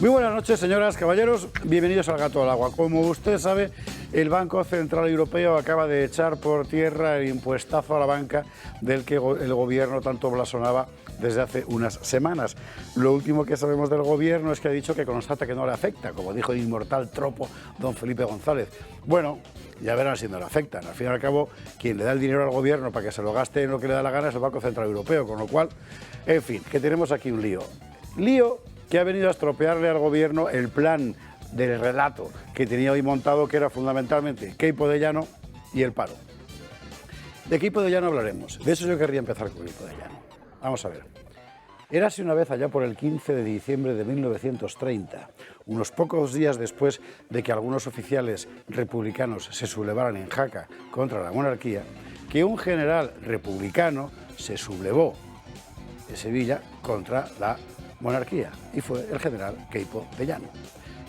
Muy buenas noches, señoras, caballeros. Bienvenidos al Gato al Agua. Como usted sabe, el Banco Central Europeo acaba de echar por tierra el impuestazo a la banca del que el gobierno tanto blasonaba desde hace unas semanas. Lo último que sabemos del gobierno es que ha dicho que constata que no le afecta, como dijo el inmortal tropo don Felipe González. Bueno, ya verán si no le afectan. Al fin y al cabo, quien le da el dinero al gobierno para que se lo gaste en lo que le da la gana es el Banco Central Europeo, con lo cual, en fin, que tenemos aquí un lío. Lío que ha venido a estropearle al gobierno el plan del relato que tenía hoy montado, que era fundamentalmente Queipo de Llano y el paro. De Queipo de Llano hablaremos. De eso yo querría empezar con Queipo de Llano. Vamos a ver. Érase una vez allá por el 15 de diciembre de 1930, unos pocos días después de que algunos oficiales republicanos se sublevaran en Jaca contra la monarquía, que un general republicano se sublevó en Sevilla contra la monarquía, y fue el general Queipo de Llano.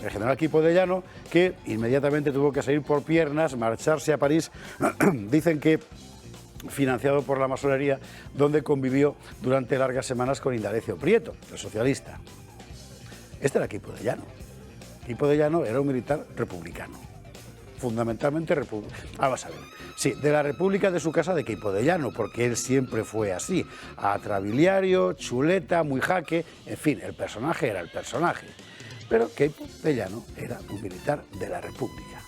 El general Queipo de Llano, que inmediatamente tuvo que salir por piernas, marcharse a París, dicen que financiado por la masonería, donde convivió durante largas semanas con Indalecio Prieto, el socialista. Este era Queipo de Llano. Queipo de Llano era un militar republicano, fundamentalmente republicano. Vamos a ver. Sí, de la República de su casa de Queipo de Llano, porque él siempre fue así, atrabiliario, chuleta, muy jaque, en fin, el personaje era el personaje. Pero Queipo de Llano era un militar de la República.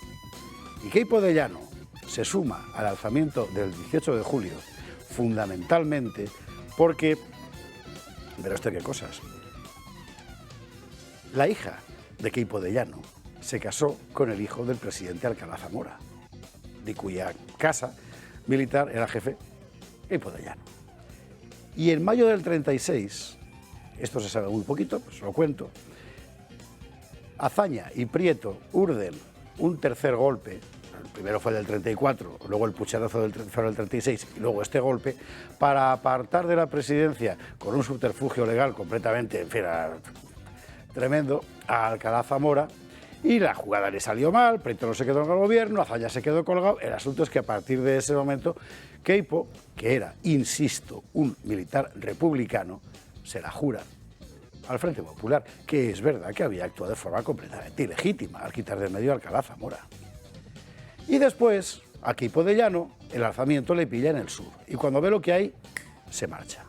Y Queipo de Llano se suma al alzamiento del 18 de julio, fundamentalmente porque, verá usted qué cosas, la hija de Queipo de Llano se casó con el hijo del presidente Alcalá Zamora, de cuya casa militar era jefe Queipo de Llano. Y en mayo del 36, esto se sabe muy poquito, pues lo cuento, Azaña y Prieto urden un tercer golpe. El primero fue del 34, luego el pucherazo del 36 y luego este golpe, para apartar de la presidencia, con un subterfugio legal completamente, en fin, tremendo, a Alcalá Zamora. Y la jugada le salió mal, Prieto no se quedó en el gobierno, Azaña se quedó colgado. El asunto es que a partir de ese momento, Queipo, que era, insisto, un militar republicano, se la jura al Frente Popular, que es verdad que había actuado de forma completamente ilegítima al quitar de medio a Alcalá Zamora. Y después, a Queipo de Llano, el alzamiento le pilla en el sur. Y cuando ve lo que hay, se marcha.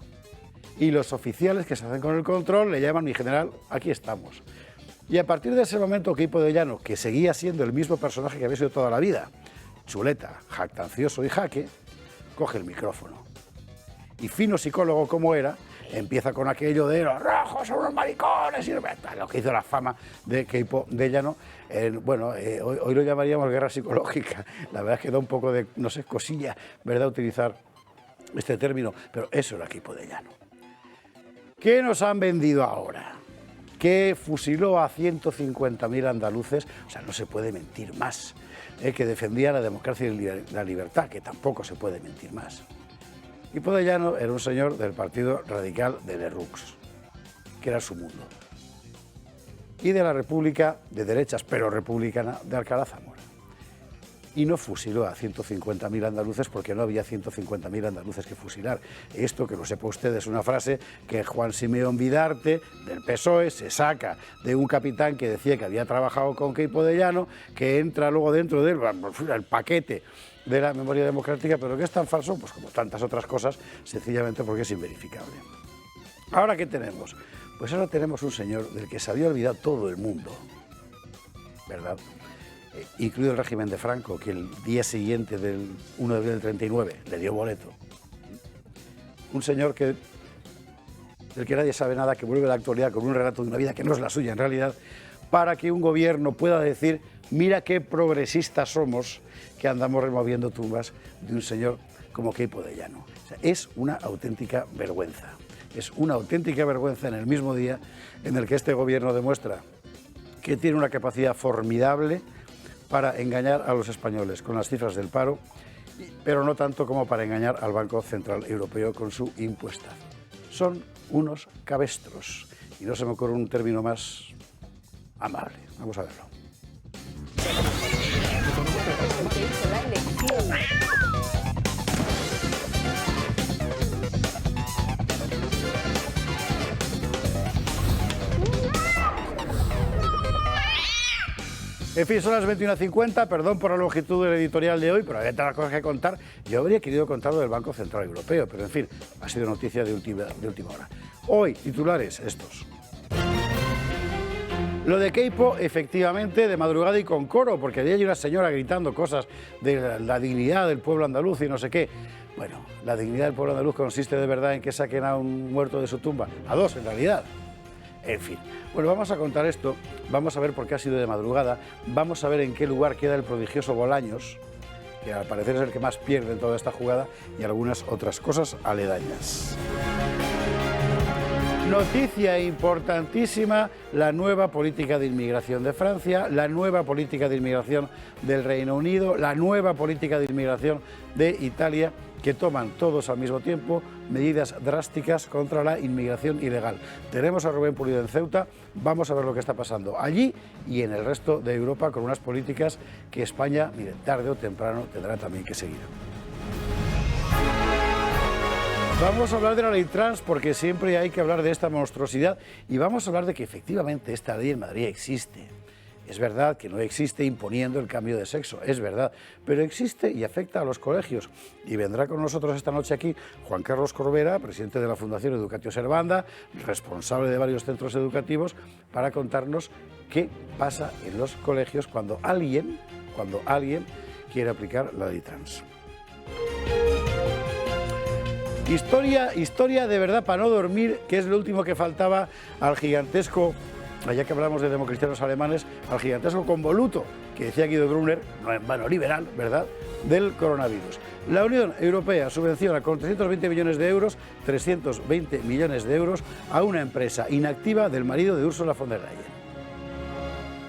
Y los oficiales que se hacen con el control le llaman: mi general, aquí estamos. Y a partir de ese momento, Queipo de Llano, que seguía siendo el mismo personaje que había sido toda la vida, chuleta, jactancioso y jaque, coge el micrófono. Y fino psicólogo como era, empieza con aquello de los rojos son unos maricones, y lo que hizo la fama de Queipo de Llano. Hoy lo llamaríamos guerra psicológica. La verdad es que da un poco de, no sé, cosilla, ¿verdad?, utilizar este término, pero eso era Queipo de Llano. ¿Qué nos han vendido ahora? Que fusiló a 150.000 andaluces, o sea, no se puede mentir más, que defendía la democracia y la libertad, que tampoco se puede mentir más. Queipo de Llano era un señor del Partido Radical de Lerroux, que era su mundo, y de la República de derechas, pero republicana, de Alcalá Zamora. Y no fusiló a 150.000 andaluces porque no había 150.000 andaluces que fusilar. Esto, que lo sepa usted, es una frase que Juan Simeón Vidarte, del PSOE, se saca de un capitán que decía que había trabajado con Queipo de Llano, que entra luego dentro del paquete de la memoria democrática, pero que es tan falso, pues como tantas otras cosas, sencillamente porque es inverificable. ¿Ahora qué tenemos? Pues ahora tenemos un señor del que se había olvidado todo el mundo, ¿verdad?, incluido el régimen de Franco, que el día siguiente del 1 de abril del 39 le dio boleto. Un señor del que nadie sabe nada, que vuelve a la actualidad con un relato de una vida que no es la suya en realidad, para que un gobierno pueda decir: mira qué progresistas somos, que andamos removiendo tumbas de un señor como Queipo de Llano. O sea, es una auténtica vergüenza. Es una auténtica vergüenza en el mismo día en el que este gobierno demuestra que tiene una capacidad formidable para engañar a los españoles con las cifras del paro, pero no tanto como para engañar al Banco Central Europeo con su impuestazo. Son unos cabestros, y no se me ocurre un término más amable. Vamos a verlo. En fin, son las 21:50, perdón por la longitud del editorial de hoy, pero hay tantas cosas que contar. Yo habría querido contar lo del Banco Central Europeo, pero en fin, ha sido noticia de última hora. Hoy, titulares estos. Lo de Queipo, efectivamente, de madrugada y con coro, porque allí hay una señora gritando cosas de la dignidad del pueblo andaluz y no sé qué. Bueno, la dignidad del pueblo andaluz consiste de verdad en que saquen a un muerto de su tumba, a dos en realidad. En fin, bueno, vamos a contar esto, vamos a ver por qué ha sido de madrugada, vamos a ver en qué lugar queda el prodigioso Bolaños, que al parecer es el que más pierde en toda esta jugada, y algunas otras cosas aledañas. Noticia importantísima, la nueva política de inmigración de Francia, la nueva política de inmigración del Reino Unido, la nueva política de inmigración de Italia, que toman todos al mismo tiempo medidas drásticas contra la inmigración ilegal. Tenemos a Rubén Pulido en Ceuta, vamos a ver lo que está pasando allí y en el resto de Europa con unas políticas que España, miren, tarde o temprano tendrá también que seguir. Vamos a hablar de la ley trans porque siempre hay que hablar de esta monstruosidad y vamos a hablar de que efectivamente esta ley en Madrid existe. Es verdad que no existe imponiendo el cambio de sexo, es verdad, pero existe y afecta a los colegios. Y vendrá con nosotros esta noche aquí Juan Carlos Corbera, presidente de la Fundación Educatio Servanda, responsable de varios centros educativos, para contarnos qué pasa en los colegios cuando alguien quiere aplicar la ley trans. Historia de verdad para no dormir, que es lo último que faltaba al gigantesco, ya que hablamos de democristianos alemanes, al gigantesco convoluto que decía Guido Brunner, no en vano liberal, ¿verdad?, del coronavirus. La Unión Europea subvenciona con 320 millones de euros, 320 millones de euros, a una empresa inactiva del marido de Ursula von der Leyen.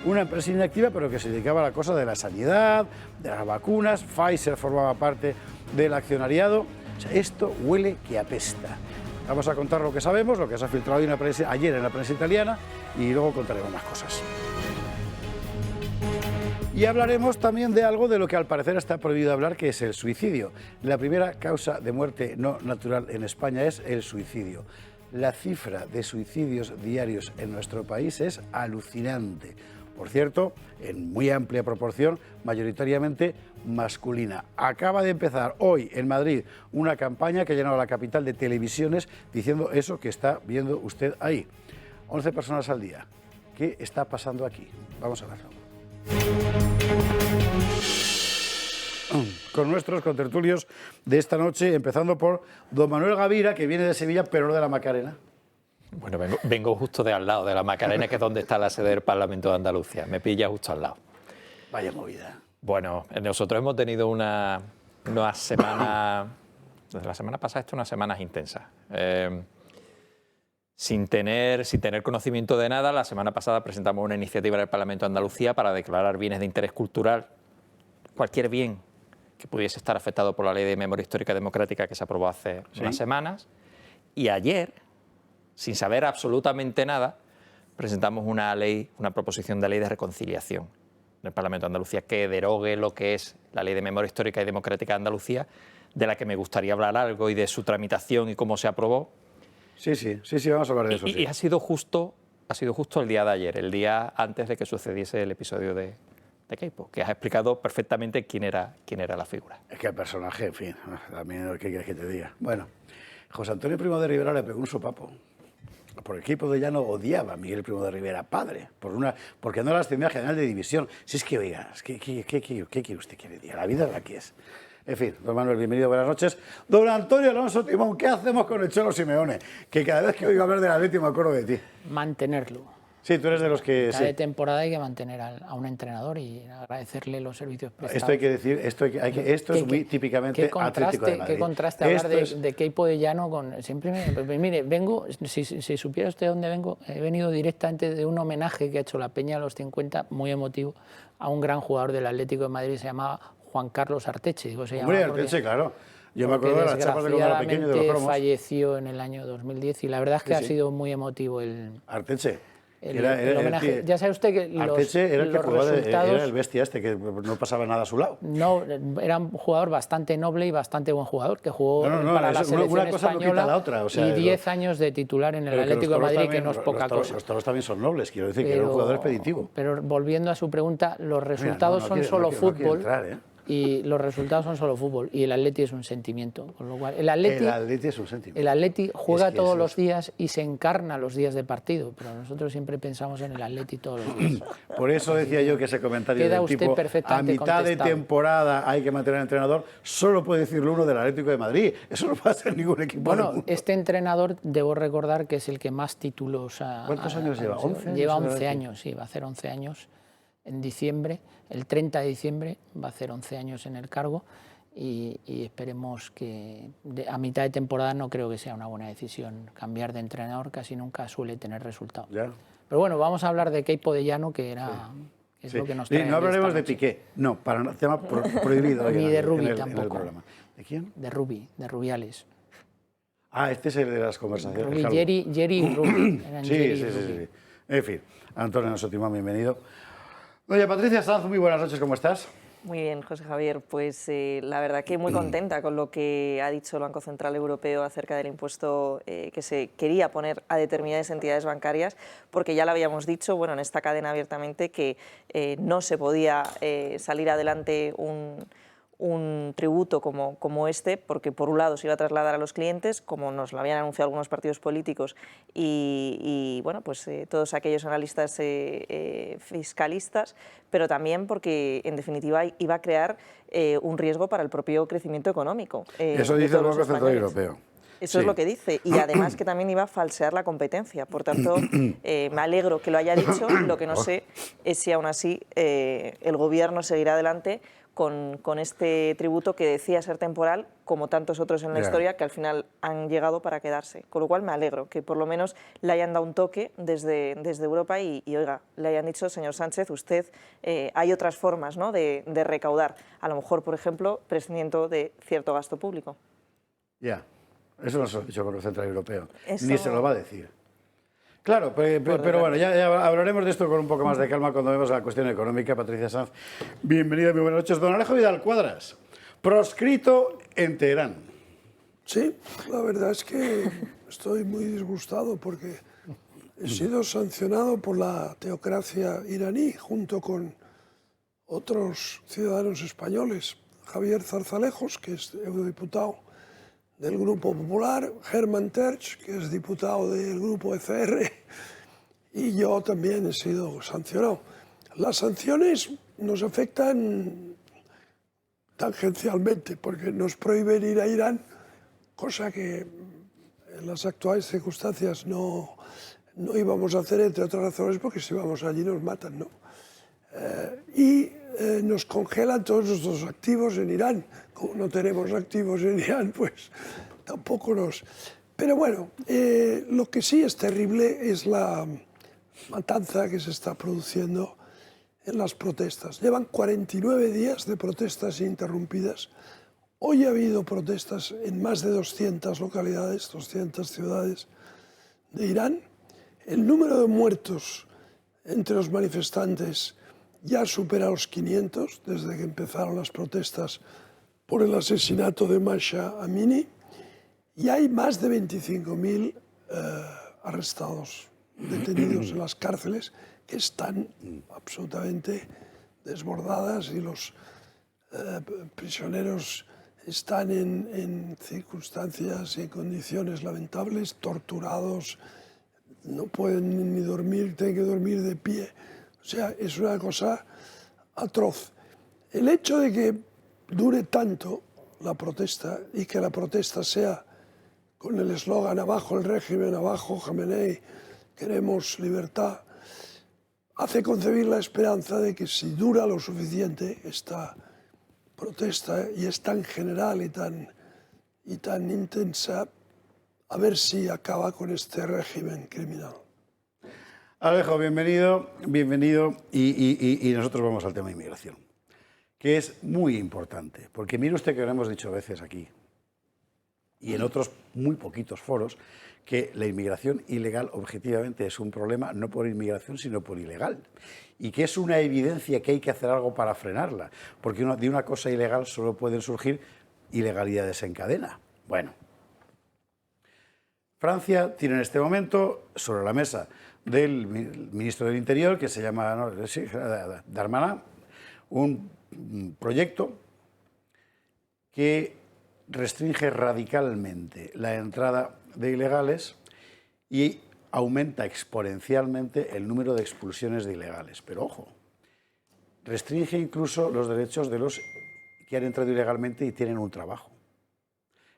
Una empresa inactiva, pero que se dedicaba a la cosa de la sanidad, de las vacunas. Pfizer formaba parte del accionariado. O sea, esto huele que apesta. Vamos a contar lo que sabemos, lo que se ha filtrado ayer en la prensa italiana y luego contaremos más cosas. Y hablaremos también de algo de lo que al parecer está prohibido hablar, que es el suicidio. La primera causa de muerte no natural en España es el suicidio. La cifra de suicidios diarios en nuestro país es alucinante. Por cierto, en muy amplia proporción, mayoritariamente masculina. Acaba de empezar hoy en Madrid una campaña que ha llenado la capital de televisiones diciendo eso que está viendo usted ahí. 11 personas al día. ¿Qué está pasando aquí? Vamos a verlo. Con nuestros contertulios de esta noche, empezando por don Manuel Gavira, que viene de Sevilla, pero no de la Macarena. Bueno, vengo justo de al lado, de la Macarena, que es donde está la sede del Parlamento de Andalucía. Me pilla justo al lado. Vaya movida. Bueno, nosotros hemos tenido una semana, desde la semana pasada, unas semanas intensas. Sin tener conocimiento de nada, la semana pasada presentamos una iniciativa en el Parlamento de Andalucía para declarar bienes de interés cultural, cualquier bien que pudiese estar afectado por la Ley de Memoria Histórica y Democrática que se aprobó hace unas semanas. Y ayer, sin saber absolutamente nada, presentamos una proposición de ley de reconciliación en el Parlamento de Andalucía que derogue lo que es la Ley de Memoria Histórica y Democrática de Andalucía, de la que me gustaría hablar algo y de su tramitación y cómo se aprobó. Sí, vamos a hablar de eso. Y ha sido justo el día de ayer, el día antes de que sucediese el episodio de Queipo, que has explicado perfectamente quién era la figura. Es que el personaje, en fin, también, ¿qué quieres que te diga? Bueno, José Antonio Primo de Rivera le pegó un sopapo. Por el equipo de Llano odiaba a Miguel Primo de Rivera, padre, porque no era ascendía general de división. Si es que, oiga, ¿qué quiere usted que le diga? La vida es la que es. En fin, don Manuel, bienvenido, buenas noches. Don Antonio Alonso Timón, ¿qué hacemos con el Cholo Simeone? Que cada vez que oigo hablar del Atleti me acuerdo de ti. Mantenerlo. Sí, tú eres de los que... Cada temporada hay que mantener a un entrenador y agradecerle los servicios prestados. Esto hay que decir, esto es muy típicamente Atlético de Madrid. Qué contraste hablar de Queipo de Llano con... Siempre mire, vengo, si supiera usted dónde vengo, he venido directamente de un homenaje que ha hecho la Peña a los 50, muy emotivo, a un gran jugador del Atlético de Madrid, se llamaba Juan Carlos Arteche. Hombre, Arteche, claro. Yo me acuerdo de las chapas de cuando era pequeño de los cromos. Falleció en el año 2010 y la verdad es que ha sido muy emotivo el... Arteche. el homenaje. Ya sabe usted que Arteche era el que jugaba, resultados, era el bestia este, que no pasaba nada a su lado. No, era un jugador bastante noble y bastante buen jugador, que jugó para la selección una cosa española no quita la otra, o sea, y 10 años de titular en el Atlético de Madrid, que no es poca cosa. Los toros también son nobles, quiero decir, que era un jugador expeditivo. Pero volviendo a su pregunta, los resultados son solo fútbol. Y los resultados son solo fútbol, y el Atleti es un sentimiento, con lo cual el Atleti es un sentimiento. El Atleti juega todos los días y se encarna los días de partido, pero nosotros siempre pensamos en el Atleti todos los días. Por eso decía yo que ese comentario Queda del usted tipo perfectamente a mitad de temporada hay que mantener al entrenador, solo puede decirlo uno del Atlético de Madrid. Eso no pasa en ningún equipo. Bueno, este entrenador, debo recordar que es el que más títulos ha... ¿Cuántos años lleva? ¿11? Lleva 11 años, sí, va a hacer 11 años en diciembre. El 30 de diciembre va a hacer 11 años en el cargo y esperemos que a mitad de temporada no creo que sea una buena decisión cambiar de entrenador, casi nunca suele tener resultado. Ya. Pero bueno, vamos a hablar de Keipo de Llano, que era... Sí. Es lo que nos trae. No hablaremos de Piqué, no, para tema prohibido. Ni de Rubi En tampoco. el programa. ¿De quién? De Rubi, de Rubiales. Ah, este es el de las conversaciones. Jerry y Rubi. Sí. En fin, Antonio Sotimán, bienvenido. Doña Patricia Sanz, muy buenas noches, ¿cómo estás? Muy bien, José Javier. Pues la verdad que muy contenta con lo que ha dicho el Banco Central Europeo acerca del impuesto que se quería poner a determinadas entidades bancarias, porque ya lo habíamos dicho, bueno, en esta cadena abiertamente, que no se podía salir adelante un tributo como este, porque por un lado se iba a trasladar a los clientes, como nos lo habían anunciado algunos partidos políticos y bueno, pues todos aquellos analistas fiscalistas, pero también porque en definitiva iba a crear un riesgo para el propio crecimiento económico. Eso dice el Banco Central Europeo. Eso es lo que dice, y además que también iba a falsear la competencia. Por tanto, me alegro que lo haya dicho. Lo que no sé es si aún así el Gobierno seguirá adelante con este tributo que decía ser temporal, como tantos otros en la historia, que al final han llegado para quedarse. Con lo cual me alegro que por lo menos le hayan dado un toque desde Europa y oiga, le hayan dicho, señor Sánchez, usted, hay otras formas, ¿no?, de recaudar. A lo mejor, por ejemplo, prescindiendo de cierto gasto público. Ya, eso no se lo ha dicho el Banco Central Europeo, ni se lo va a decir. Claro, pero bueno, ya hablaremos de esto con un poco más de calma cuando vemos la cuestión económica. Patricia Sanz, bienvenida, muy buenas noches. Don Alejo Vidal Cuadras, proscrito en Teherán. Sí, la verdad es que estoy muy disgustado porque he sido sancionado por la teocracia iraní junto con otros ciudadanos españoles. Javier Zarzalejos, que es eurodiputado del Grupo Popular, Hermann Tertsch, que es diputado del Grupo ECR, y yo también he sido sancionado. Las sanciones nos afectan tangencialmente, porque nos prohíben ir a Irán, cosa que en las actuales circunstancias no íbamos a hacer, entre otras razones, porque si vamos allí nos matan, ¿no? Nos congelan todos nuestros activos en Irán. Como no tenemos activos en Irán, pues tampoco nos... Pero bueno, lo que sí es terrible es la matanza que se está produciendo en las protestas. Llevan 49 días de protestas ininterrumpidas. Hoy ha habido protestas en más de 200 localidades, 200 ciudades de Irán. El número de muertos entre los manifestantes ya supera los 500 desde que empezaron las protestas por el asesinato de Mahsa Amini, y hay más de 25.000 arrestados, detenidos en las cárceles, que están absolutamente desbordadas, y los prisioneros están en circunstancias y en condiciones lamentables, torturados, no pueden ni dormir, tienen que dormir de pie. O sea, es una cosa atroz. El hecho de que dure tanto la protesta y que la protesta sea con el eslogan abajo el régimen, abajo Jamenei, queremos libertad, hace concebir la esperanza de que si dura lo suficiente esta protesta y es tan general y tan intensa, a ver si acaba con este régimen criminal. Alejo, bienvenido, y nosotros vamos al tema de inmigración, que es muy importante, porque mire usted que lo hemos dicho a veces aquí. y en otros muy poquitos foros, que la inmigración ilegal objetivamente es un problema no por inmigración sino por ilegal, y que es una evidencia que hay que hacer algo para frenarla, porque de una cosa ilegal solo pueden surgir ilegalidades en cadena. Bueno, Francia tiene en este momento sobre la mesa del ministro del Interior, que se llama Darmanin, un proyecto que restringe radicalmente la entrada de ilegales y aumenta exponencialmente el número de expulsiones de ilegales. Pero ojo, restringe incluso los derechos de los que han entrado ilegalmente y tienen un trabajo.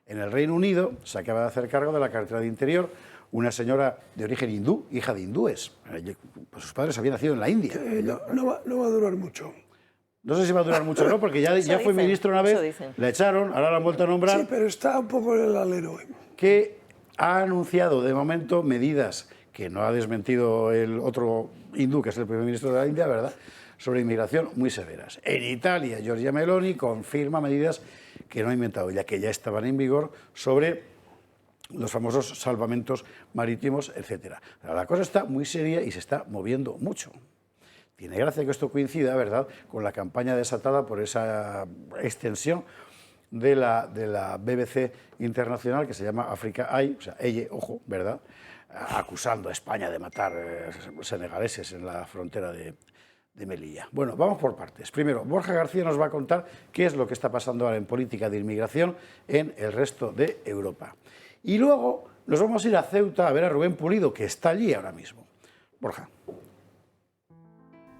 En el Reino Unido se acaba de hacer cargo de la cartera de Interior una señora de origen hindú, hija de hindúes. Pues sus padres habían nacido en la India. No va a durar mucho. No sé si va a durar mucho o no, porque ya fue ministro una vez, la echaron, ahora la han vuelto a nombrar. Sí, pero está un poco en el alero. Que ha anunciado de momento medidas que no ha desmentido el otro hindú, que es el primer ministro de la India, ¿verdad?, sobre inmigración muy severas. En Italia, Giorgia Meloni confirma medidas que no ha inventado ella, que ya estaban en vigor sobre los famosos salvamentos marítimos, etc. La cosa está muy seria y se está moviendo mucho. Tiene gracia que esto coincida, ¿verdad?, con la campaña desatada por esa extensión de la BBC internacional que se llama Africa Eye, o sea, ella, ojo, ¿verdad?, acusando a España de matar senegaleses en la frontera de Melilla. Bueno, vamos por partes. Primero, Borja García nos va a contar qué es lo que está pasando ahora en política de inmigración en el resto de Europa. Y luego nos vamos a ir a Ceuta a ver a Rubén Pulido, que está allí ahora mismo. Borja.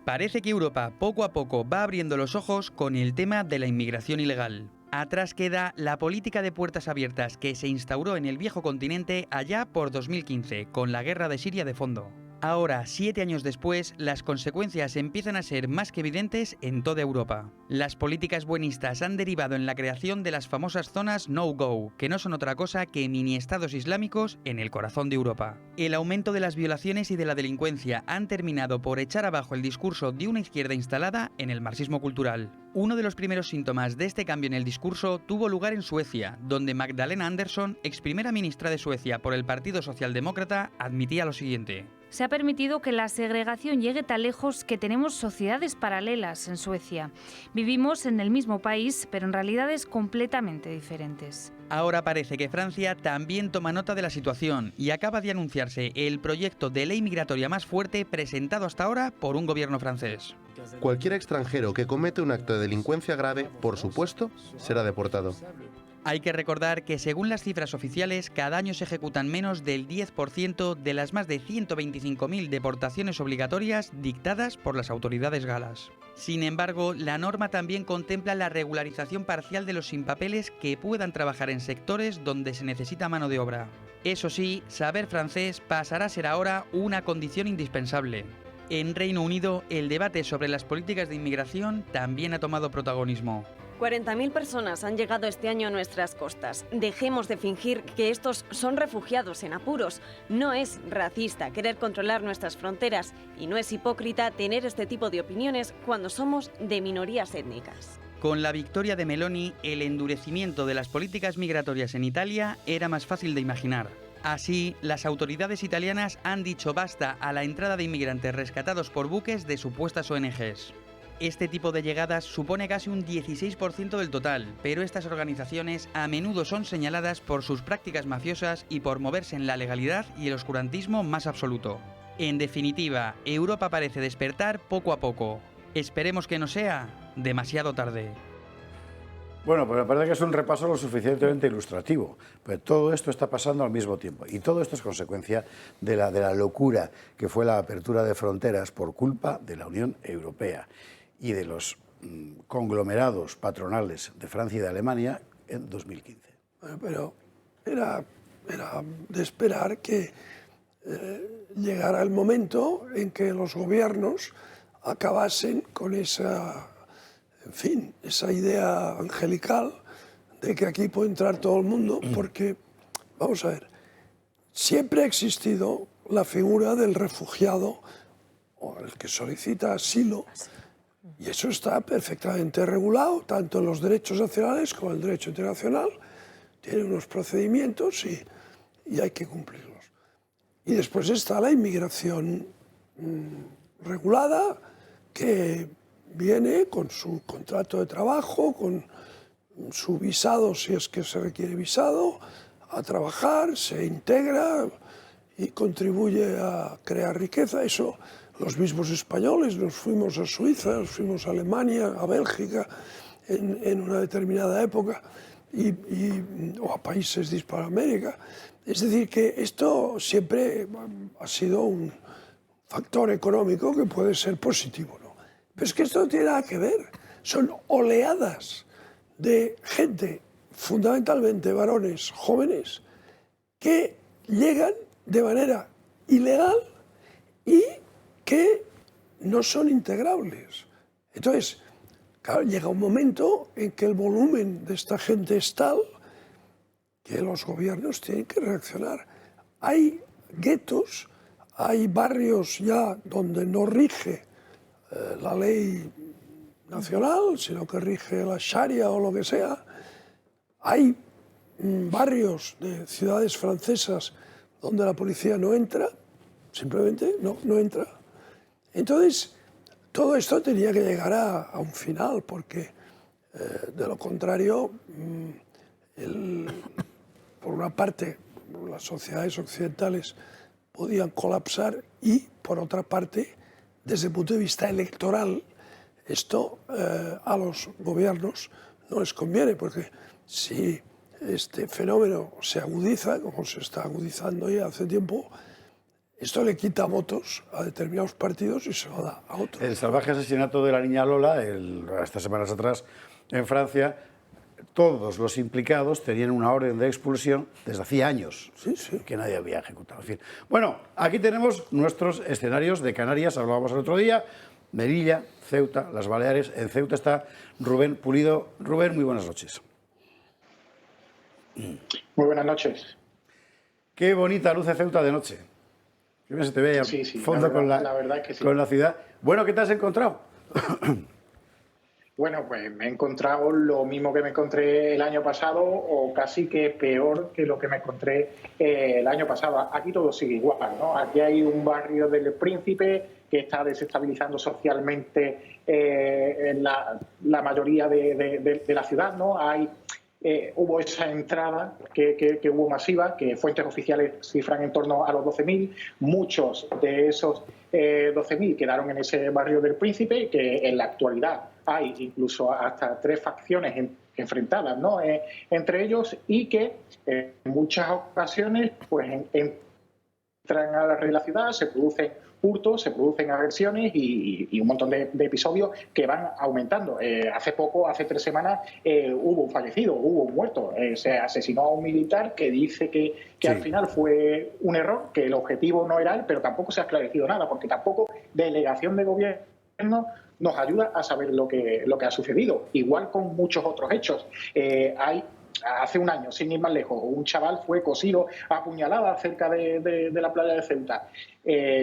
Parece que Europa poco a poco va abriendo los ojos con el tema de la inmigración ilegal. Atrás queda la política de puertas abiertas que se instauró en el viejo continente allá por 2015, con la guerra de Siria de fondo. Ahora, 7 años después, las consecuencias empiezan a ser más que evidentes en toda Europa. Las políticas buenistas han derivado en la creación de las famosas zonas no-go, que no son otra cosa que mini-estados islámicos en el corazón de Europa. El aumento de las violaciones y de la delincuencia han terminado por echar abajo el discurso de una izquierda instalada en el marxismo cultural. Uno de los primeros síntomas de este cambio en el discurso tuvo lugar en Suecia, donde Magdalena Andersson, ex primera ministra de Suecia por el Partido Socialdemócrata, admitía lo siguiente. Se ha permitido que la segregación llegue tan lejos que tenemos sociedades paralelas en Suecia. Vivimos en el mismo país, pero en realidades completamente diferentes. Ahora parece que Francia también toma nota de la situación y acaba de anunciarse el proyecto de ley migratoria más fuerte presentado hasta ahora por un gobierno francés. Cualquier extranjero que comete un acto de delincuencia grave, por supuesto, será deportado. Hay que recordar que según las cifras oficiales, cada año se ejecutan menos del 10% de las más de 125.000 deportaciones obligatorias dictadas por las autoridades galas. Sin embargo, la norma también contempla la regularización parcial de los sin papeles que puedan trabajar en sectores donde se necesita mano de obra. Eso sí, saber francés pasará a ser ahora una condición indispensable. En Reino Unido, el debate sobre las políticas de inmigración también ha tomado protagonismo. 40.000 personas han llegado este año a nuestras costas. Dejemos de fingir que estos son refugiados en apuros. No es racista querer controlar nuestras fronteras y no es hipócrita tener este tipo de opiniones cuando somos de minorías étnicas. Con la victoria de Meloni, el endurecimiento de las políticas migratorias en Italia era más fácil de imaginar. Así, las autoridades italianas han dicho basta a la entrada de inmigrantes rescatados por buques de supuestas ONGs. Este tipo de llegadas supone casi un 16% del total, pero estas organizaciones a menudo son señaladas por sus prácticas mafiosas y por moverse en la legalidad y el oscurantismo más absoluto. En definitiva, Europa parece despertar poco a poco. Esperemos que no sea demasiado tarde. Bueno, pues me parece que es un repaso lo suficientemente ilustrativo. Pues todo esto está pasando al mismo tiempo y todo esto es consecuencia de la locura que fue la apertura de fronteras por culpa de la Unión Europea y de los conglomerados patronales de Francia y de Alemania en 2015. Pero era de esperar que llegara el momento en que los gobiernos acabasen con esa idea angelical de que aquí puede entrar todo el mundo, porque, vamos a ver, siempre ha existido la figura del refugiado o el que solicita asilo. Y eso está perfectamente regulado, tanto en los derechos nacionales como en el derecho internacional, tiene unos procedimientos y hay que cumplirlos. Y después está la inmigración regulada, que viene con su contrato de trabajo, con su visado, si es que se requiere visado, a trabajar, se integra y contribuye a crear riqueza. Eso, los mismos españoles, nos fuimos a Suiza, nos fuimos a Alemania, a Bélgica, en una determinada época, o a países de Hispanoamérica. Es decir, que esto siempre ha sido un factor económico que puede ser positivo, ¿no? Pero es que esto no tiene nada que ver. Son oleadas de gente, fundamentalmente varones jóvenes, que llegan de manera ilegal y que no son integrables. Entonces, claro, llega un momento en que el volumen de esta gente es tal que los gobiernos tienen que reaccionar. Hay guetos, hay barrios ya donde no rige la ley nacional, sino que rige la Sharia o lo que sea. Hay barrios de ciudades francesas donde la policía no entra, simplemente no entra. Entonces, todo esto tenía que llegar a un final, porque de lo contrario, por una parte, las sociedades occidentales podían colapsar y, por otra parte, desde el punto de vista electoral, esto a los gobiernos no les conviene, porque si este fenómeno se agudiza, como se está agudizando ya hace tiempo, esto le quita votos a determinados partidos y se lo da a otros. El salvaje asesinato de la niña Lola, estas semanas atrás, en Francia, todos los implicados tenían una orden de expulsión desde hacía años, que nadie había ejecutado. En fin. Bueno, aquí tenemos nuestros escenarios de Canarias, hablábamos el otro día, Melilla, Ceuta, las Baleares. En Ceuta está Rubén Pulido. Rubén, muy buenas noches. Muy buenas noches. Qué bonita luce Ceuta de noche. Qué bien se te ve a fondo con la ciudad. Bueno, ¿qué te has encontrado? Bueno, pues me he encontrado lo mismo que me encontré el año pasado, o casi que peor que lo que me encontré el año pasado. Aquí todo sigue igual, ¿no? Aquí hay un barrio del Príncipe que está desestabilizando socialmente la mayoría de la ciudad, ¿no? Hubo esa entrada que hubo masiva, que fuentes oficiales cifran en torno a los 12.000. Muchos de esos 12.000 quedaron en ese barrio del Príncipe, que en la actualidad hay incluso hasta 3 facciones enfrentadas, ¿no? Entre ellos, y que en muchas ocasiones pues entran a la ciudad, se producen hurtos, se producen agresiones y un montón de episodios que van aumentando. Hace poco, hace 3 semanas, hubo un fallecido, hubo un muerto. Se asesinó a un militar que dice que al final fue un error, que el objetivo no era él, pero tampoco se ha esclarecido nada, porque tampoco delegación de gobierno nos ayuda a saber lo que ha sucedido. Igual con muchos otros hechos. Hace un año, sin ir más lejos, un chaval fue cosido a puñalada cerca de la playa de Ceuta.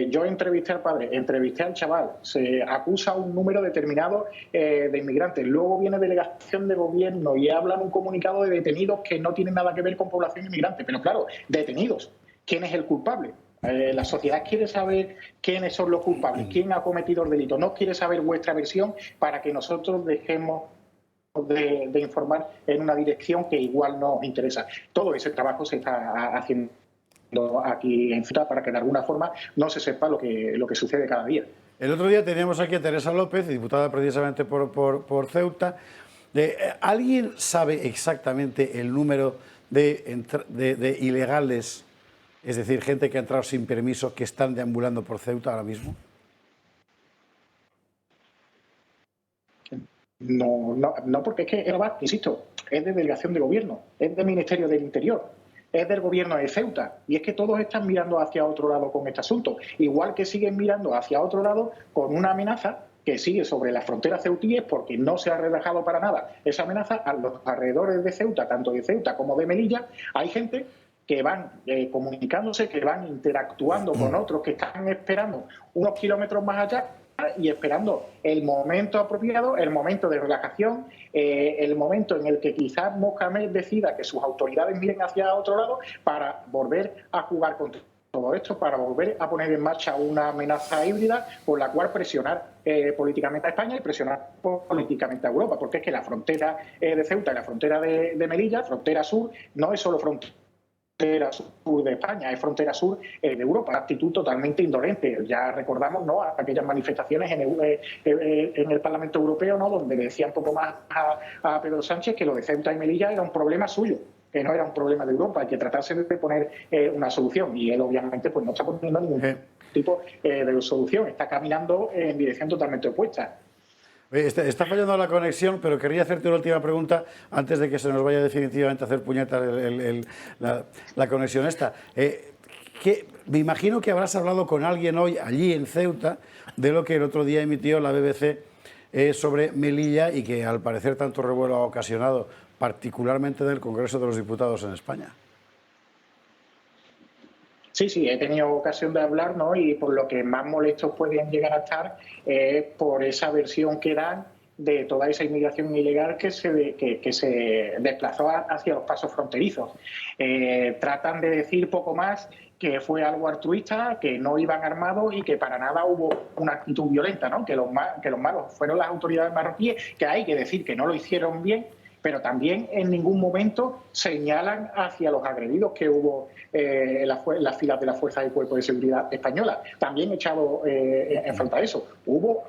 Yo entrevisté al padre, entrevisté al chaval. Se acusa un número determinado de inmigrantes. Luego viene delegación de gobierno y hablan un comunicado de detenidos que no tienen nada que ver con población inmigrante. Pero claro, detenidos. ¿Quién es el culpable? La sociedad quiere saber quiénes son los culpables, quién ha cometido el delito. No quiere saber vuestra versión para que nosotros dejemos de informar en una dirección que igual nos interesa. Todo ese trabajo se está haciendo aquí en Ceuta para que de alguna forma no se sepa lo que sucede cada día. El otro día teníamos aquí a Teresa López, diputada precisamente por Ceuta. ¿Alguien sabe exactamente el número de ilegales, es decir, gente que ha entrado sin permiso, que están deambulando por Ceuta ahora mismo? No, porque es que, insisto, es de delegación de gobierno, es del Ministerio del Interior, es del gobierno de Ceuta, y es que todos están mirando hacia otro lado con este asunto, igual que siguen mirando hacia otro lado con una amenaza que sigue sobre las fronteras ceutíes, porque no se ha relajado para nada esa amenaza. A los alrededores de Ceuta, tanto de Ceuta como de Melilla, hay gente que van comunicándose, que van interactuando con otros que están esperando unos kilómetros más allá y esperando el momento apropiado, el momento de relajación, el momento en el que quizás Mohamed decida que sus autoridades miren hacia otro lado para volver a jugar con todo esto, para volver a poner en marcha una amenaza híbrida por la cual presionar políticamente a España y presionar políticamente a Europa, porque es que la frontera de Ceuta y la frontera de Melilla, frontera sur, no es solo frontera sur de España, es frontera sur de Europa, actitud totalmente indolente. Ya recordamos, ¿no?, aquellas manifestaciones en el Parlamento Europeo, ¿no?, donde le decían poco más a Pedro Sánchez que lo de Ceuta y Melilla era un problema suyo, que no era un problema de Europa, hay que tratarse de poner una solución, y él obviamente pues no está poniendo ningún tipo de solución, está caminando en dirección totalmente opuesta. Está fallando la conexión, pero quería hacerte una última pregunta antes de que se nos vaya definitivamente a hacer puñetas la conexión esta. Me imagino que habrás hablado con alguien hoy allí en Ceuta de lo que el otro día emitió la BBC sobre Melilla y que al parecer tanto revuelo ha ocasionado, particularmente del Congreso de los Diputados en España. Sí, he tenido ocasión de hablar, ¿no? Y por lo que más molestos pueden llegar a estar por esa versión que dan de toda esa inmigración ilegal que se desplazó hacia los pasos fronterizos. Tratan de decir poco más que fue algo altruista, que no iban armados y que para nada hubo una actitud violenta, ¿no? Que los malos fueron las autoridades marroquíes, que hay que decir que no lo hicieron bien, pero también en ningún momento señalan hacia los agredidos que hubo en las filas de las fuerzas y cuerpos de seguridad española. También he echado en falta eso. Hubo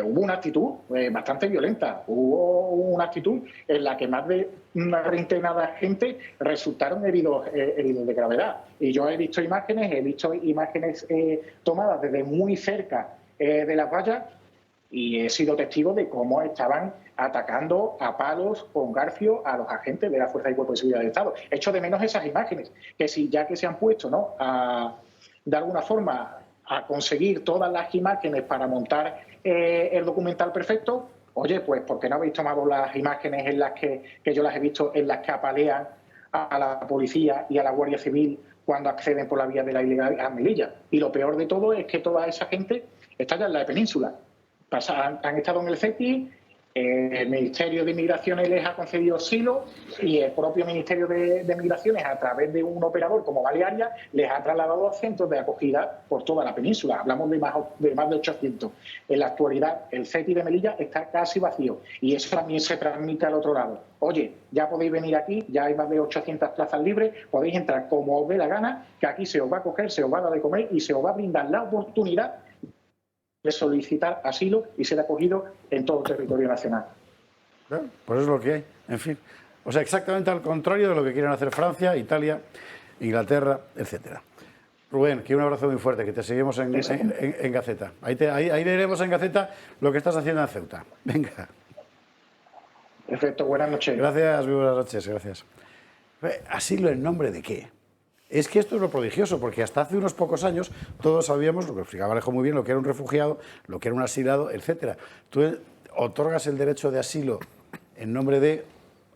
una actitud bastante violenta, hubo una actitud en la que más de una treintena de gente resultaron heridos de gravedad. Y yo he visto imágenes tomadas desde muy cerca de las vallas, y he sido testigo de cómo estaban atacando a palos con garfio a los agentes de la Fuerza y Cuerpo de Seguridad del Estado. Echo de menos esas imágenes, que si ya que se han puesto, ¿no?, de alguna forma a conseguir todas las imágenes para montar el documental perfecto, oye, pues ¿por qué no habéis tomado las imágenes en las que yo las he visto, en las que apalean a la policía y a la Guardia Civil cuando acceden por la vía de la ilegalidad a Melilla? Y lo peor de todo es que toda esa gente está ya en la península. Han estado en el CETI, el Ministerio de Inmigraciones les ha concedido asilo y el propio Ministerio de Migraciones, a través de un operador como Balearia, les ha trasladado a centros de acogida por toda la península. Hablamos de más de 800. En la actualidad, el CETI de Melilla está casi vacío, y eso también se transmite al otro lado. Oye, ya podéis venir aquí, ya hay más de 800 plazas libres, podéis entrar como os dé la gana, que aquí se os va a coger, se os va a dar de comer y se os va a brindar la oportunidad de solicitar asilo y ser acogido en todo el territorio nacional. Pues es lo que hay, en fin. O sea, exactamente al contrario de lo que quieren hacer Francia, Italia, Inglaterra, etcétera. Rubén, que un abrazo muy fuerte, que te seguimos en Gaceta. Ahí leeremos en Gaceta lo que estás haciendo en Ceuta. Venga. Perfecto, buenas noches. Gracias, muy buenas noches, gracias. ¿Asilo en nombre de qué? Es que esto es lo prodigioso, porque hasta hace unos pocos años todos sabíamos, lo que explicaba Alejo muy bien, lo que era un refugiado, lo que era un asilado, etcétera. Tú otorgas el derecho de asilo en nombre de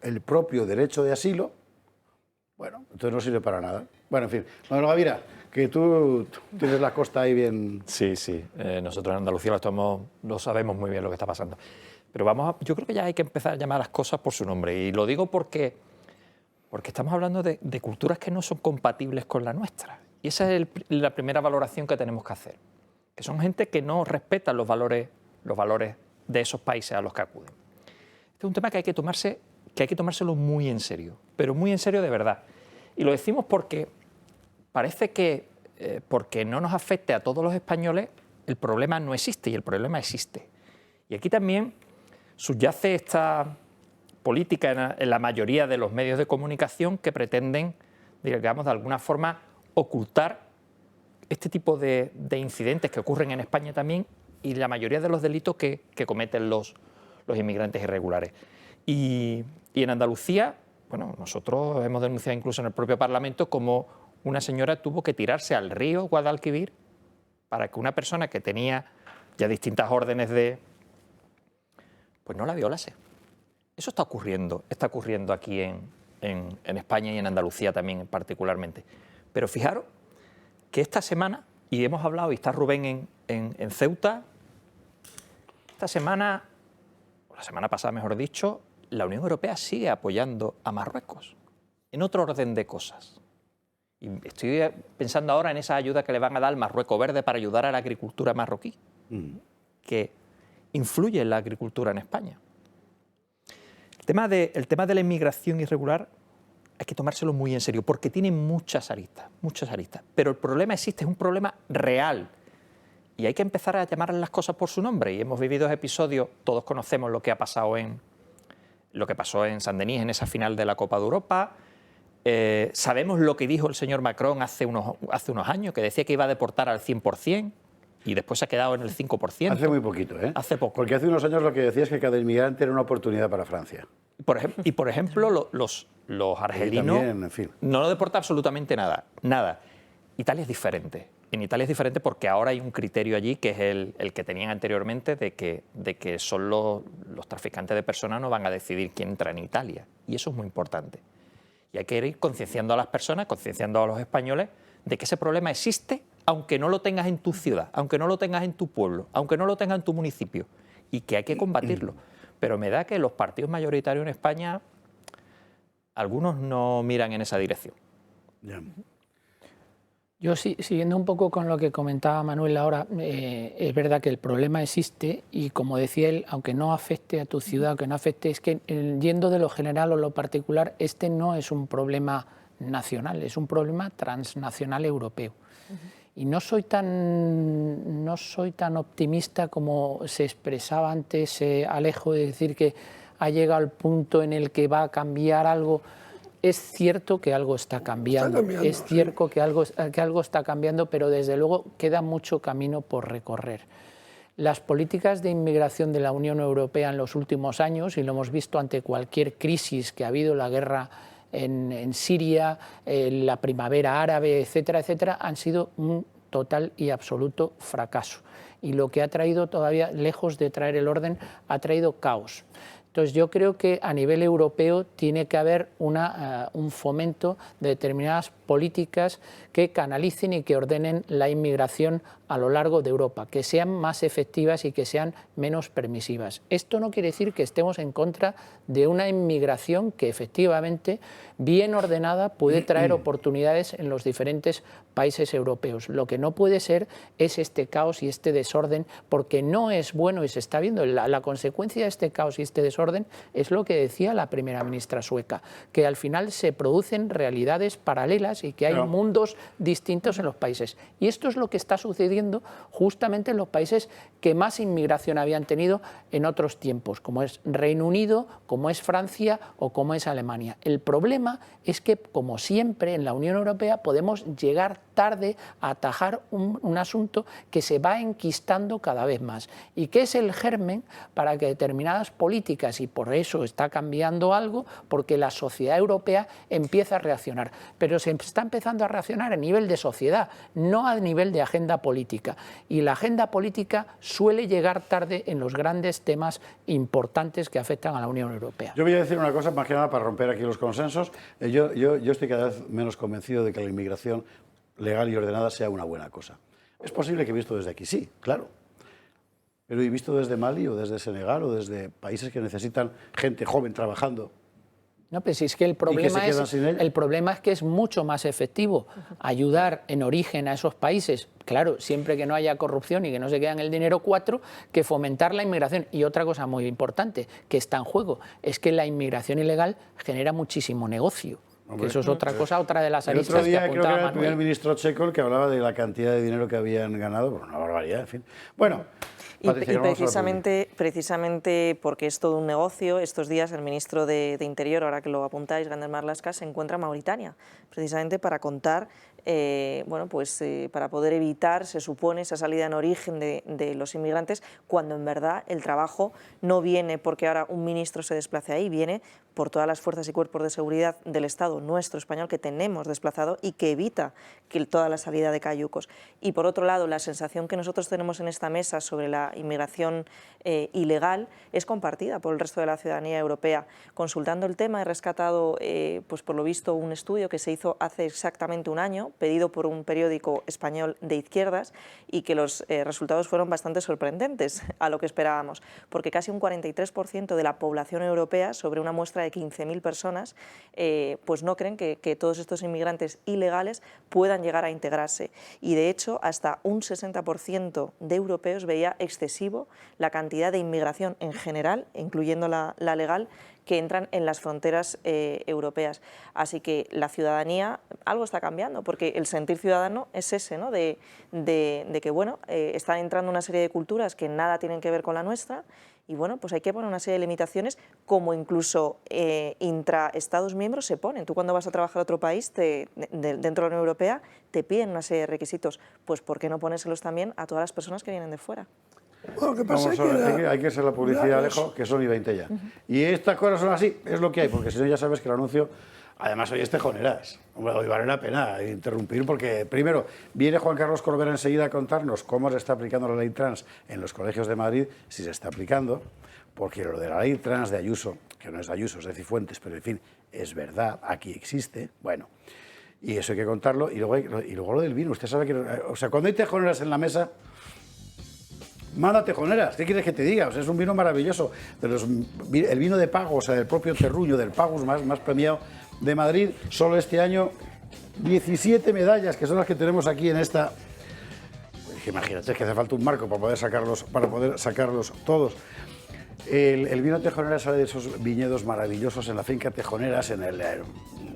el propio derecho de asilo, bueno, entonces no sirve para nada. Bueno, en fin. Bueno, Gavira, que tú tienes la costa ahí bien... Sí. Nosotros en Andalucía lo sabemos muy bien lo que está pasando. Pero yo creo que ya hay que empezar a llamar las cosas por su nombre. Y lo digo porque estamos hablando de culturas que no son compatibles con la nuestra. Y esa es la primera valoración que tenemos que hacer. Que son gente que no respetan los valores de esos países a los que acuden. Este es un tema que hay que tomárselo muy en serio, pero muy en serio de verdad. Y lo decimos porque parece que porque no nos afecte a todos los españoles, el problema no existe, y el problema existe. Y aquí también subyace esta política en la mayoría de los medios de comunicación que pretenden, digamos, de alguna forma ocultar este tipo de incidentes que ocurren en España también, y la mayoría de los delitos que cometen los inmigrantes irregulares. Y en Andalucía, bueno, nosotros hemos denunciado incluso en el propio Parlamento cómo una señora tuvo que tirarse al río Guadalquivir para que una persona que tenía ya distintas órdenes pues no la violase. Eso está ocurriendo aquí en España y en Andalucía también particularmente. Pero fijaros que esta semana, y hemos hablado, y está Rubén en Ceuta, esta semana, o la semana pasada mejor dicho, la Unión Europea sigue apoyando a Marruecos en otro orden de cosas. Y estoy pensando ahora en esa ayuda que le van a dar al Marruecos Verde para ayudar a la agricultura marroquí, que influye en la agricultura en España. El tema de la inmigración irregular hay que tomárselo muy en serio, porque tiene muchas aristas, pero el problema existe, es un problema real. Y hay que empezar a llamar las cosas por su nombre. Y hemos vivido episodios, todos conocemos lo que pasó en Saint-Denis, en esa final de la Copa de Europa. Sabemos lo que dijo el señor Macron hace unos años, que decía que iba a deportar al 100%, y después se ha quedado en el 5%. Hace muy poquito, ¿eh? Hace poco. Porque hace unos años lo que decía es que cada inmigrante era una oportunidad para Francia. Por ejemplo, los argelinos también, en fin, no lo deporta absolutamente nada. Italia es diferente. En Italia es diferente porque ahora hay un criterio allí que es el que tenían anteriormente de que son los traficantes de personas no van a decidir quién entra en Italia. Y eso es muy importante. Y hay que ir concienciando a las personas, concienciando a los españoles de que ese problema existe, aunque no lo tengas en tu ciudad, aunque no lo tengas en tu pueblo, aunque no lo tengas en tu municipio, y que hay que combatirlo. Pero me da que los partidos mayoritarios en España, algunos no miran en esa dirección. ya. Yo siguiendo un poco con lo que comentaba Manuel ahora, es verdad que el problema existe y como decía él, aunque no afecte a tu ciudad, aunque no afecte, es que yendo de lo general o lo particular, este no es un problema nacional, es un problema transnacional europeo. Y no soy tan optimista como se expresaba antes Alejo, de decir que ha llegado al punto en el que va a cambiar algo. Es cierto que algo está cambiando, es cierto que algo está cambiando, pero desde luego queda mucho camino por recorrer. Las políticas de inmigración de la Unión Europea en los últimos años, y lo hemos visto ante cualquier crisis que ha habido, la guerra en Siria, la primavera árabe, etcétera, etcétera, han sido un total y absoluto fracaso. Y lo que ha traído todavía, lejos de traer el orden, ha traído caos. Entonces yo creo que a nivel europeo tiene que haber un fomento de determinadas políticas que canalicen y que ordenen la inmigración a lo largo de Europa, que sean más efectivas y que sean menos permisivas. Esto no quiere decir que estemos en contra de una inmigración que efectivamente, bien ordenada, puede traer oportunidades en los diferentes países europeos. Lo que no puede ser es este caos y este desorden, porque no es bueno y se está viendo. La consecuencia de este caos y este desorden es lo que decía la primera ministra sueca, que al final se producen realidades paralelas y que hay mundos distintos en los países. Y esto es lo que está sucediendo justamente en los países que más inmigración habían tenido en otros tiempos, como es Reino Unido, como es Francia o como es Alemania. El problema es que, como siempre en la Unión Europea, podemos llegar tarde a atajar un asunto que se va enquistando cada vez más y que es el germen para que determinadas políticas, y por eso está cambiando algo, porque la sociedad europea empieza a reaccionar. Pero se está empezando a reaccionar a nivel de sociedad, no a nivel de agenda política. Y la agenda política suele llegar tarde en los grandes temas importantes que afectan a la Unión Europea. Yo voy a decir una cosa, más que nada para romper aquí los consensos. Yo estoy cada vez menos convencido de que la inmigración legal y ordenada sea una buena cosa. Es posible que visto desde aquí, sí, claro. Pero he visto desde Mali o desde Senegal o desde países que necesitan gente joven trabajando. No, pero si es que el problema es que es mucho más efectivo ayudar en origen a esos países, claro, siempre que no haya corrupción y que no se quede en el dinero que fomentar la inmigración. Y otra cosa muy importante que está en juego es que la inmigración ilegal genera muchísimo negocio. Hombre, que eso es otra cosa, otra de las aristas que apuntaba Manuel. El otro día creo que era el primer ministro checo el que hablaba de la cantidad de dinero que habían ganado, pues una barbaridad, en fin. Bueno. Y precisamente porque es todo un negocio, estos días el ministro de Interior, ahora que lo apuntáis, Gander Marlaska, se encuentra en Mauritania, precisamente para contar, para poder evitar, se supone, esa salida en origen de los inmigrantes, cuando en verdad el trabajo no viene porque ahora un ministro se desplace ahí, viene por todas las fuerzas y cuerpos de seguridad del Estado nuestro español que tenemos desplazado y que evita que toda la salida de cayucos. Y por otro lado, la sensación que nosotros tenemos en esta mesa sobre la inmigración ilegal es compartida por el resto de la ciudadanía europea. Consultando el tema he rescatado, pues por lo visto, un estudio que se hizo hace exactamente un año año, pedido por un periódico español de izquierdas, y que los resultados fueron bastante sorprendentes a lo que esperábamos, porque casi un 43% de la población europea, sobre una muestra de 15.000 personas, pues no creen que todos estos inmigrantes ilegales puedan llegar a integrarse. Y de hecho, hasta un 60% de europeos veía excesivo la cantidad de inmigración en general, incluyendo la legal, que entran en las fronteras europeas. Así que la ciudadanía, algo está cambiando, porque el sentir ciudadano es ese, ¿no? de que bueno, están entrando una serie de culturas que nada tienen que ver con la nuestra, y bueno, pues hay que poner una serie de limitaciones, como incluso intra-Estados miembros se ponen. Tú cuando vas a trabajar a otro país, dentro de la Unión Europea, te piden una serie de requisitos. Pues ¿por qué no ponérselos también a todas las personas que vienen de fuera? Bueno, ¿qué pasa? Hay que ser la publicidad, Alejo, que son y 20 ya. Y estas cosas son así, es lo que hay, porque si no ya sabes que el anuncio, además hoy es Tejoneras. Hoy vale la pena interrumpir, porque primero viene Juan Carlos Corbera enseguida a contarnos cómo se está aplicando la ley trans en los colegios de Madrid, si se está aplicando, porque lo de la ley trans de Ayuso, que no es de Ayuso, es de Cifuentes, pero en fin, es verdad, aquí existe, bueno, y eso hay que contarlo, y luego lo del vino. Usted sabe que, o sea, cuando hay tejoneras en la mesa, manda tejoneras, ¿qué quieres que te diga? O sea, es un vino maravilloso, el vino de Pagos, o sea, del propio terruño, del Pagos más premiado de Madrid, solo este año 17 medallas, que son las que tenemos aquí en esta. Pues imagínate, es que hace falta un marco para poder sacarlos todos. El vino Tejonera sale de esos viñedos maravillosos en la finca Tejoneras, en el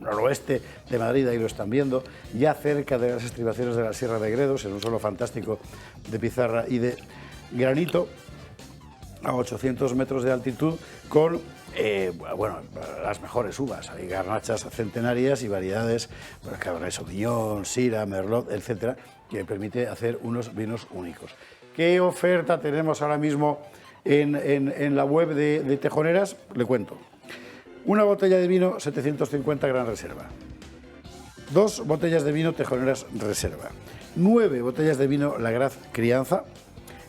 noroeste de Madrid, ahí lo están viendo, ya cerca de las estribaciones de la Sierra de Gredos, en un suelo fantástico de pizarra y de granito, a 800 metros de altitud, con bueno, las mejores uvas. Hay garnachas centenarias y variedades, Cabernet Sauvignon, Syrah, Merlot, etcétera, que permite hacer unos vinos únicos. ¿Qué oferta tenemos ahora mismo en la web de Tejoneras? Le cuento. Una botella de vino 750 Gran Reserva. 2 botellas de vino Tejoneras Reserva. 9 botellas de vino Lagraz Crianza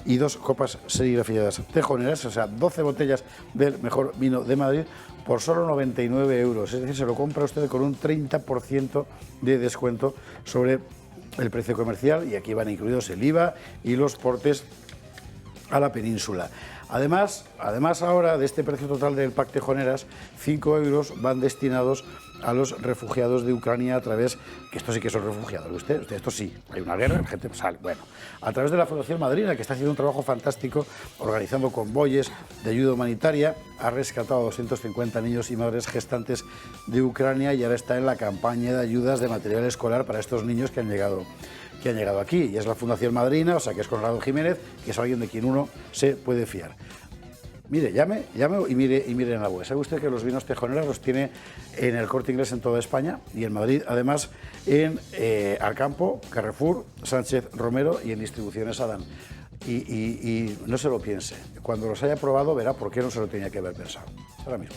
y 2 copas serigrafiadas Tejoneras, o sea, 12 botellas del mejor vino de Madrid por solo 99 euros. Es decir, se lo compra usted con un 30% de descuento sobre el precio comercial, y aquí van incluidos el IVA y los portes a la península. Además ahora de este precio total del pack Tejoneras, 5 euros van destinados a los refugiados de Ucrania a través, que estos sí que son refugiados, usted esto sí, hay una guerra, la gente sale, bueno, a través de la Fundación Madrina, que está haciendo un trabajo fantástico organizando convoyes de ayuda humanitaria, ha rescatado a 250 niños y madres gestantes de Ucrania, y ahora está en la campaña de ayudas de material escolar para estos niños que han llegado aquí, y es la Fundación Madrina, o sea que es Conrado Jiménez, que es alguien de quien uno se puede fiar. Mire, llame y mire en la web. ¿Sabe usted que los vinos Tejoneras los tiene en el Corte Inglés en toda España y en Madrid, además en Alcampo, Carrefour, Sánchez Romero y en Distribuciones Adán? Y no se lo piense. Cuando los haya probado verá por qué no se lo tenía que haber pensado. Ahora mismo.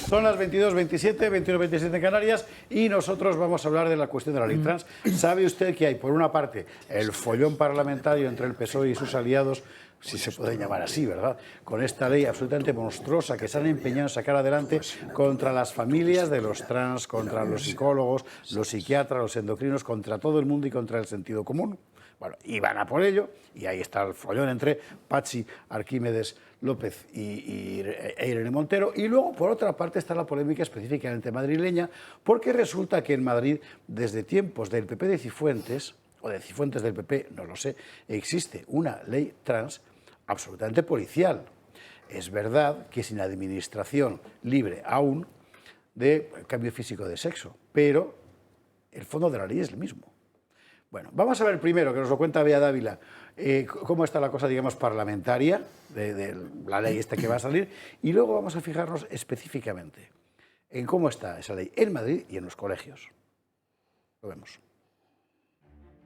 Son las 22:27, 21:27 en Canarias, y nosotros vamos a hablar de la cuestión de la ley trans. ¿Sabe usted que hay, por una parte, el follón parlamentario entre el PSOE y sus aliados, si se puede llamar así, ¿verdad?, con esta ley absolutamente monstruosa que se han empeñado en sacar adelante contra las familias de los trans, contra los psicólogos, los psiquiatras, los endocrinos, contra todo el mundo y contra el sentido común? Bueno, y van a por ello, y ahí está el follón entre Patxi Arquímedes López e Irene Montero. Y luego, por otra parte, está la polémica específicamente madrileña, porque resulta que en Madrid, desde tiempos del PP de Cifuentes, o de Cifuentes del PP, no lo sé, existe una ley trans absolutamente policial. Es verdad que sin administración libre aún de cambio físico de sexo, pero el fondo de la ley es el mismo. Bueno, vamos a ver primero, que nos lo cuenta Bea Dávila, cómo está la cosa, digamos, parlamentaria de la ley esta que va a salir, y luego vamos a fijarnos específicamente en cómo está esa ley en Madrid y en los colegios. Lo vemos.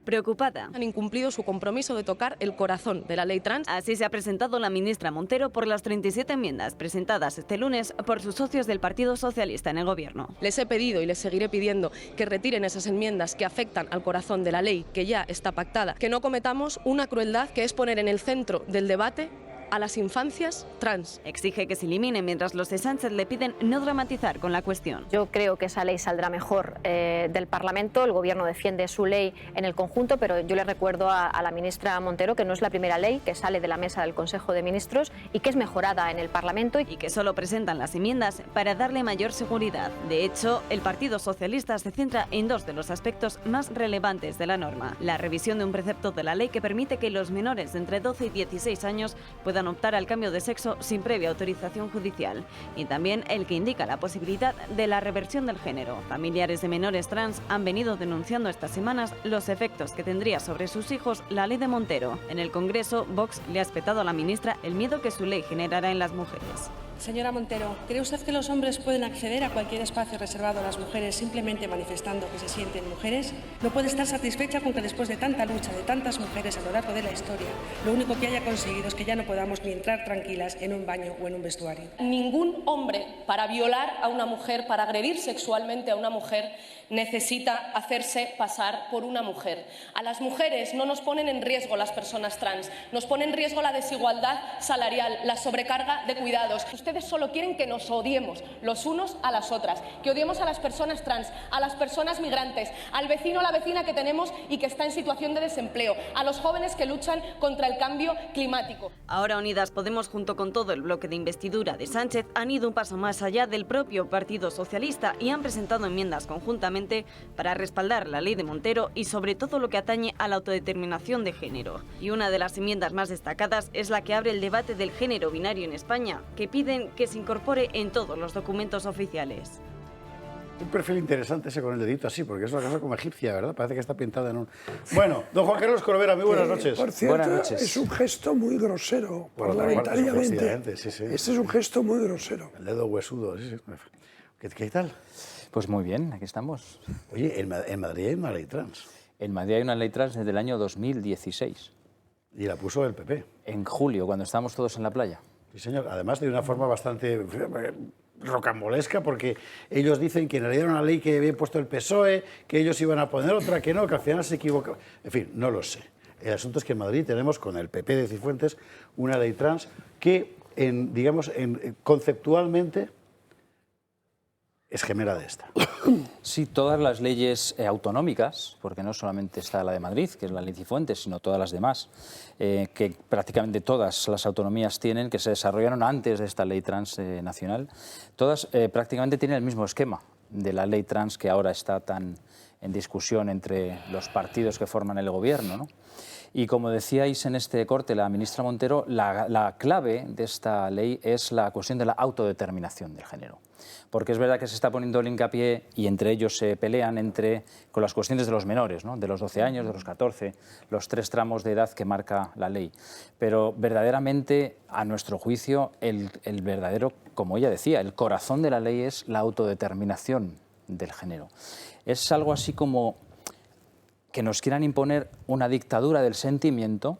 Preocupada. Han incumplido su compromiso de tocar el corazón de la ley trans. Así se ha presentado la ministra Montero por las 37 enmiendas presentadas este lunes por sus socios del Partido Socialista en el Gobierno. Les he pedido y les seguiré pidiendo que retiren esas enmiendas que afectan al corazón de la ley, que ya está pactada. Que no cometamos una crueldad, que es poner en el centro del debate a las infancias trans. Exige que se elimine, mientras los de Sánchez le piden no dramatizar con la cuestión. Yo creo que esa ley saldrá mejor del Parlamento. El Gobierno defiende su ley en el conjunto, pero yo le recuerdo a la ministra Montero que no es la primera ley que sale de la mesa del Consejo de Ministros y que es mejorada en el Parlamento. Y que solo presentan las enmiendas para darle mayor seguridad. De hecho, el Partido Socialista se centra en dos de los aspectos más relevantes de la norma. La revisión de un precepto de la ley que permite que los menores de entre 12 y 16 años puedan optar al cambio de sexo sin previa autorización judicial, y también el que indica la posibilidad de la reversión del género. Familiares de menores trans han venido denunciando estas semanas los efectos que tendría sobre sus hijos la ley de Montero. En el Congreso, Vox le ha espetado a la ministra el miedo que su ley generará en las mujeres. Señora Montero, ¿cree usted que los hombres pueden acceder a cualquier espacio reservado a las mujeres simplemente manifestando que se sienten mujeres? ¿No puede estar satisfecha con que después de tanta lucha de tantas mujeres a lo largo de la historia, lo único que haya conseguido es que ya no podamos ni entrar tranquilas en un baño o en un vestuario? Ningún hombre, para violar a una mujer, para agredir sexualmente a una mujer, necesita hacerse pasar por una mujer. A las mujeres no nos ponen en riesgo las personas trans, nos pone en riesgo la desigualdad salarial, la sobrecarga de cuidados. Ustedes solo quieren que nos odiemos los unos a las otras, que odiemos a las personas trans, a las personas migrantes, al vecino o la vecina que tenemos y que está en situación de desempleo, a los jóvenes que luchan contra el cambio climático. Ahora Unidas Podemos, junto con todo el bloque de investidura de Sánchez, han ido un paso más allá del propio Partido Socialista y han presentado enmiendas conjuntamente para respaldar la ley de Montero y sobre todo lo que atañe a la autodeterminación de género. Y una de las enmiendas más destacadas es la que abre el debate del género binario en España, que piden que se incorpore en todos los documentos oficiales. Un perfil interesante ese con el dedito así, porque es una cosa como egipcia, ¿verdad? Parece que está pintada en un... Bueno, don Juan Carlos Corbera, muy buenas noches. Por cierto, buenas noches. Es un gesto muy grosero, parlamentariamente. Sí, sí. Este es un gesto muy grosero. El dedo huesudo, sí. ¿Qué tal? Pues muy bien, aquí estamos. Oye, en Madrid hay una ley trans. En Madrid hay una ley trans desde el año 2016. Y la puso el PP. En julio, cuando estábamos todos en la playa. Sí, señor. Además de una forma bastante rocambolesca, porque ellos dicen que en realidad era una ley que había puesto el PSOE, que ellos iban a poner otra, que no, que al final se equivocaron. En fin, no lo sé. El asunto es que en Madrid tenemos, con el PP de Cifuentes, una ley trans que, conceptualmente, es gemela de esta. Sí, todas las leyes autonómicas, porque no solamente está la de Madrid, que es la ley Cifuentes, sino todas las demás, que prácticamente todas las autonomías tienen, que se desarrollaron antes de esta ley trans nacional, todas prácticamente tienen el mismo esquema de la ley trans que ahora está tan en discusión entre los partidos que forman el gobierno, ¿no? Y como decíais en este corte, la ministra Montero, la clave de esta ley es la cuestión de la autodeterminación del género. Porque es verdad que se está poniendo el hincapié, y entre ellos se pelean con las cuestiones de los menores, ¿no? De los 12 años, de los 14, los 3 tramos de edad que marca la ley. Pero verdaderamente, a nuestro juicio, el verdadero, como ella decía, el corazón de la ley es la autodeterminación del género. Es algo así como que nos quieran imponer una dictadura del sentimiento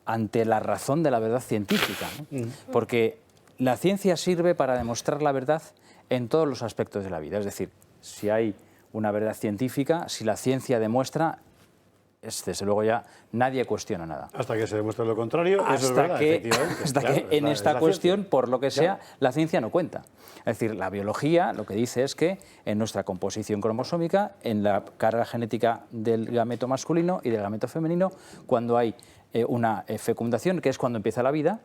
ante la razón de la verdad científica, ¿no? Porque la ciencia sirve para demostrar la verdad en todos los aspectos de la vida. Es decir, si hay una verdad científica, si la ciencia demuestra, desde luego ya nadie cuestiona nada. Hasta que se demuestre lo contrario, eso es hasta verdad, efectivamente. Hasta Claro, que en esta cuestión, por lo que sea, Claro. la ciencia no cuenta. Es decir, la biología lo que dice es que en nuestra composición cromosómica, en la carga genética del gameto masculino y del gameto femenino, cuando hay una fecundación, que es cuando empieza la vida,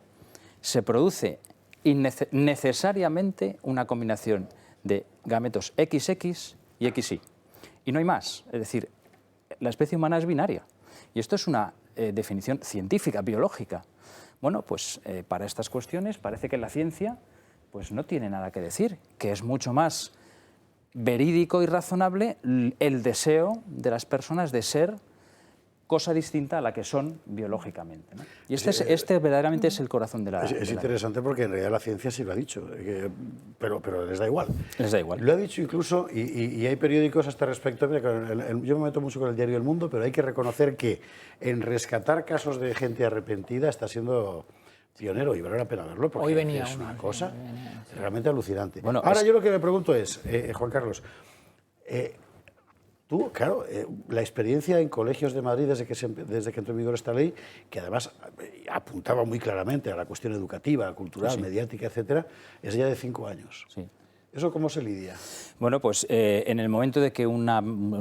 se produce necesariamente una combinación de gametos XX y XY. Y no hay más. Es decir, la especie humana es binaria. Y esto es una definición científica, biológica. Bueno, pues para estas cuestiones parece que la ciencia pues no tiene nada que decir, que es mucho más verídico y razonable el deseo de las personas de ser cosa distinta a la que son biológicamente, ¿no? Y este verdaderamente es el corazón de la... Es interesante porque en realidad la ciencia sí lo ha dicho, pero les da igual. Les da igual. Lo ha dicho incluso, y hay periódicos a este respecto, yo me meto mucho con el diario El Mundo, pero hay que reconocer que en rescatar casos de gente arrepentida está siendo pionero y vale la pena verlo porque hoy venía es una uno, cosa sí. realmente alucinante. Bueno, ahora yo lo que me pregunto es, Juan Carlos, Tú, claro, la experiencia en colegios de Madrid desde que entró en vigor esta ley, que además apuntaba muy claramente a la cuestión educativa, cultural, mediática, etcétera, es ya de 5 años. Sí. ¿Eso cómo se lidia? Bueno, pues en el momento de que un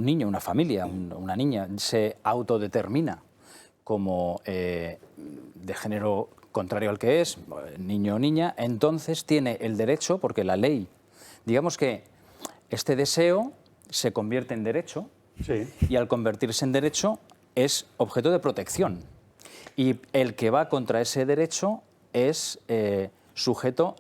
niño, una familia, una niña se autodetermina como de género contrario al que es, niño o niña, entonces tiene el derecho, porque la ley, digamos que este deseo se convierte en derecho, y al convertirse en derecho es objeto de protección. Y el que va contra ese derecho es sujeto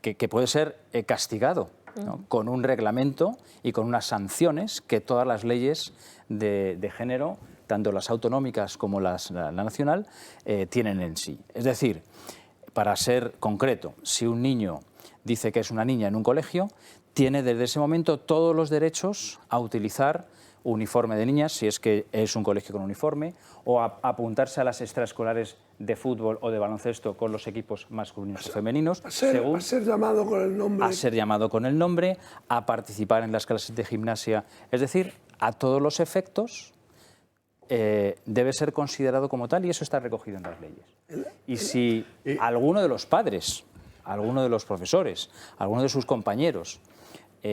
que puede ser castigado, ¿no? Con un reglamento y con unas sanciones que todas las leyes de género, tanto las autonómicas como la nacional, tienen en sí. Es decir, para ser concreto, si un niño dice que es una niña en un colegio, tiene desde ese momento todos los derechos a utilizar uniforme de niñas, si es que es un colegio con uniforme, o a apuntarse a las extraescolares de fútbol o de baloncesto con los equipos masculinos o femeninos. A ser llamado con el nombre. A ser llamado con el nombre, a participar en las clases de gimnasia. Es decir, a todos los efectos debe ser considerado como tal, y eso está recogido en las leyes. Y si alguno de los padres, alguno de los profesores, alguno de sus compañeros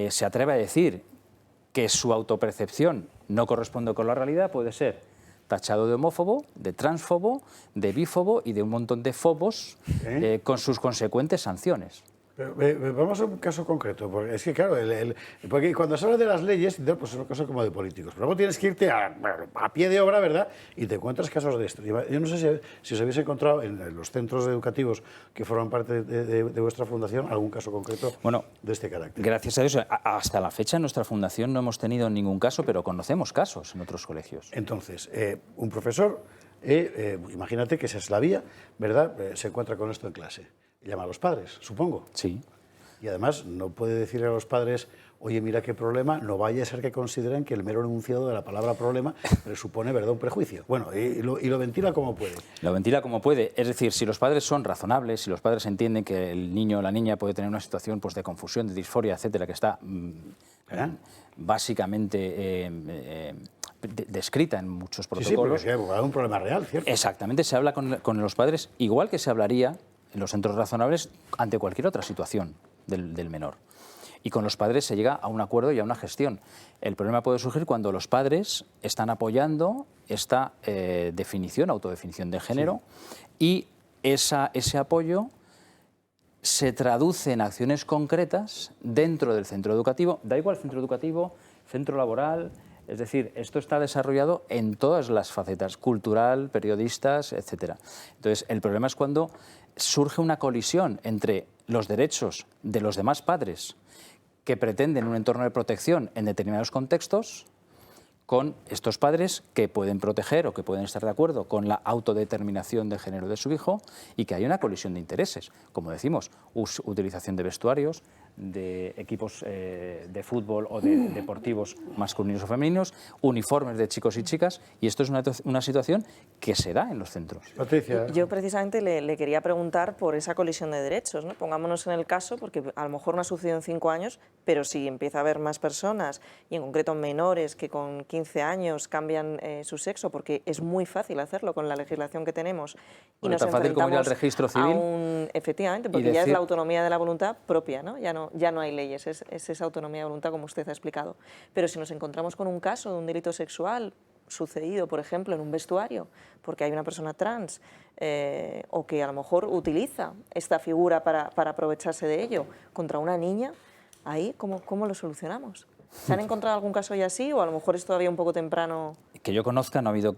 se atreve a decir que su autopercepción no corresponde con la realidad, puede ser tachado de homófobo, de transfobo, de bífobo y de un montón de fobos con sus consecuentes sanciones. Pero, vamos a un caso concreto, porque es que claro, porque cuando se habla de las leyes, pues es una cosa como de políticos, pero luego tienes que irte a pie de obra, ¿verdad? Y te encuentras casos de esto. Yo no sé si os habéis encontrado en los centros educativos que forman parte de vuestra fundación algún caso concreto de este carácter. Gracias a Dios, hasta la fecha en nuestra fundación no hemos tenido ningún caso, pero conocemos casos en otros colegios. Entonces, un profesor, imagínate que esa es la vía, ¿verdad? Se encuentra con esto en clase. Llama a los padres, supongo. Sí. Y además no puede decirle a los padres, oye, mira qué problema, no vaya a ser que consideren que el mero enunciado de la palabra problema presupone, ¿verdad?, un prejuicio. Bueno, y lo ventila como puede. Lo ventila como puede. Es decir, si los padres son razonables, si los padres entienden que el niño o la niña puede tener una situación pues, de confusión, de disforia, etcétera, que está básicamente descrita en muchos protocolos. Sí, porque hay un problema real, ¿cierto? Exactamente, se habla con los padres igual que se hablaría en los centros razonables ante cualquier otra situación del menor. Y con los padres se llega a un acuerdo y a una gestión. El problema puede surgir cuando los padres están apoyando esta autodefinición de género, y ese apoyo se traduce en acciones concretas dentro del centro educativo, da igual centro educativo, centro laboral. Es decir, esto está desarrollado en todas las facetas, cultural, periodistas, etcétera. Entonces, el problema es cuando surge una colisión entre los derechos de los demás padres que pretenden un entorno de protección en determinados contextos con estos padres que pueden proteger o que pueden estar de acuerdo con la autodeterminación de género de su hijo, y que hay una colisión de intereses. Como decimos, utilización de vestuarios, de equipos de fútbol o de deportivos masculinos o femeninos, uniformes de chicos y chicas, y esto es una situación que se da en los centros. Patricia. Yo precisamente le quería preguntar por esa colisión de derechos, ¿no? Pongámonos en el caso, porque a lo mejor no ha sucedido en 5 años, pero si empieza a haber más personas, y en concreto menores que con 15 años cambian su sexo, porque es muy fácil hacerlo con la legislación que tenemos. Y nos tan fácil como ir al registro civil. Efectivamente, porque ya es la autonomía de la voluntad propia, ¿no? Ya no hay leyes, es esa autonomía de voluntad como usted ha explicado. Pero si nos encontramos con un caso de un delito sexual sucedido, por ejemplo, en un vestuario, porque hay una persona trans, o que a lo mejor utiliza esta figura para aprovecharse de ello contra una niña, ahí, ¿cómo lo solucionamos? ¿Se han encontrado algún caso ya así, o a lo mejor es todavía un poco temprano? Que yo conozca, no ha habido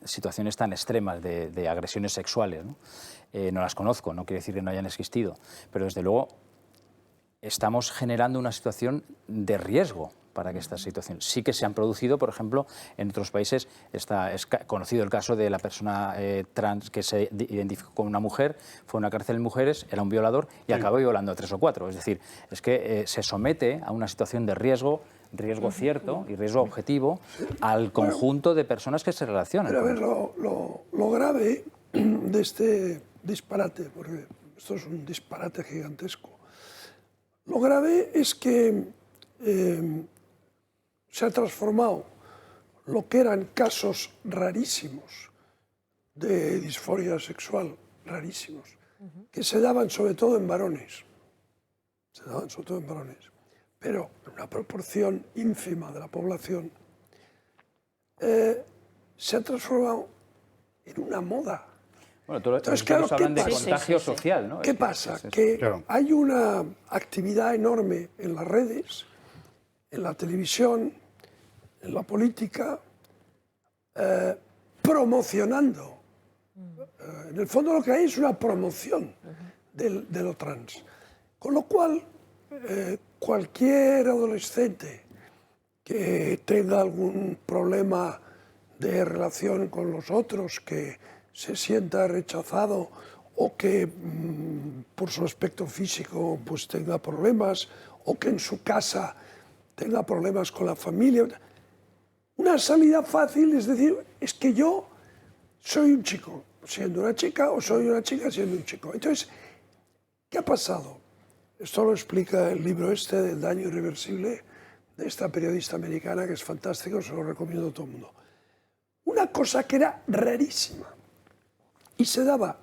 situaciones tan extremas de agresiones sexuales, ¿no? No las conozco, no quiere decir que no hayan existido, pero desde luego estamos generando una situación de riesgo para que esta situación. Sí que se han producido, por ejemplo, en otros países, es conocido el caso de la persona trans que se identificó como una mujer, fue a una cárcel de mujeres, era un violador y acabó violando a 3 o 4. Es decir, es que se somete a una situación de riesgo cierto y riesgo objetivo al conjunto de personas que se relacionan. Pero a ver, lo grave de este disparate, porque esto es un disparate gigantesco, lo grave es que se ha transformado lo que eran casos rarísimos de disforia sexual, rarísimos, que se daban sobre todo en varones, pero en una proporción ínfima de la población, se ha transformado en una moda. Bueno, entonces, claro, hablan de contagio social, ¿no? ¿Qué pasa? Que hay una actividad enorme en las redes, en la televisión, en la política, promocionando. En el fondo lo que hay es una promoción de lo trans. Con lo cual, cualquier adolescente que tenga algún problema de relación con los otros, que se sienta rechazado o que por su aspecto físico pues tenga problemas, o que en su casa tenga problemas con la familia, una salida fácil es decir, es que yo soy un chico siendo una chica o soy una chica siendo un chico. Entonces, ¿qué ha pasado? Esto lo explica el libro este del daño irreversible de esta periodista americana, que es fantástico, se lo recomiendo a todo el mundo. Una cosa que era rarísima y se daba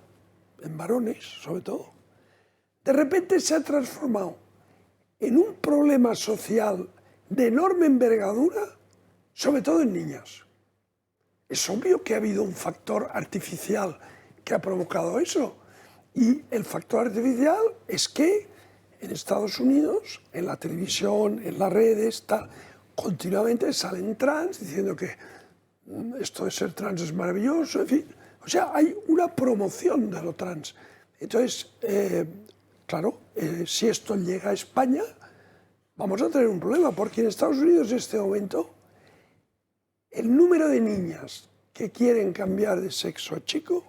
en varones, sobre todo, de repente se ha transformado en un problema social de enorme envergadura, sobre todo en niñas. Es obvio que ha habido un factor artificial que ha provocado eso. Y el factor artificial es que en Estados Unidos, en la televisión, en las redes, continuamente salen trans diciendo que esto de ser trans es maravilloso, en fin. O sea, hay una promoción de lo trans. Entonces, claro, si esto llega a España, vamos a tener un problema, porque en Estados Unidos en este momento el número de niñas que quieren cambiar de sexo a chico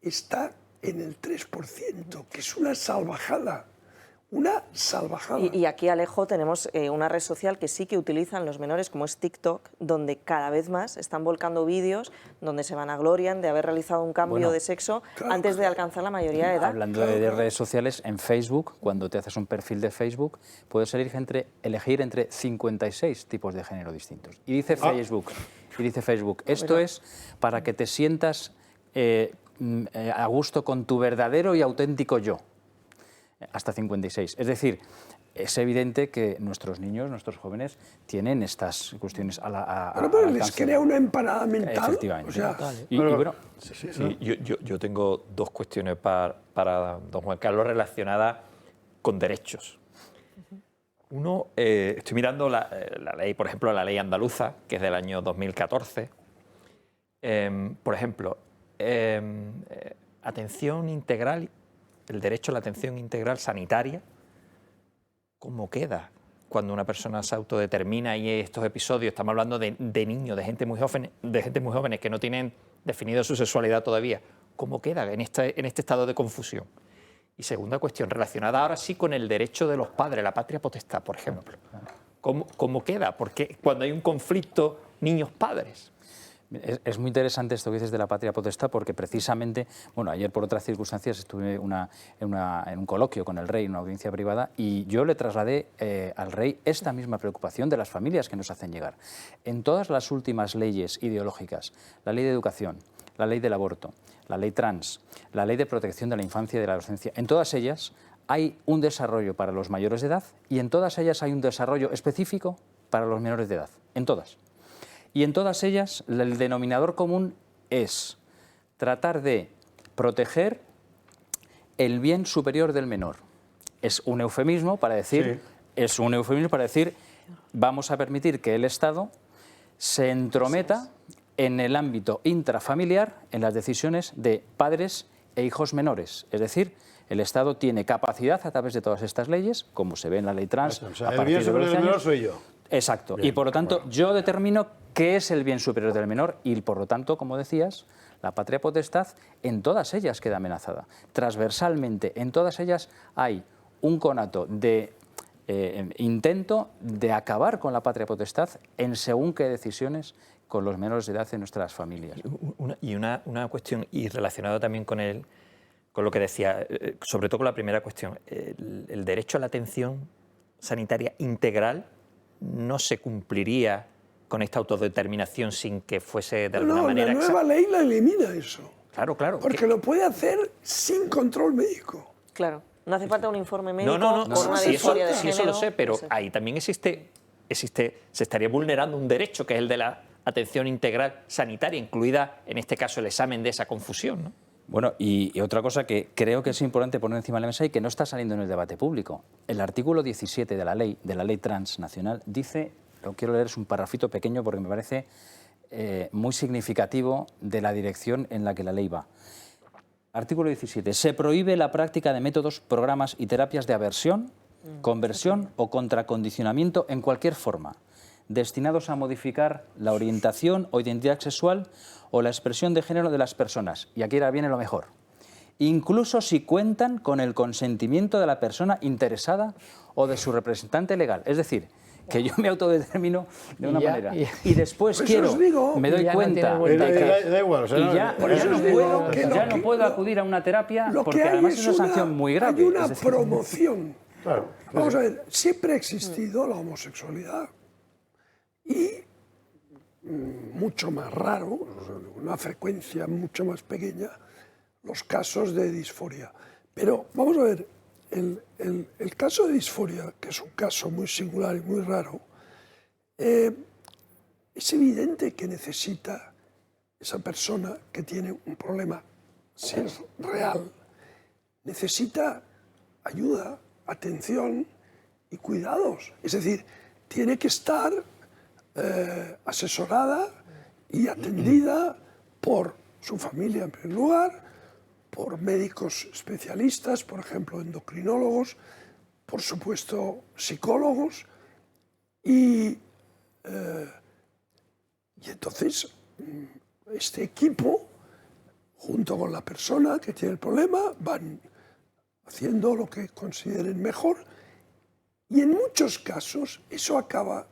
está en el 3%, que es una salvajada. Una salvajada. Y aquí, Alejo, tenemos una red social que sí que utilizan los menores, como es TikTok, donde cada vez más están volcando vídeos donde se vanaglorian de haber realizado un cambio de sexo antes de alcanzar la mayoría de edad. Hablando de redes sociales, en Facebook, cuando te haces un perfil de Facebook, puedes elegir entre 56 tipos de género distintos. Y dice Facebook, esto es para que te sientas a gusto con tu verdadero y auténtico yo. Hasta 56. Es decir, es evidente que nuestros niños, nuestros jóvenes, tienen estas cuestiones pero les crea una empanada mental. Efectivamente. O sea, yo tengo dos cuestiones para don Juan Carlos relacionadas con derechos. Uno, estoy mirando la ley, por ejemplo, la ley andaluza, que es del año 2014. Por ejemplo, atención integral, el derecho a la atención integral sanitaria, ¿cómo queda cuando una persona se autodetermina? Y estos episodios, estamos hablando de niños, de gente muy jóvenes que no tienen definido su sexualidad todavía. ¿Cómo queda en este estado de confusión? Y segunda cuestión, relacionada ahora sí con el derecho de los padres, la patria potestad, por ejemplo. ¿Cómo queda? Porque cuando hay un conflicto niños-padres. Es muy interesante esto que dices de la patria potestad, porque precisamente, bueno, ayer por otras circunstancias estuve en un coloquio con el rey, en una audiencia privada, y yo le trasladé al rey esta misma preocupación de las familias que nos hacen llegar. En todas las últimas leyes ideológicas, la ley de educación, la ley del aborto, la ley trans, la ley de protección de la infancia y de la adolescencia, en todas ellas hay un desarrollo para los mayores de edad y en todas ellas hay un desarrollo específico para los menores de edad, en todas. Y en todas ellas el denominador común es tratar de proteger el bien superior del menor. Es un eufemismo para decir, vamos a permitir que el Estado se entrometa en el ámbito intrafamiliar en las decisiones de padres e hijos menores. Es decir, el Estado tiene capacidad a través de todas estas leyes, como se ve en la ley trans. O sea, el bien superior del menor soy yo. Exacto. Bien, y por lo tanto, yo determino qué es el bien superior del menor y por lo tanto, como decías, la patria potestad en todas ellas queda amenazada. Transversalmente, en todas ellas hay un conato de intento de acabar con la patria potestad en según qué decisiones con los menores de edad de nuestras familias. Una cuestión, y relacionado también con lo que decía, sobre todo con la primera cuestión, el derecho a la atención sanitaria integral no se cumpliría con esta autodeterminación sin que fuese de alguna manera la nueva ley la elimina eso. Claro, claro. Porque lo puede hacer sin control médico. Claro, no hace falta un informe médico. No, por una disforia de género. eso lo sé, pero ahí también se estaría vulnerando un derecho que es el de la atención integral sanitaria, incluida en este caso el examen de esa confusión, ¿no? Bueno, y otra cosa que creo que es importante poner encima de la mesa y que no está saliendo en el debate público. El artículo 17 de la ley transnacional, dice, lo quiero leer, es un parrafito pequeño porque me parece muy significativo de la dirección en la que la ley va. Artículo 17. Se prohíbe la práctica de métodos, programas y terapias de aversión, conversión o contracondicionamiento en cualquier forma, destinados a modificar la orientación o identidad sexual o la expresión de género de las personas. Y aquí ahora viene lo mejor. Incluso si cuentan con el consentimiento de la persona interesada o de su representante legal. Es decir, que yo me autodetermino de una manera y después me doy cuenta ya no puedo acudir a una terapia porque además es una sanción muy grave. Hay una promoción. Claro. Vamos a ver, siempre ha existido la homosexualidad y mucho más raro, una frecuencia mucho más pequeña, los casos de disforia. Pero vamos a ver, el caso de disforia, que es un caso muy singular y muy raro, es evidente que necesita esa persona que tiene un problema, si es real, necesita ayuda, atención y cuidados. Es decir, tiene que estar asesorada y atendida por su familia en primer lugar, por médicos especialistas, por ejemplo, endocrinólogos, por supuesto, psicólogos, y entonces este equipo, junto con la persona que tiene el problema, van haciendo lo que consideren mejor, y en muchos casos eso acaba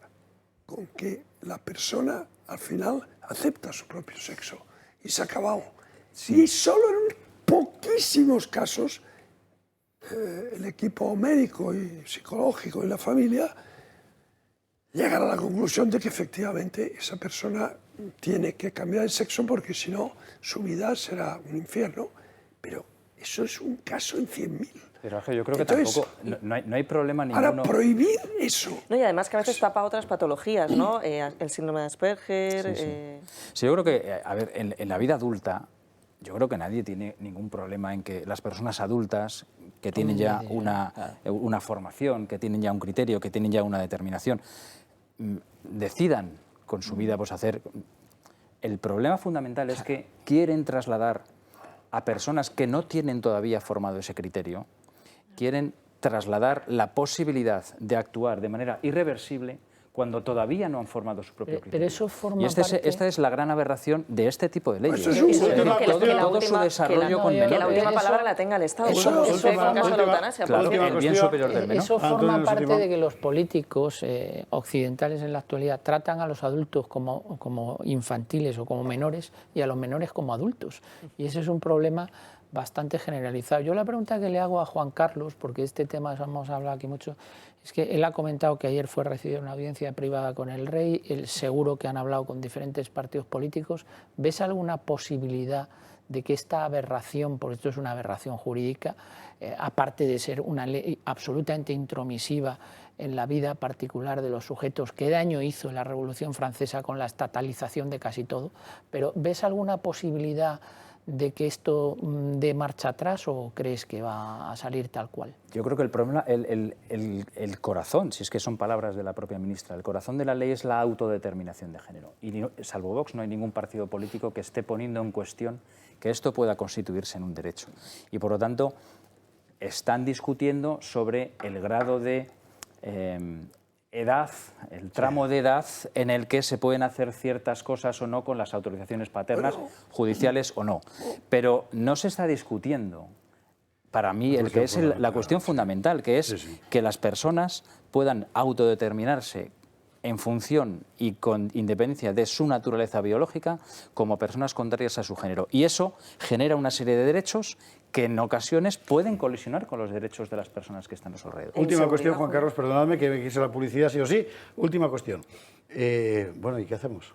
con que la persona al final acepta su propio sexo y se ha acabado. Sí. Y solo en poquísimos casos el equipo médico y psicológico y la familia llegan a la conclusión de que efectivamente esa persona tiene que cambiar de sexo porque si no su vida será un infierno. Pero eso es un caso en 100.000. Pero Ángel, yo creo que tampoco, no hay problema ninguno. Para prohibir eso. No, y además que a veces tapa otras patologías, ¿no? El síndrome de Asperger. Sí, yo creo que, a ver, en la vida adulta, yo creo que nadie tiene ningún problema en que las personas adultas que tienen ya una formación, que tienen ya un criterio, que tienen ya una determinación, decidan con su vida pues hacer. El problema fundamental es que quieren trasladar a personas que no tienen todavía formado ese criterio, quieren trasladar la posibilidad de actuar de manera irreversible cuando todavía no han formado su propio criterio. Pero eso forma y esta es la gran aberración de este tipo de leyes. Todo su desarrollo con menores. Que la última palabra la tenga el Estado. Eso es el caso de la eutanasia. Claro, el bien superior del menor. Eso forma parte de que los políticos occidentales en la actualidad tratan a los adultos como infantiles o como menores y a los menores como adultos. Y ese es un problema bastante generalizado. Yo la pregunta que le hago a Juan Carlos, porque este tema hemos hablado aquí mucho, es que él ha comentado que ayer fue recibido una audiencia privada con el rey, él seguro que han hablado con diferentes partidos políticos. ¿Ves alguna posibilidad de que esta aberración, porque esto es una aberración jurídica, aparte de ser una ley absolutamente intromisiva en la vida particular de los sujetos, qué daño hizo la Revolución Francesa con la estatalización de casi todo, pero ves alguna posibilidad de que esto dé marcha atrás o crees que va a salir tal cual? Yo creo que el problema, el corazón, si es que son palabras de la propia ministra, el corazón de la ley es la autodeterminación de género. Y salvo Vox no hay ningún partido político que esté poniendo en cuestión que esto pueda constituirse en un derecho. Y por lo tanto están discutiendo sobre el grado de edad, el tramo de edad en el que se pueden hacer ciertas cosas o no con las autorizaciones paternas, judiciales o no. Pero no se está discutiendo, para mí, la cuestión fundamental, que es que las personas puedan autodeterminarse en función y con independencia de su naturaleza biológica como personas contrarias a su género. Y eso genera una serie de derechos que en ocasiones pueden colisionar con los derechos de las personas que están a su alrededor. Última cuestión, Juan Carlos, perdonadme que me quise la publicidad sí o sí. Última cuestión. Bueno, ¿y qué hacemos?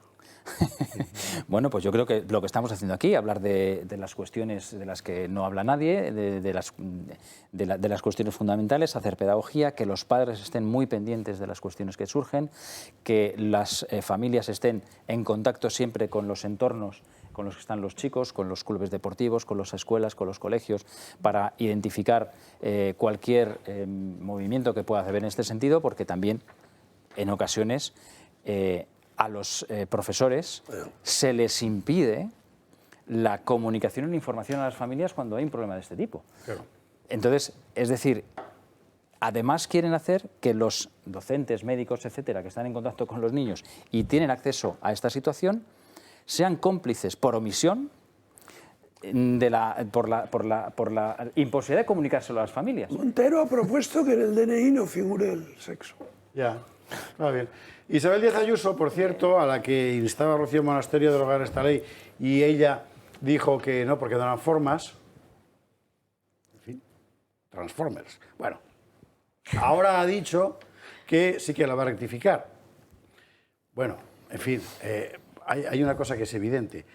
Bueno, pues yo creo que lo que estamos haciendo aquí, hablar de las cuestiones de las que no habla nadie, de las cuestiones fundamentales, hacer pedagogía, que los padres estén muy pendientes de las cuestiones que surgen, que las familias estén en contacto siempre con los entornos con los que están los chicos, con los clubes deportivos, con las escuelas, con los colegios, para identificar cualquier movimiento que pueda haber en este sentido, porque también en ocasiones a los profesores se les impide la comunicación y la información a las familias cuando hay un problema de este tipo. Claro. Entonces, es decir, además quieren hacer que los docentes, médicos, etcétera, que están en contacto con los niños y tienen acceso a esta situación, sean cómplices por omisión por la imposibilidad de comunicárselo a las familias. Montero ha propuesto que en el DNI no figure el sexo. Ya, va bien. Isabel Díaz Ayuso, por cierto, a la que instaba a Rocío Monasterio a derogar esta ley, y ella dijo que no, porque no eran formas. En fin, Transformers. Bueno, ahora ha dicho que sí que la va a rectificar. Bueno, en fin, hay una cosa que es evidente,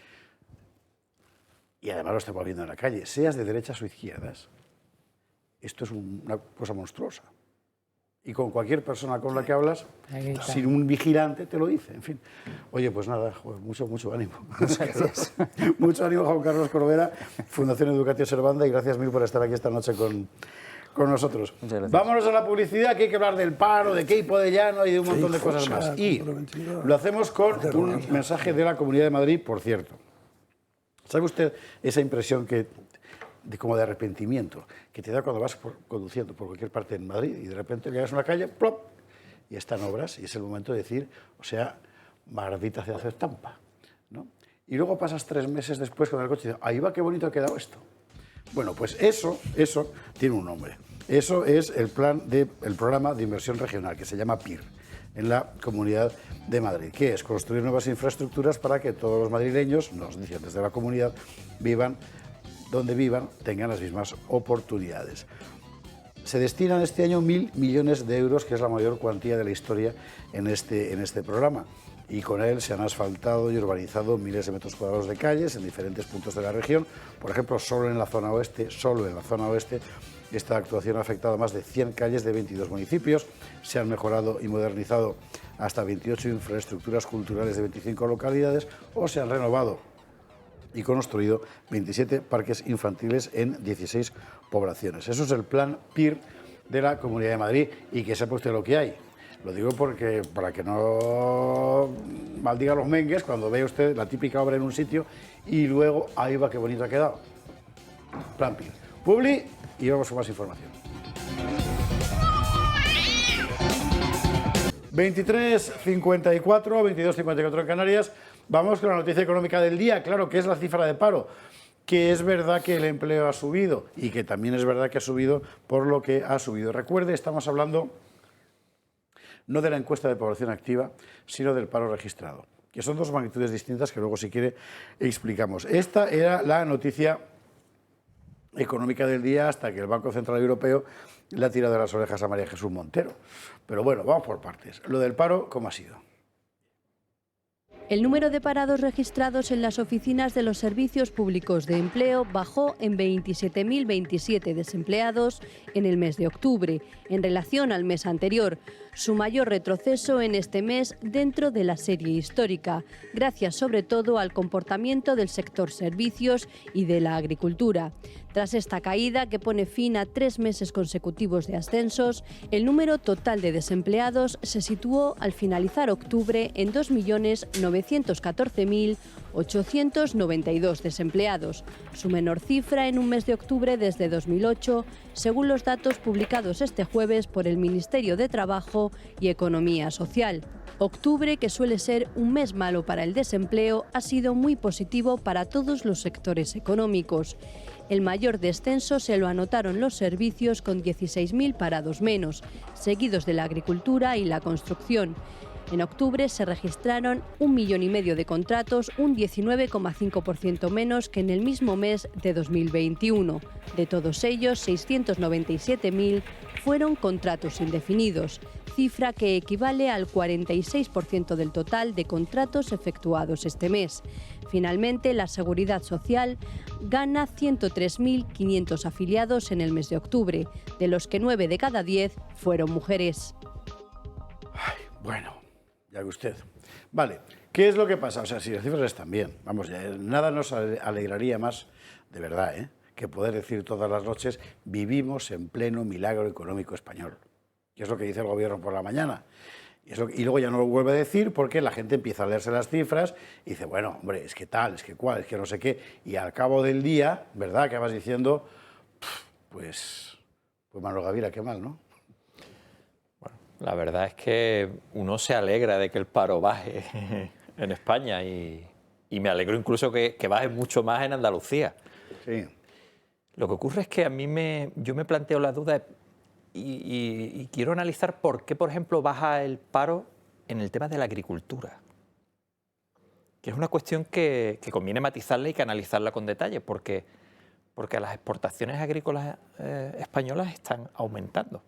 y además lo estamos viendo en la calle, seas de derechas o izquierdas, esto es una cosa monstruosa. Y con cualquier persona con la que hablas, sin un vigilante, te lo dice. En fin. Oye, pues nada, mucho ánimo. Muchas gracias. Mucho ánimo, Juan Carlos Corbera, Fundación Educativa Servanda, y gracias mil por estar aquí esta noche con nosotros. Vámonos a la publicidad, que hay que hablar del paro, de Queipo de Llano y de un montón de cosas más. Y lo hacemos con un mensaje de la Comunidad de Madrid, por cierto. ¿Sabe usted esa impresión como de arrepentimiento que te da cuando vas conduciendo por cualquier parte en Madrid y de repente llegas a una calle, ¡plop!, y están obras y es el momento de decir, o sea, Margarita se hace estampa, ¿no? Y luego pasas 3 meses después con el coche y dices, ahí va, qué bonito ha quedado esto. Bueno, pues eso tiene un nombre. Eso es el programa de inversión regional, que se llama PIR, en la Comunidad de Madrid, que es construir nuevas infraestructuras para que todos los madrileños, nos dicen desde la comunidad, vivan donde vivan, tengan las mismas oportunidades. Se destinan este año 1.000 millones de euros, que es la mayor cuantía de la historia en este programa. Y con él se han asfaltado y urbanizado miles de metros cuadrados de calles en diferentes puntos de la región. Por ejemplo, solo en la zona oeste, esta actuación ha afectado a más de 100 calles de 22 municipios. Se han mejorado y modernizado hasta 28 infraestructuras culturales de 25 localidades, o se han renovado y construido 27 parques infantiles en 16 poblaciones. Eso es el plan PIR de la Comunidad de Madrid, y que sepa usted lo que hay. Lo digo porque para que no maldiga los mengues cuando ve usted la típica obra en un sitio y luego, ahí va, qué bonito ha quedado. Plan PIR. Publi, y vamos con más información. 23:54, 22:54 en Canarias. Vamos con la noticia económica del día, claro, que es la cifra de paro, que es verdad que el empleo ha subido y que también es verdad que ha subido por lo que ha subido. Recuerde, estamos hablando no de la encuesta de población activa, sino del paro registrado, que son dos magnitudes distintas que luego, si quiere, explicamos. Esta era la noticia económica del día hasta que el Banco Central Europeo le ha tirado de las orejas a María Jesús Montero. Pero bueno, vamos por partes. Lo del paro, ¿cómo ha sido? El número de parados registrados en las oficinas de los servicios públicos de empleo bajó en 27.027 desempleados en el mes de octubre, en relación al mes anterior, su mayor retroceso en este mes dentro de la serie histórica, gracias sobre todo al comportamiento del sector servicios y de la agricultura. Tras esta caída, que pone fin a 3 meses consecutivos de ascensos, el número total de desempleados se situó al finalizar octubre en 2.914.892 desempleados, su menor cifra en un mes de octubre desde 2008, según los datos publicados este jueves por el Ministerio de Trabajo y Economía Social. Octubre, que suele ser un mes malo para el desempleo, ha sido muy positivo para todos los sectores económicos. El mayor descenso se lo anotaron los servicios, con 16.000 parados menos, seguidos de la agricultura y la construcción. En octubre se registraron 1,5 millones de contratos, un 19,5% menos que en el mismo mes de 2021. De todos ellos, 697.000 fueron contratos indefinidos, cifra que equivale al 46% del total de contratos efectuados este mes. Finalmente, la Seguridad Social gana 103.500 afiliados en el mes de octubre, de los que 9 de cada 10 fueron mujeres. Ay, bueno, ya ve usted. Vale, ¿qué es lo que pasa? O sea, si las cifras están bien, vamos, ya, nada nos alegraría más, de verdad, que poder decir todas las noches, vivimos en pleno milagro económico español. Que es lo que dice el gobierno por la mañana. Y luego ya no lo vuelve a decir porque la gente empieza a leerse las cifras y dice, bueno, hombre, es que tal, es que cual, es que no sé qué. Y al cabo del día, ¿verdad?, que vas diciendo, pues Manuel Gavira, qué mal, ¿no? Bueno, la verdad es que uno se alegra de que el paro baje en España y me alegro incluso que baje mucho más en Andalucía. Sí. Lo que ocurre es que a mí yo me planteo la duda y quiero analizar por qué, por ejemplo, baja el paro en el tema de la agricultura, que es una cuestión que conviene matizarla y que analizarla con detalle, porque las exportaciones agrícolas españolas están aumentando.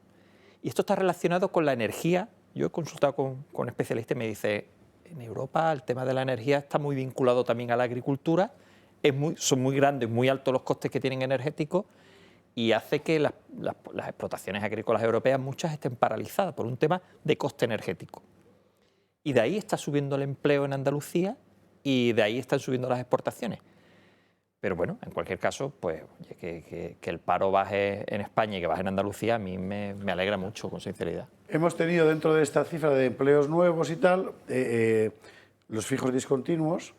Y esto está relacionado con la energía. Yo he consultado con especialistas y me dice, en Europa el tema de la energía está muy vinculado también a la agricultura, son muy grandes, muy altos los costes que tienen energéticos, y hace que las explotaciones agrícolas europeas muchas estén paralizadas por un tema de coste energético. Y de ahí está subiendo el empleo en Andalucía y de ahí están subiendo las exportaciones. Pero bueno, en cualquier caso, pues que el paro baje en España y que baje en Andalucía a mí me alegra mucho, con sinceridad. Hemos tenido dentro de esta cifra de empleos nuevos y tal, los fijos discontinuos,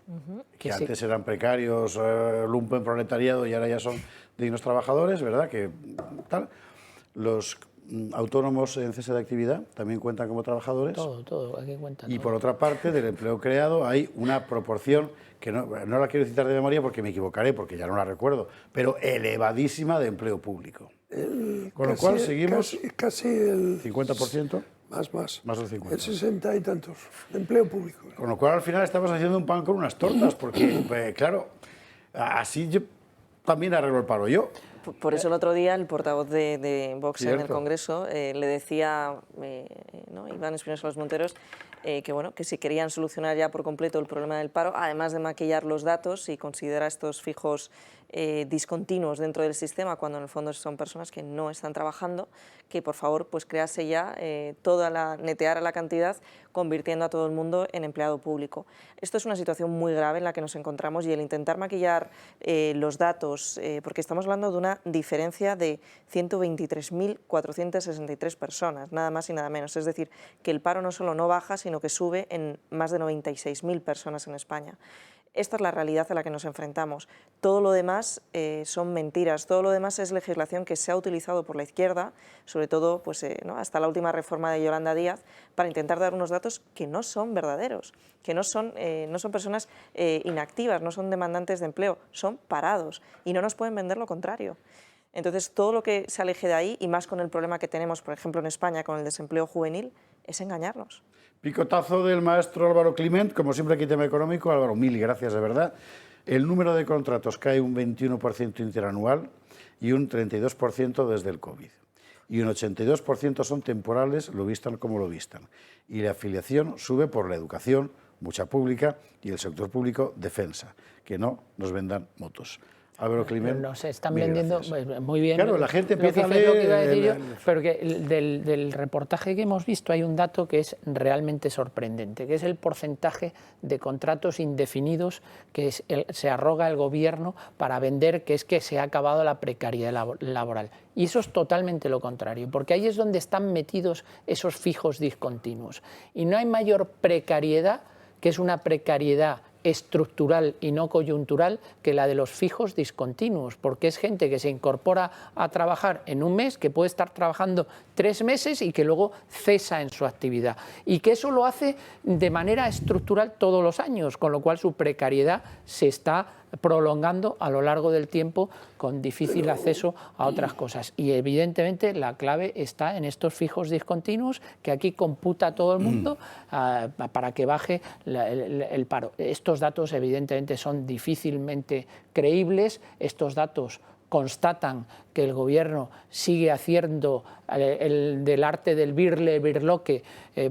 que sí, antes eran precarios, lumpen proletariado y ahora ya son dignos trabajadores, ¿verdad? Que tal. Los autónomos en cese de actividad también cuentan como trabajadores. Todo, aquí cuenta. Y por otra parte, del empleo creado hay una proporción que no la quiero citar de memoria porque me equivocaré, porque ya no la recuerdo, pero elevadísima de empleo público. Con lo cual seguimos casi el 50%. Más del 50%. El 60 y tantos de empleo público. Con lo cual al final estamos haciendo un pan con unas tortas, porque claro, así yo también arreglo el paro yo. Por eso el otro día el portavoz de Vox Cierto. en el Congreso le decía, Iván Espinosa Los Monteros, que si querían solucionar ya por completo el problema del paro, además de maquillar los datos y considerar estos fijos discontinuos dentro del sistema, cuando en el fondo son personas que no están trabajando, que por favor pues crease ya netear a la cantidad, convirtiendo a todo el mundo en empleado público. Esto es una situación muy grave en la que nos encontramos, y el intentar maquillar los datos, porque estamos hablando de una diferencia de 123.463 personas, nada más y nada menos. Es decir, que el paro no solo no baja, sino que sube en más de 96.000 personas en España. Esta es la realidad a la que nos enfrentamos. Todo lo demás son mentiras, todo lo demás es legislación que se ha utilizado por la izquierda, sobre todo hasta la última reforma de Yolanda Díaz, para intentar dar unos datos que no son verdaderos, que no son personas inactivas, no son demandantes de empleo, son parados, y no nos pueden vender lo contrario. Entonces, todo lo que se aleje de ahí, y más con el problema que tenemos, por ejemplo, en España con el desempleo juvenil, es engañarnos. Picotazo del maestro Álvaro Climent, como siempre aquí tema económico. Álvaro, mil gracias de verdad. El número de contratos cae un 21% interanual y un 32% desde el COVID. Y un 82% son temporales, lo vistan como lo vistan. Y la afiliación sube por la educación, mucha pública, y el sector público, defensa. Que no nos vendan motos. Álvaro Climent, no se están vendiendo muy bien. Claro, la gente empieza a leer. Lo que iba a decir yo, pero que del reportaje que hemos visto hay un dato que es realmente sorprendente, que es el porcentaje de contratos indefinidos que se arroga el gobierno para vender, que es que se ha acabado la precariedad laboral. Y eso es totalmente lo contrario, porque ahí es donde están metidos esos fijos discontinuos. Y no hay mayor precariedad, que es una precariedad estructural y no coyuntural, que la de los fijos discontinuos, porque es gente que se incorpora a trabajar en un mes, que puede estar trabajando 3 meses y que luego cesa en su actividad, y que eso lo hace de manera estructural todos los años, con lo cual su precariedad se está prolongando a lo largo del tiempo con difícil acceso a otras cosas. Y evidentemente la clave está en estos fijos discontinuos que aquí computa todo el mundo para que baje el paro. Estos datos evidentemente son difícilmente creíbles, estos datos constatan que el gobierno sigue haciendo del arte del birloque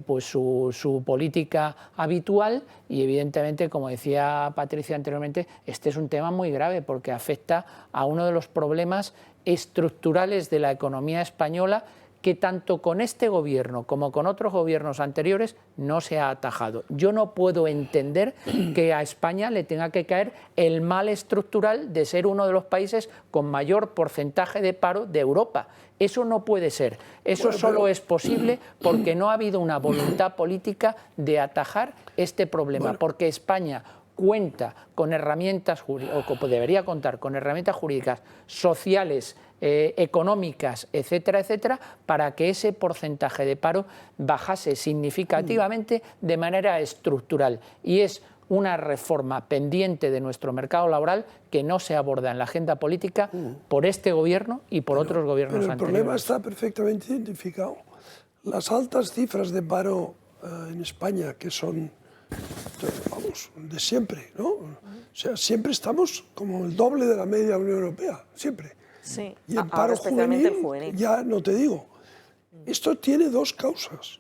pues su política habitual y evidentemente, como decía Patricia anteriormente, este es un tema muy grave porque afecta a uno de los problemas estructurales de la economía española que tanto con este gobierno como con otros gobiernos anteriores no se ha atajado. Yo no puedo entender que a España le tenga que caer el mal estructural de ser uno de los países con mayor porcentaje de paro de Europa. Eso no puede ser. Eso solo es posible porque no ha habido una voluntad política de atajar este problema, porque España cuenta con herramientas jurídicas, o debería contar con herramientas jurídicas, sociales, económicas, etcétera, etcétera, para que ese porcentaje de paro bajase significativamente de manera estructural. Y es una reforma pendiente de nuestro mercado laboral que no se aborda en la agenda política por este gobierno y por otros gobiernos anteriores. El problema está perfectamente identificado. Las altas cifras de paro en España, que son, vamos, de siempre, ¿no? O sea, siempre estamos como el doble de la media de la Unión Europea, siempre. Sí, y el paro especialmente juvenil, el juvenil, ya no te digo. Esto tiene dos causas.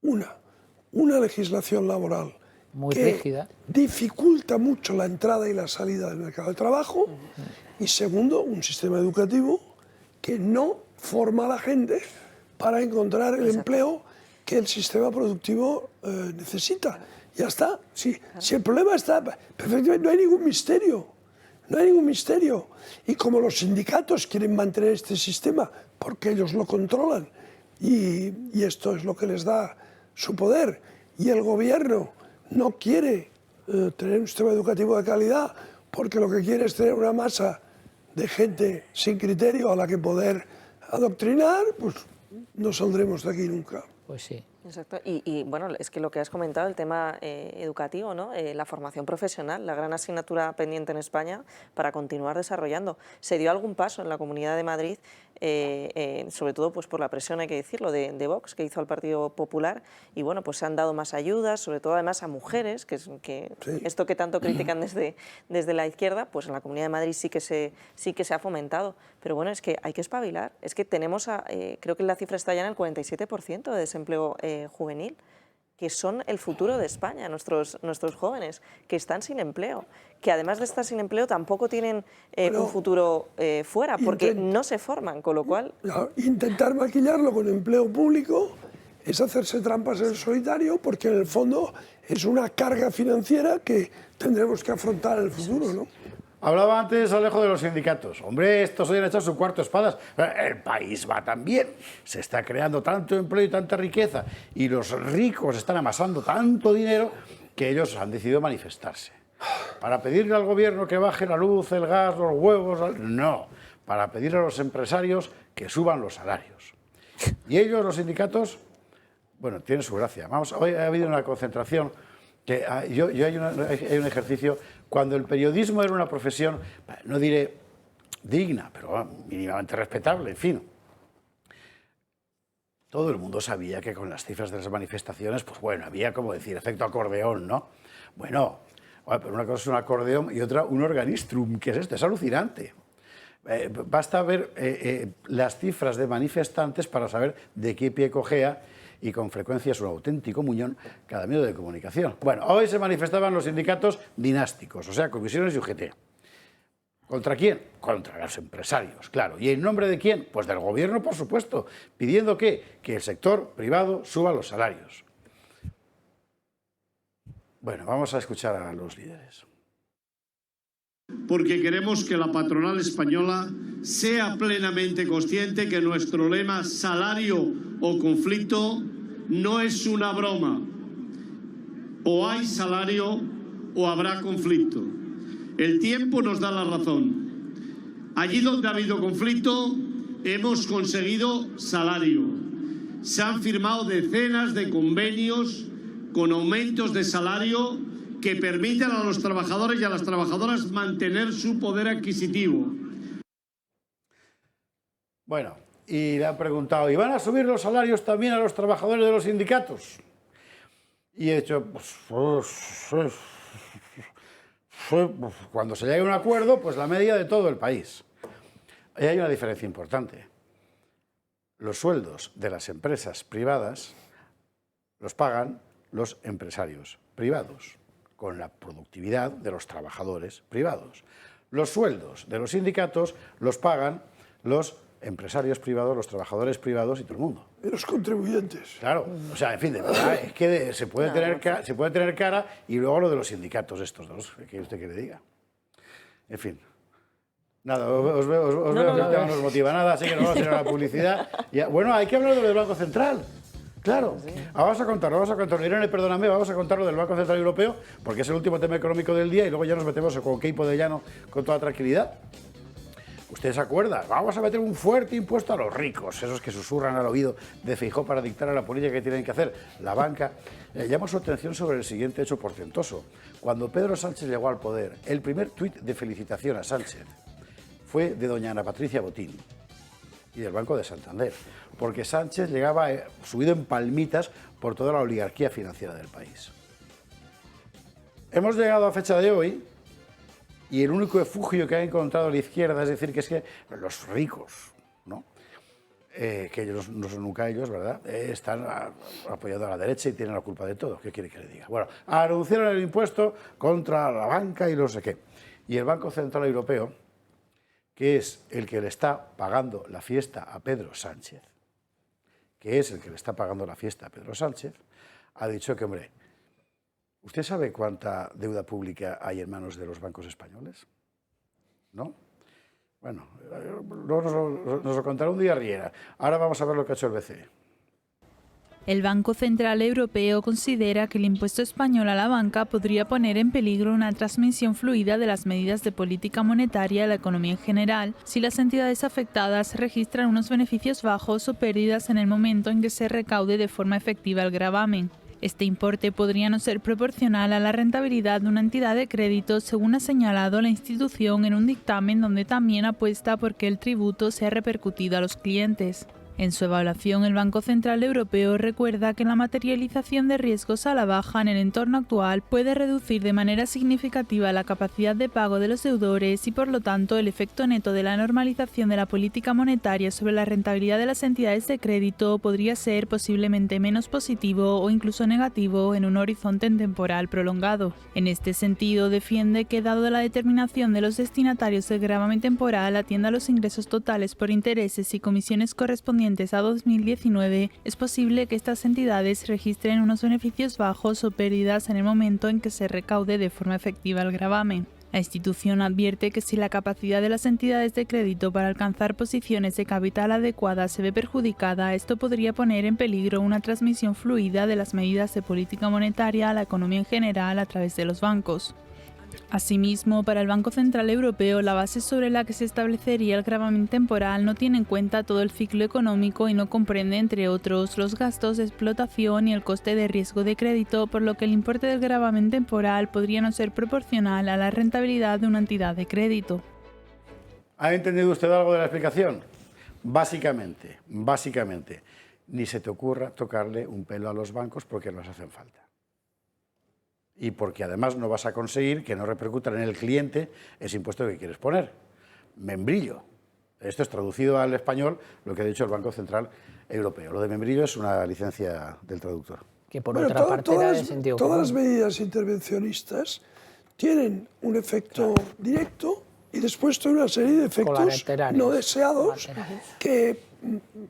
Una legislación laboral muy que rígida, dificulta mucho la entrada y la salida del mercado de trabajo. Y segundo, un sistema educativo que no forma a la gente para encontrar el empleo que el sistema productivo necesita. Ya está. Si el problema está perfectamente, no hay ningún misterio. No hay ningún misterio. Y como los sindicatos quieren mantener este sistema porque ellos lo controlan y esto es lo que les da su poder, y el gobierno no quiere tener un sistema educativo de calidad porque lo que quiere es tener una masa de gente sin criterio a la que poder adoctrinar, pues no saldremos de aquí nunca. Pues sí. Exacto. Y bueno, es que lo que has comentado, el tema educativo, ¿no? La formación profesional, la gran asignatura pendiente en España para continuar desarrollando. Se dio algún paso en la Comunidad de Madrid, sobre todo pues por la presión, hay que decirlo, de Vox, que hizo al Partido Popular, y bueno, pues se han dado más ayudas, sobre todo además a mujeres, que esto que tanto critican desde la izquierda, pues en la Comunidad de Madrid sí que se ha fomentado. Pero bueno, es que hay que espabilar. Es que tenemos, creo que la cifra está ya en el 47% de desempleo juvenil, que son el futuro de España, nuestros jóvenes, que están sin empleo, que además de estar sin empleo tampoco tienen un futuro fuera, porque no se forman, con lo cual... Intentar maquillarlo con empleo público es hacerse trampas en el solitario, porque en el fondo es una carga financiera que tendremos que afrontar en el futuro, ¿no? Hablaba antes Alejo de los sindicatos. Hombre, estos hoy han echado su cuarto espadas. El país va tan bien. Se está creando tanto empleo y tanta riqueza. Y los ricos están amasando tanto dinero que ellos han decidido manifestarse. Para pedirle al gobierno que baje la luz, el gas, los huevos... No. Para pedirle a los empresarios que suban los salarios. Y ellos, los sindicatos, bueno, tienen su gracia. Vamos, hoy ha habido una concentración que hay un ejercicio. Cuando el periodismo era una profesión, no diré digna, pero mínimamente respetable, en fin. Todo el mundo sabía que con las cifras de las manifestaciones, pues bueno, había, como decir, efecto acordeón, ¿no? Bueno, pero una cosa es un acordeón y otra un organistrum, que es esto, es alucinante. Basta ver las cifras de manifestantes para saber de qué pie cojea, y con frecuencia es un auténtico muñón cada medio de comunicación. Bueno, hoy se manifestaban los sindicatos dinásticos, o sea, comisiones y UGT. ¿Contra quién? Contra los empresarios, claro. ¿Y en nombre de quién? Pues del gobierno, por supuesto, pidiendo que el sector privado suba los salarios. Bueno, vamos a escuchar a los líderes. Porque queremos que la patronal española sea plenamente consciente que nuestro lema salario o conflicto no es una broma. O hay salario o habrá conflicto. El tiempo nos da la razón. Allí donde ha habido conflicto hemos conseguido salario. Se han firmado decenas de convenios con aumentos de salario que permitan a los trabajadores y a las trabajadoras mantener su poder adquisitivo. Bueno, y le han preguntado, ¿y van a subir los salarios también a los trabajadores de los sindicatos? Y he dicho, cuando se llegue a un acuerdo, pues la media de todo el país. Ahí hay una diferencia importante. Los sueldos de las empresas privadas los pagan los empresarios privados, con la productividad de los trabajadores privados. Los sueldos de los sindicatos los pagan los empresarios privados, los trabajadores privados y todo el mundo. Y los contribuyentes. Claro, o sea, en fin, de verdad, es que se puede tener cara y luego lo de los sindicatos estos dos, que usted que le diga. En fin. Nada, os veo que el tema no os motiva nada, así que nos vamos a ir a la publicidad. Bueno, hay que hablar de lo del Banco Central. Claro, vamos a contarlo. Irene, perdóname, vamos a contar lo del Banco Central Europeo, porque es el último tema económico del día y luego ya nos metemos con Queipo de Llano con toda tranquilidad. ¿Usted se acuerda? Vamos a meter un fuerte impuesto a los ricos, esos que susurran al oído de Feijóo para dictar a la política que tienen que hacer. La banca llama su atención sobre el siguiente hecho portentoso. Cuando Pedro Sánchez llegó al poder, el primer tuit de felicitación a Sánchez fue de doña Ana Patricia Botín y del Banco de Santander, porque Sánchez llegaba subido en palmitas por toda la oligarquía financiera del país. Hemos llegado a fecha de hoy y el único efugio que ha encontrado la izquierda es decir que es que los ricos, ¿no? Que ellos no son nunca ellos, ¿verdad? Están apoyando a la derecha y tienen la culpa de todo. ¿Qué quiere que le diga? Bueno, anunciaron el impuesto contra la banca y no sé qué. Y el Banco Central Europeo, que es el que le está pagando la fiesta a Pedro Sánchez, ha dicho que, hombre, ¿usted sabe cuánta deuda pública hay en manos de los bancos españoles? ¿No? Bueno, nos lo contará un día Riera. Ahora vamos a ver lo que ha hecho el BCE. El Banco Central Europeo considera que el impuesto español a la banca podría poner en peligro una transmisión fluida de las medidas de política monetaria a la economía en general si las entidades afectadas registran unos beneficios bajos o pérdidas en el momento en que se recaude de forma efectiva el gravamen. Este importe podría no ser proporcional a la rentabilidad de una entidad de crédito, según ha señalado la institución en un dictamen donde también apuesta por que el tributo sea repercutido a los clientes. En su evaluación, el Banco Central Europeo recuerda que la materialización de riesgos a la baja en el entorno actual puede reducir de manera significativa la capacidad de pago de los deudores y, por lo tanto, el efecto neto de la normalización de la política monetaria sobre la rentabilidad de las entidades de crédito podría ser posiblemente menos positivo o incluso negativo en un horizonte temporal prolongado. En este sentido, defiende que, dado la determinación de los destinatarios del gravamen temporal atienda a los ingresos totales por intereses y comisiones correspondientes a 2019, es posible que estas entidades registren unos beneficios bajos o pérdidas en el momento en que se recaude de forma efectiva el gravamen. La institución advierte que si la capacidad de las entidades de crédito para alcanzar posiciones de capital adecuadas se ve perjudicada, esto podría poner en peligro una transmisión fluida de las medidas de política monetaria a la economía en general a través de los bancos. Asimismo, para el Banco Central Europeo, la base sobre la que se establecería el gravamen temporal no tiene en cuenta todo el ciclo económico y no comprende, entre otros, los gastos de explotación y el coste de riesgo de crédito, por lo que el importe del gravamen temporal podría no ser proporcional a la rentabilidad de una entidad de crédito. ¿Ha entendido usted algo de la explicación? Básicamente, ni se te ocurra tocarle un pelo a los bancos porque nos hacen falta. Y porque además no vas a conseguir que no repercutan en el cliente ese impuesto que quieres poner. Membrillo. Esto es traducido al español lo que ha dicho el Banco Central Europeo. Lo de membrillo es una licencia del traductor. Que por otra parte era de sentido común. Todas las medidas intervencionistas tienen un efecto directo y después toda una serie de efectos no deseados que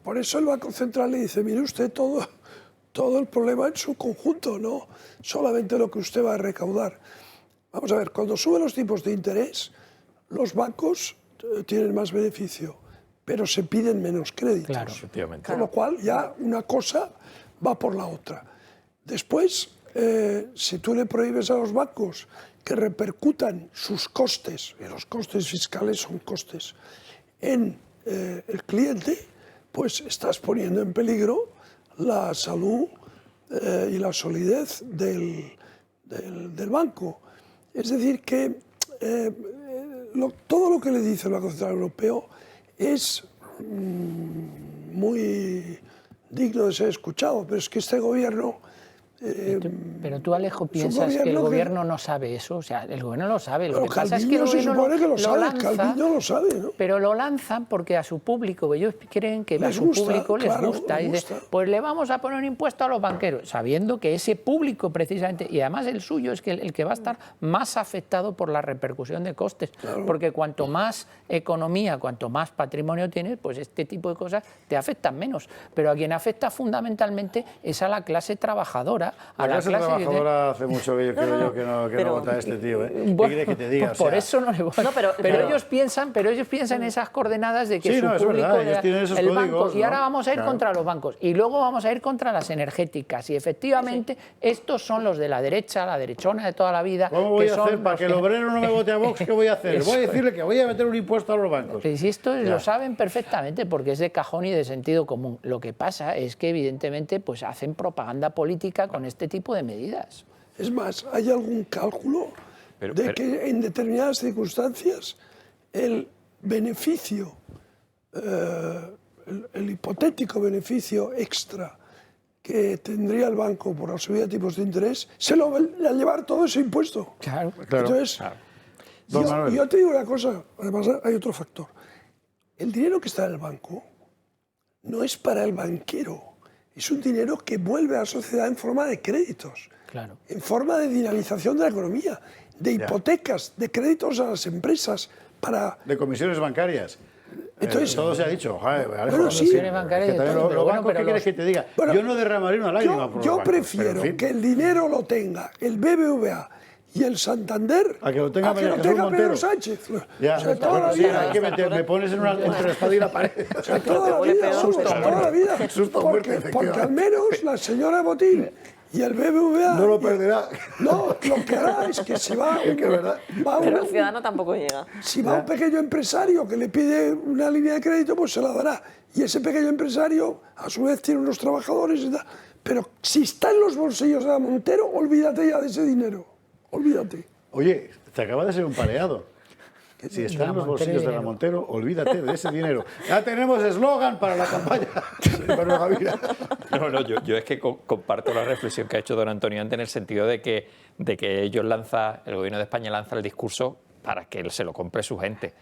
por eso el Banco Central le dice, mire usted todo el problema en su conjunto, no solamente lo que usted va a recaudar. Vamos a ver, cuando suben los tipos de interés, los bancos tienen más beneficio, pero se piden menos créditos. Claro, efectivamente. Con lo cual ya una cosa va por la otra. Después, si tú le prohíbes a los bancos que repercutan sus costes, y los costes fiscales son costes, en el cliente, pues estás poniendo en peligro la salud y la solidez del del banco. Es decir, que todo lo que le dice el Banco Central Europeo es muy digno de ser escuchado, pero es que este gobierno... Pero tú, Alejo, piensas que el gobierno no sabe eso. O sea, el gobierno lo sabe. Lo que pasa es que el gobierno lo lanza, ¿no? Pero lo lanzan porque a su público, ellos creen que a su público les gusta. Y dice, pues le vamos a poner un impuesto a los banqueros, sabiendo que ese público precisamente, y además el suyo es que el que va a estar más afectado por la repercusión de costes. Claro. Porque cuanto más economía, cuanto más patrimonio tienes, pues este tipo de cosas te afectan menos. Pero a quien afecta fundamentalmente es a la clase trabajadora. A la clase trabajadora hace mucho que yo creo yo que no vota a este tío, ¿eh? ¿Qué quieres que te diga? Pues por eso no le vota. No, pero ellos piensan en esas coordenadas de que sí, su público es el banco, y ahora vamos a ir contra los bancos y luego vamos a ir contra las energéticas y efectivamente estos son los de la derecha, la derechona de toda la vida. ¿Cómo voy a hacer para que el obrero no me vote a Vox? ¿Qué voy a hacer? Voy a decirle que voy a meter un impuesto a los bancos. Pues si esto lo saben perfectamente porque es de cajón y de sentido común. Lo que pasa es que evidentemente pues hacen propaganda política con este tipo de medidas. Es más, ¿hay algún cálculo de que en determinadas circunstancias el beneficio, el hipotético beneficio extra que tendría el banco por la subida de tipos de interés, se lo va a llevar todo ese impuesto? Claro. Entonces, yo te digo una cosa, además hay otro factor. El dinero que está en el banco no es para el banquero. Es un dinero que vuelve a la sociedad en forma de créditos, en forma de dinamización de la economía, de hipotecas, de créditos a las empresas, de comisiones bancarias. Entonces, todo se ha dicho. Comisiones bancarias. Los bancos, ¿qué quieres que te diga? Yo no derramaré una lágrima por los bancos. Yo prefiero que el dinero lo tenga el BBVA y el Santander a que lo tenga Pedro Sánchez. Ya, hay que me pones entre la espada y la pared. Toda la vida. Porque al menos la señora Botín y el BBVA... No lo perderá. No, lo que hará es que si va... Pero el ciudadano tampoco llega. Si va un pequeño empresario que le pide una línea de crédito, pues se la dará. Y ese pequeño empresario, a su vez, tiene unos trabajadores y tal. Pero si está en los bolsillos de la Montero, olvídate ya de ese dinero. Olvídate. Oye, te acaba de ser un pareado. Si está en los bolsillos de la Montero, olvídate de ese dinero. Ya tenemos eslogan para la campaña. No, yo es que comparto la reflexión que ha hecho don Antonio antes en el sentido de que el gobierno de España lanza el discurso para que se lo compre su gente.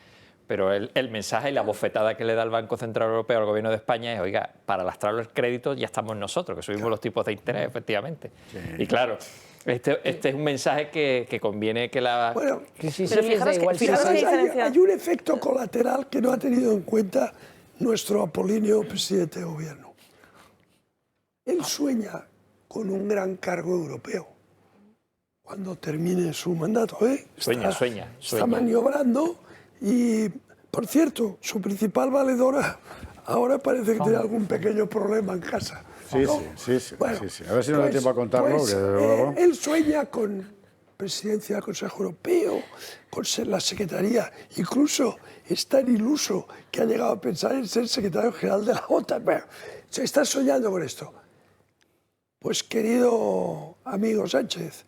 Pero el mensaje y la bofetada que le da el Banco Central Europeo al gobierno de España es, oiga, para lastrar el crédito ya estamos nosotros, que subimos los tipos de interés, efectivamente. Sí. Y claro, este es un mensaje que conviene que la... Bueno, pero hay un efecto colateral que no ha tenido en cuenta nuestro Apolíneo presidente de gobierno. Él sueña con un gran cargo europeo cuando termine su mandato. Sueña. Está maniobrando. Y, por cierto, su principal valedora ahora parece que tiene algún pequeño problema en casa. Sí. Bueno, sí. A ver si no da tiempo a contarlo. Él sueña con presidencia del Consejo Europeo, con ser la secretaría. Incluso es tan iluso que ha llegado a pensar en ser secretario general de la OTAN. Bueno, se está soñando con esto. Pues, querido amigo Sánchez,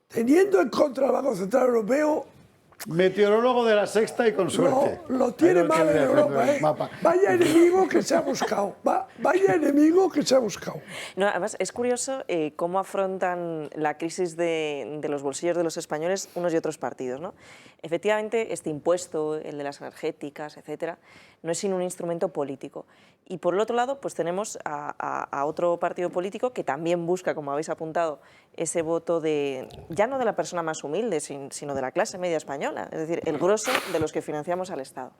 teniendo en contra al Banco Central Europeo... Meteorólogo de la Sexta y con suerte. No, lo tiene mal en Europa, Vaya enemigo que se ha buscado. Vaya enemigo que se ha buscado. No, además, es curioso cómo afrontan la crisis de los bolsillos de los españoles unos y otros partidos, ¿no? Efectivamente, este impuesto, el de las energéticas, etcétera, no es sino un instrumento político. Y por el otro lado, pues tenemos a otro partido político que también busca, como habéis apuntado, ese voto ya no de la persona más humilde, sino de la clase media española, es decir, el grosso de los que financiamos al Estado,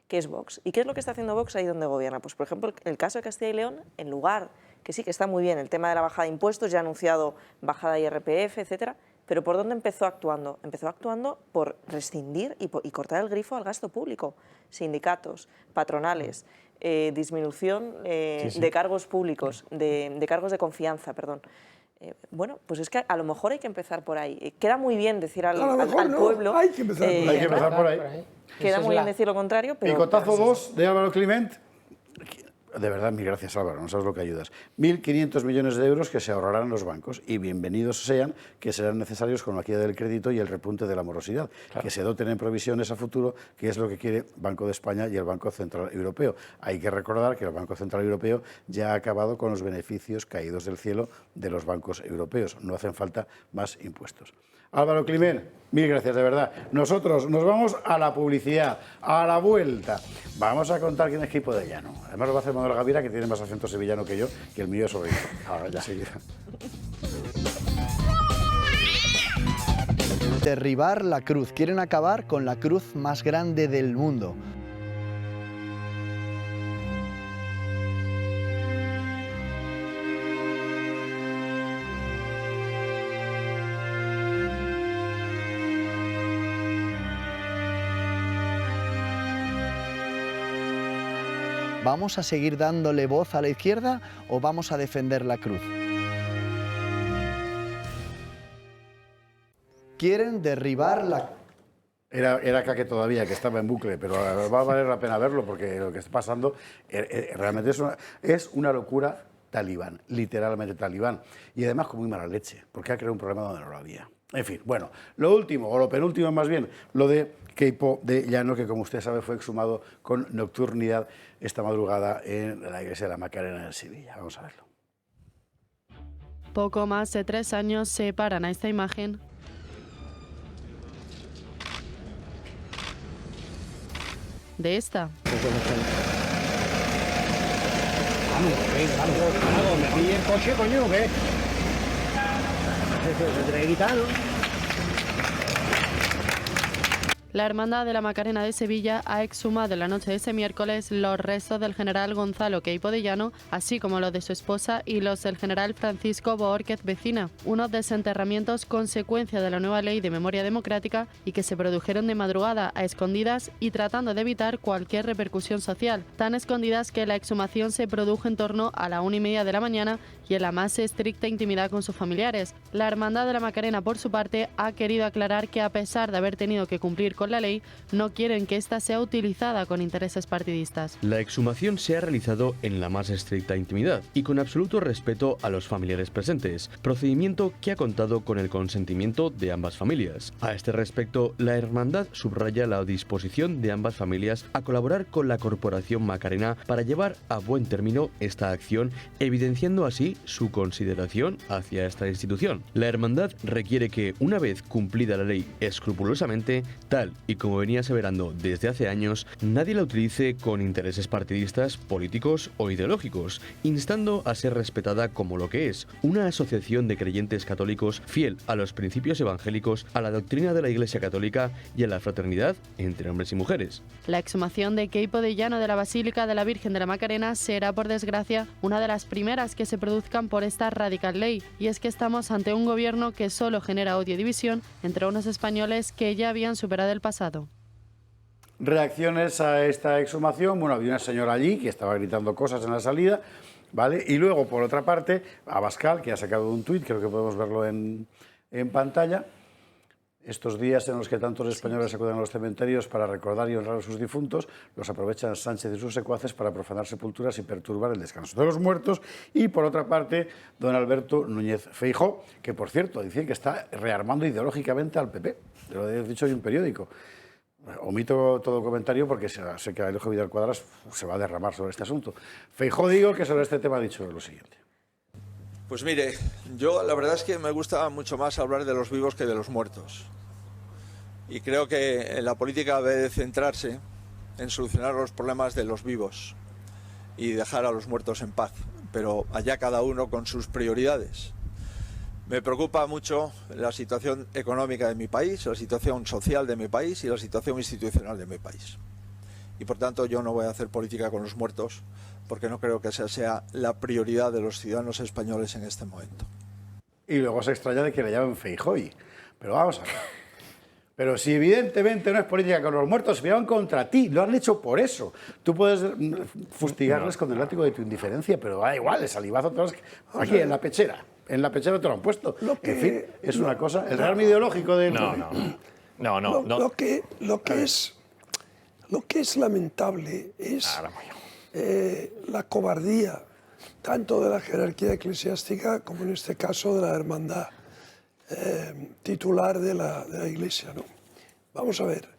que es Vox. ¿Y qué es lo que está haciendo Vox ahí donde gobierna? Pues, por ejemplo, el caso de Castilla y León, en lugar, que sí que está muy bien, el tema de la bajada de impuestos, ya ha anunciado bajada de IRPF, etcétera, pero ¿por dónde empezó actuando? Empezó actuando por rescindir y cortar el grifo al gasto público, sindicatos, patronales, disminución de cargos públicos, de cargos de confianza, perdón. Bueno, pues es que a lo mejor hay que empezar por ahí. Queda muy bien decir al pueblo... Hay que empezar por ahí. Queda muy bien decir lo contrario, pero... Picotazo 2 de Álvaro Climent. de verdad, mil gracias Álvaro, no sabes lo que ayudas. 1.500 millones de euros que se ahorrarán los bancos y bienvenidos sean, que serán necesarios con la caída del crédito y el repunte de la morosidad, claro, que se doten en provisiones a futuro, que es lo que quiere Banco de España y el Banco Central Europeo. Hay que recordar que el Banco Central Europeo ya ha acabado con los beneficios caídos del cielo de los bancos europeos. No hacen falta más impuestos. Álvaro Climent, mil gracias, de verdad. Nosotros nos vamos a la publicidad, a la vuelta. Vamos a contar quién es Queipo de Llano. Además lo va a hacer Manuel Gavira, que tiene más acento sevillano que yo, que el mío es horrible. Ahora ya seguirá. Derribar la cruz. Quieren acabar con la cruz más grande del mundo. ¿Vamos a seguir dándole voz a la izquierda o vamos a defender la cruz? Quieren derribar la... Era Kake todavía, que estaba en bucle, pero va a valer la pena verlo porque lo que está pasando realmente es una locura talibán, literalmente talibán. Y además con muy mala leche, porque ha creado un problema donde no lo había. En fin, bueno, lo último, o lo penúltimo más bien, lo de Queipo de Llano, que como usted sabe fue exhumado con nocturnidad esta madrugada en la iglesia de la Macarena en Sevilla. Vamos a verlo. Poco más de 3 años separan a esta imagen de esta. Vamos, me pillé el coche, coño, ¿qué? Se te he quitado. La Hermandad de la Macarena de Sevilla ha exhumado en la noche de ese miércoles los restos del general Gonzalo Queipo de Llano, así como los de su esposa y los del general Francisco Boórquez Vecina, unos desenterramientos consecuencia de la nueva ley de memoria democrática y que se produjeron de madrugada a escondidas y tratando de evitar cualquier repercusión social, tan escondidas que la exhumación se produjo en torno a la 1:30 de la mañana y en la más estricta intimidad con sus familiares. La Hermandad de la Macarena, por su parte, ha querido aclarar que a pesar de haber tenido que cumplir con la ley, no quieren que ésta sea utilizada con intereses partidistas. La exhumación se ha realizado en la más estricta intimidad y con absoluto respeto a los familiares presentes, procedimiento que ha contado con el consentimiento de ambas familias. A este respecto, la Hermandad subraya la disposición de ambas familias a colaborar con la Corporación Macarena para llevar a buen término esta acción, evidenciando así su consideración hacia esta institución. La Hermandad requiere que, una vez cumplida la ley escrupulosamente, tal y como venía aseverando desde hace años, nadie la utilice con intereses partidistas, políticos o ideológicos, instando a ser respetada como lo que es, una asociación de creyentes católicos fiel a los principios evangélicos, a la doctrina de la Iglesia Católica y a la fraternidad entre hombres y mujeres. La exhumación de Queipo de Llano de la Basílica de la Virgen de la Macarena será, por desgracia, una de las primeras que se produzcan por esta radical ley, y es que estamos ante un gobierno que solo genera odio y división entre unos españoles que ya habían superado el pasado. Reacciones a esta exhumación. Bueno, había una señora allí que estaba gritando cosas en la salida, ¿vale? Y luego, por otra parte, Abascal, que ha sacado un tuit, creo que podemos verlo en pantalla. Estos días en los que tantos españoles acuden a los cementerios para recordar y honrar a sus difuntos, los aprovechan Sánchez y sus secuaces para profanar sepulturas y perturbar el descanso de los muertos. Y, por otra parte, don Alberto Núñez Feijóo, que, por cierto, dicen que está rearmando ideológicamente al PP. Lo he dicho hoy en un periódico. Omito todo comentario porque sé que Alejo Vidal Quadras se va a derramar sobre este asunto. Feijóo, digo, que sobre este tema ha dicho lo siguiente. Pues mire, yo la verdad es que me gusta mucho más hablar de los vivos que de los muertos. Y creo que la política debe centrarse en solucionar los problemas de los vivos y dejar a los muertos en paz, pero allá cada uno con sus prioridades. Me preocupa mucho la situación económica de mi país, la situación social de mi país y la situación institucional de mi país. Y por tanto yo no voy a hacer política con los muertos porque no creo que esa sea la prioridad de los ciudadanos españoles en este momento. Y luego se extraña de que le llamen Feijóo. Pero vamos a ver. Pero si evidentemente no es política con los muertos, se llevan contra ti, lo han hecho por eso. Tú puedes fustigarles con el látigo de tu indiferencia, pero da igual, el salivazo aquí en la pechera. En la pechera te lo han puesto. En fin, es una cosa. El rearme ideológico de... Lo que es lamentable es la cobardía tanto de la jerarquía eclesiástica como en este caso de la hermandad titular de la Iglesia, ¿no? Vamos a ver,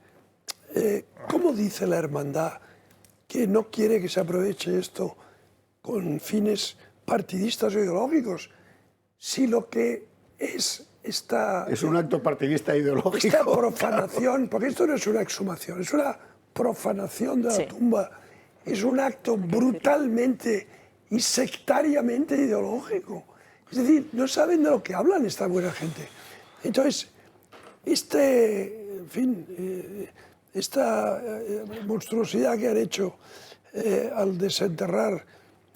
¿cómo dice la hermandad que no quiere que se aproveche esto con fines partidistas o ideológicos? Si lo que es esta... Es un acto partidista ideológico. Esta profanación, porque esto no es una exhumación, es una profanación de la tumba, es un acto brutalmente y sectariamente ideológico. Es decir, no saben de lo que hablan esta buena gente. Entonces, esta monstruosidad que han hecho al desenterrar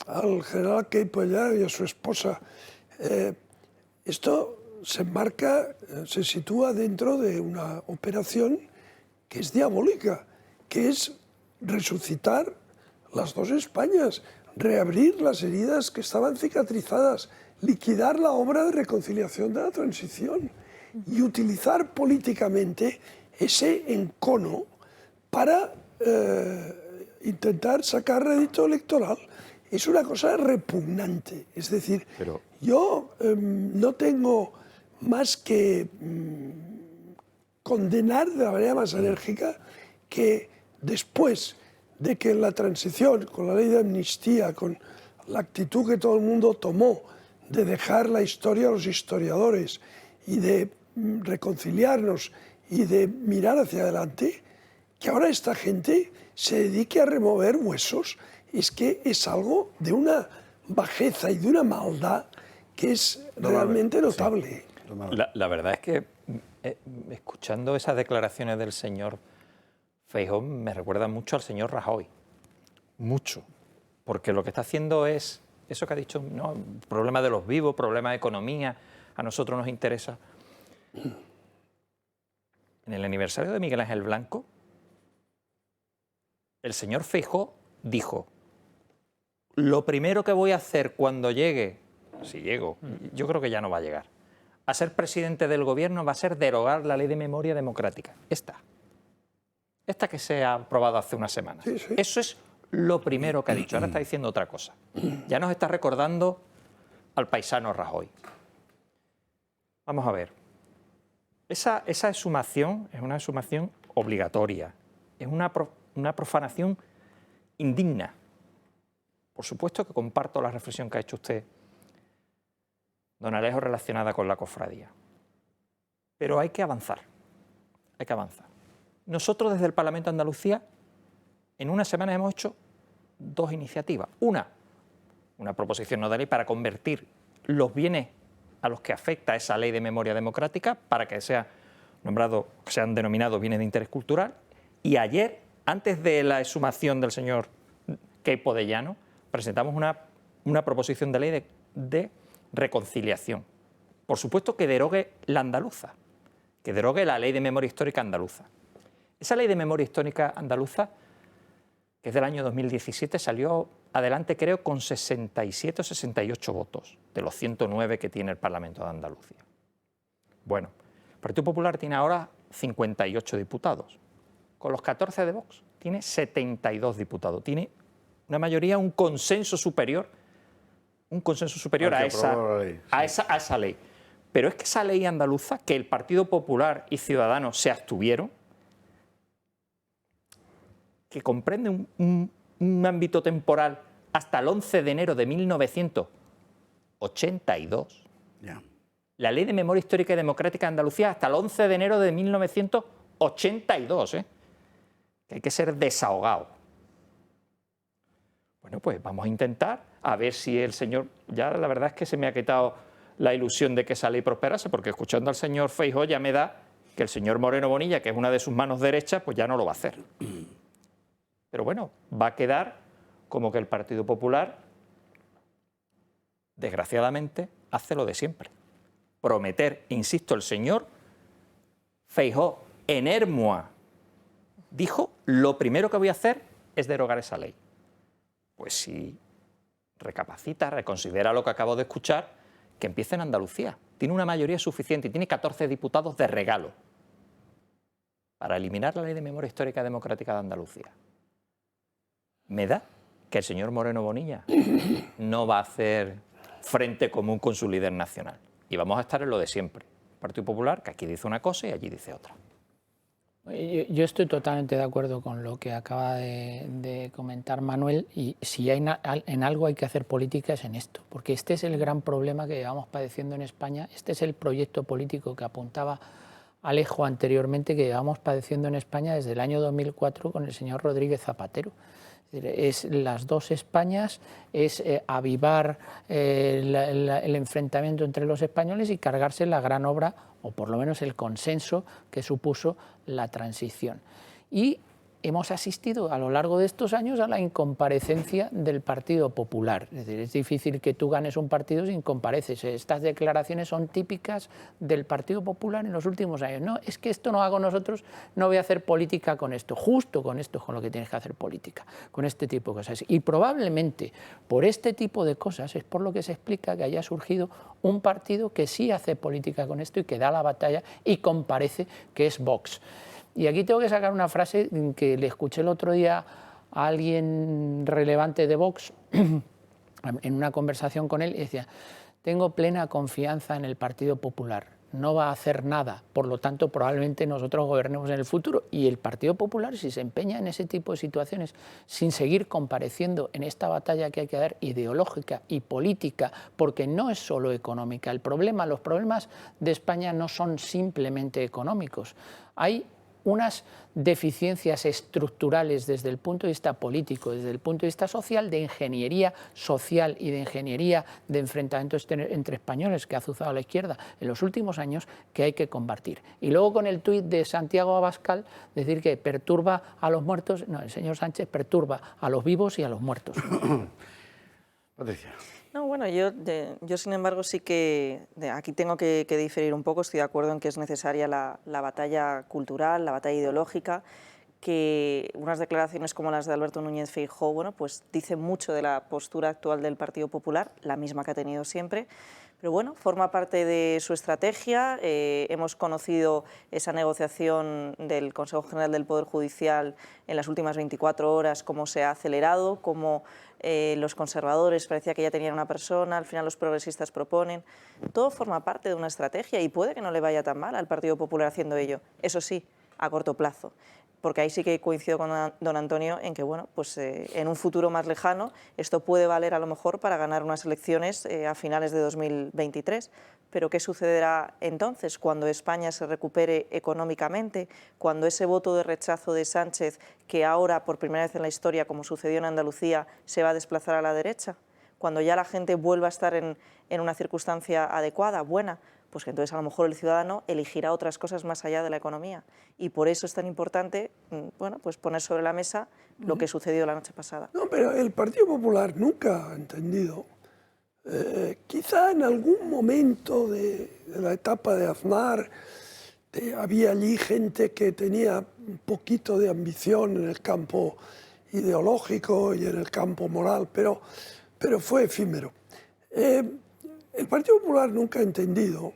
al general Queipo de Llano y a su esposa, esto se enmarca, se sitúa dentro de una operación que es diabólica, que es resucitar las dos Españas, reabrir las heridas que estaban cicatrizadas, liquidar la obra de reconciliación de la transición y utilizar políticamente ese encono para intentar sacar rédito electoral. Es una cosa repugnante. Es decir, yo no tengo más que condenar de la manera más enérgica que después de que en la transición, con la ley de amnistía, con la actitud que todo el mundo tomó de dejar la historia a los historiadores y de reconciliarnos y de mirar hacia adelante, que ahora esta gente se dedique a remover huesos, es que es algo de una bajeza y de una maldad que es realmente notable. La verdad es que escuchando esas declaraciones del señor Feijóo me recuerda mucho al señor Rajoy, mucho, porque lo que está haciendo es eso que ha dicho, ¿no? Problema de los vivos, problema de economía, a nosotros nos interesa. En el aniversario de Miguel Ángel Blanco, el señor Feijóo dijo: lo primero que voy a hacer cuando llegue, si llego, yo creo que ya no va a llegar, a ser presidente del gobierno va a ser derogar la ley de memoria democrática. Esta que se ha aprobado hace unas semanas. Sí, sí. Eso es lo primero que ha dicho. Ahora está diciendo otra cosa. Ya nos está recordando al paisano Rajoy. Vamos a ver. Esa exhumación es una exhumación obligatoria. Es una profanación indigna. Por supuesto que comparto la reflexión que ha hecho usted, don Alejo, relacionada con la cofradía. Pero hay que avanzar. Hay que avanzar. Nosotros desde el Parlamento de Andalucía en una semana hemos hecho dos iniciativas. Una proposición no de ley para convertir los bienes a los que afecta esa ley de memoria democrática para que sean denominados bienes de interés cultural. Y ayer, antes de la exhumación del señor Queipo de Llano, presentamos una proposición de ley de reconciliación. Por supuesto que derogue la andaluza, que derogue la ley de memoria histórica andaluza. Esa ley de memoria histórica andaluza, que es del año 2017, salió adelante creo con 67 o 68 votos de los 109 que tiene el Parlamento de Andalucía. Bueno, el Partido Popular tiene ahora 58 diputados. Con los 14 de Vox tiene 72 diputados. Tiene una mayoría, un consenso superior a esa ley. Pero es que esa ley andaluza, que el Partido Popular y Ciudadanos se abstuvieron, que comprende un ámbito temporal hasta el 11 de enero de 1982. La Ley de Memoria Histórica y Democrática de Andalucía hasta el 11 de enero de 1982. Que hay que ser desahogado. Bueno, pues vamos a intentar a ver si el señor... Ya la verdad es que se me ha quitado la ilusión de que esa ley prosperase, porque escuchando al señor Feijóo ya me da que el señor Moreno Bonilla, que es una de sus manos derechas, pues ya no lo va a hacer. Pero bueno, va a quedar como que el Partido Popular, desgraciadamente, hace lo de siempre. Prometer, insisto, el señor Feijóo en Hermua dijo: lo primero que voy a hacer es derogar esa ley. Pues si recapacita, reconsidera lo que acabo de escuchar, que empiece en Andalucía. Tiene una mayoría suficiente y tiene 14 diputados de regalo para eliminar la Ley de Memoria Histórica Democrática de Andalucía. Me da que el señor Moreno Bonilla no va a hacer frente común con su líder nacional. Y vamos a estar en lo de siempre. Partido Popular, que aquí dice una cosa y allí dice otra. Yo estoy totalmente de acuerdo con lo que acaba de comentar Manuel, y si hay en algo hay que hacer política es en esto, porque este es el gran problema que llevamos padeciendo en España, este es el proyecto político que apuntaba Alejo anteriormente, que llevamos padeciendo en España desde el año 2004 con el señor Rodríguez Zapatero. Es las dos Españas, es avivar el enfrentamiento entre los españoles y cargarse la gran obra, o por lo menos el consenso que supuso la transición. Y hemos asistido a lo largo de estos años a la incomparecencia del Partido Popular. Es decir, es difícil que tú ganes un partido sin compareces. Estas declaraciones son típicas del Partido Popular en los últimos años. No, es que esto no hago nosotros, no voy a hacer política con esto. Justo con esto es con lo que tienes que hacer política, con este tipo de cosas. Y probablemente por este tipo de cosas es por lo que se explica que haya surgido un partido que sí hace política con esto y que da la batalla y comparece, que es Vox. Y aquí tengo que sacar una frase que le escuché el otro día a alguien relevante de Vox en una conversación con él, y decía: tengo plena confianza en el Partido Popular, no va a hacer nada, por lo tanto probablemente nosotros gobernemos en el futuro. Y el Partido Popular, si se empeña en ese tipo de situaciones, sin seguir compareciendo en esta batalla que hay que dar ideológica y política, porque no es solo económica, los problemas de España no son simplemente económicos, hay unas deficiencias estructurales desde el punto de vista político, desde el punto de vista social, de ingeniería social y de ingeniería de enfrentamientos entre españoles que ha azuzado a la izquierda en los últimos años, que hay que combatir. Y luego con el tuit de Santiago Abascal, decir que perturba a los muertos, no, el señor Sánchez perturba a los vivos y a los muertos. Patricia. No, bueno, yo sin embargo sí que aquí tengo que diferir un poco. Estoy de acuerdo en que es necesaria la batalla cultural, la batalla ideológica, que unas declaraciones como las de Alberto Núñez Feijóo, bueno, pues dicen mucho de la postura actual del Partido Popular, la misma que ha tenido siempre. Pero bueno, forma parte de su estrategia. Hemos conocido esa negociación del Consejo General del Poder Judicial en las últimas 24 horas, cómo se ha acelerado, cómo los conservadores parecía que ya tenían una persona, al final los progresistas proponen. Todo forma parte de una estrategia y puede que no le vaya tan mal al Partido Popular haciendo ello. Eso sí, a corto plazo. Porque ahí sí que coincido con don Antonio en que, bueno, pues en un futuro más lejano esto puede valer a lo mejor para ganar unas elecciones a finales de 2023. Pero ¿qué sucederá entonces cuando España se recupere económicamente? Cuando ese voto de rechazo de Sánchez, que ahora por primera vez en la historia, como sucedió en Andalucía, se va a desplazar a la derecha. Cuando ya la gente vuelva a estar en una circunstancia adecuada, buena, pues que entonces a lo mejor el ciudadano elegirá otras cosas más allá de la economía. Y por eso es tan importante, bueno, pues poner sobre la mesa lo que sucedió la noche pasada. No, pero el Partido Popular nunca ha entendido, quizá en algún momento de la etapa de Aznar había allí gente que tenía un poquito de ambición en el campo ideológico y en el campo moral, pero fue efímero. El Partido Popular nunca ha entendido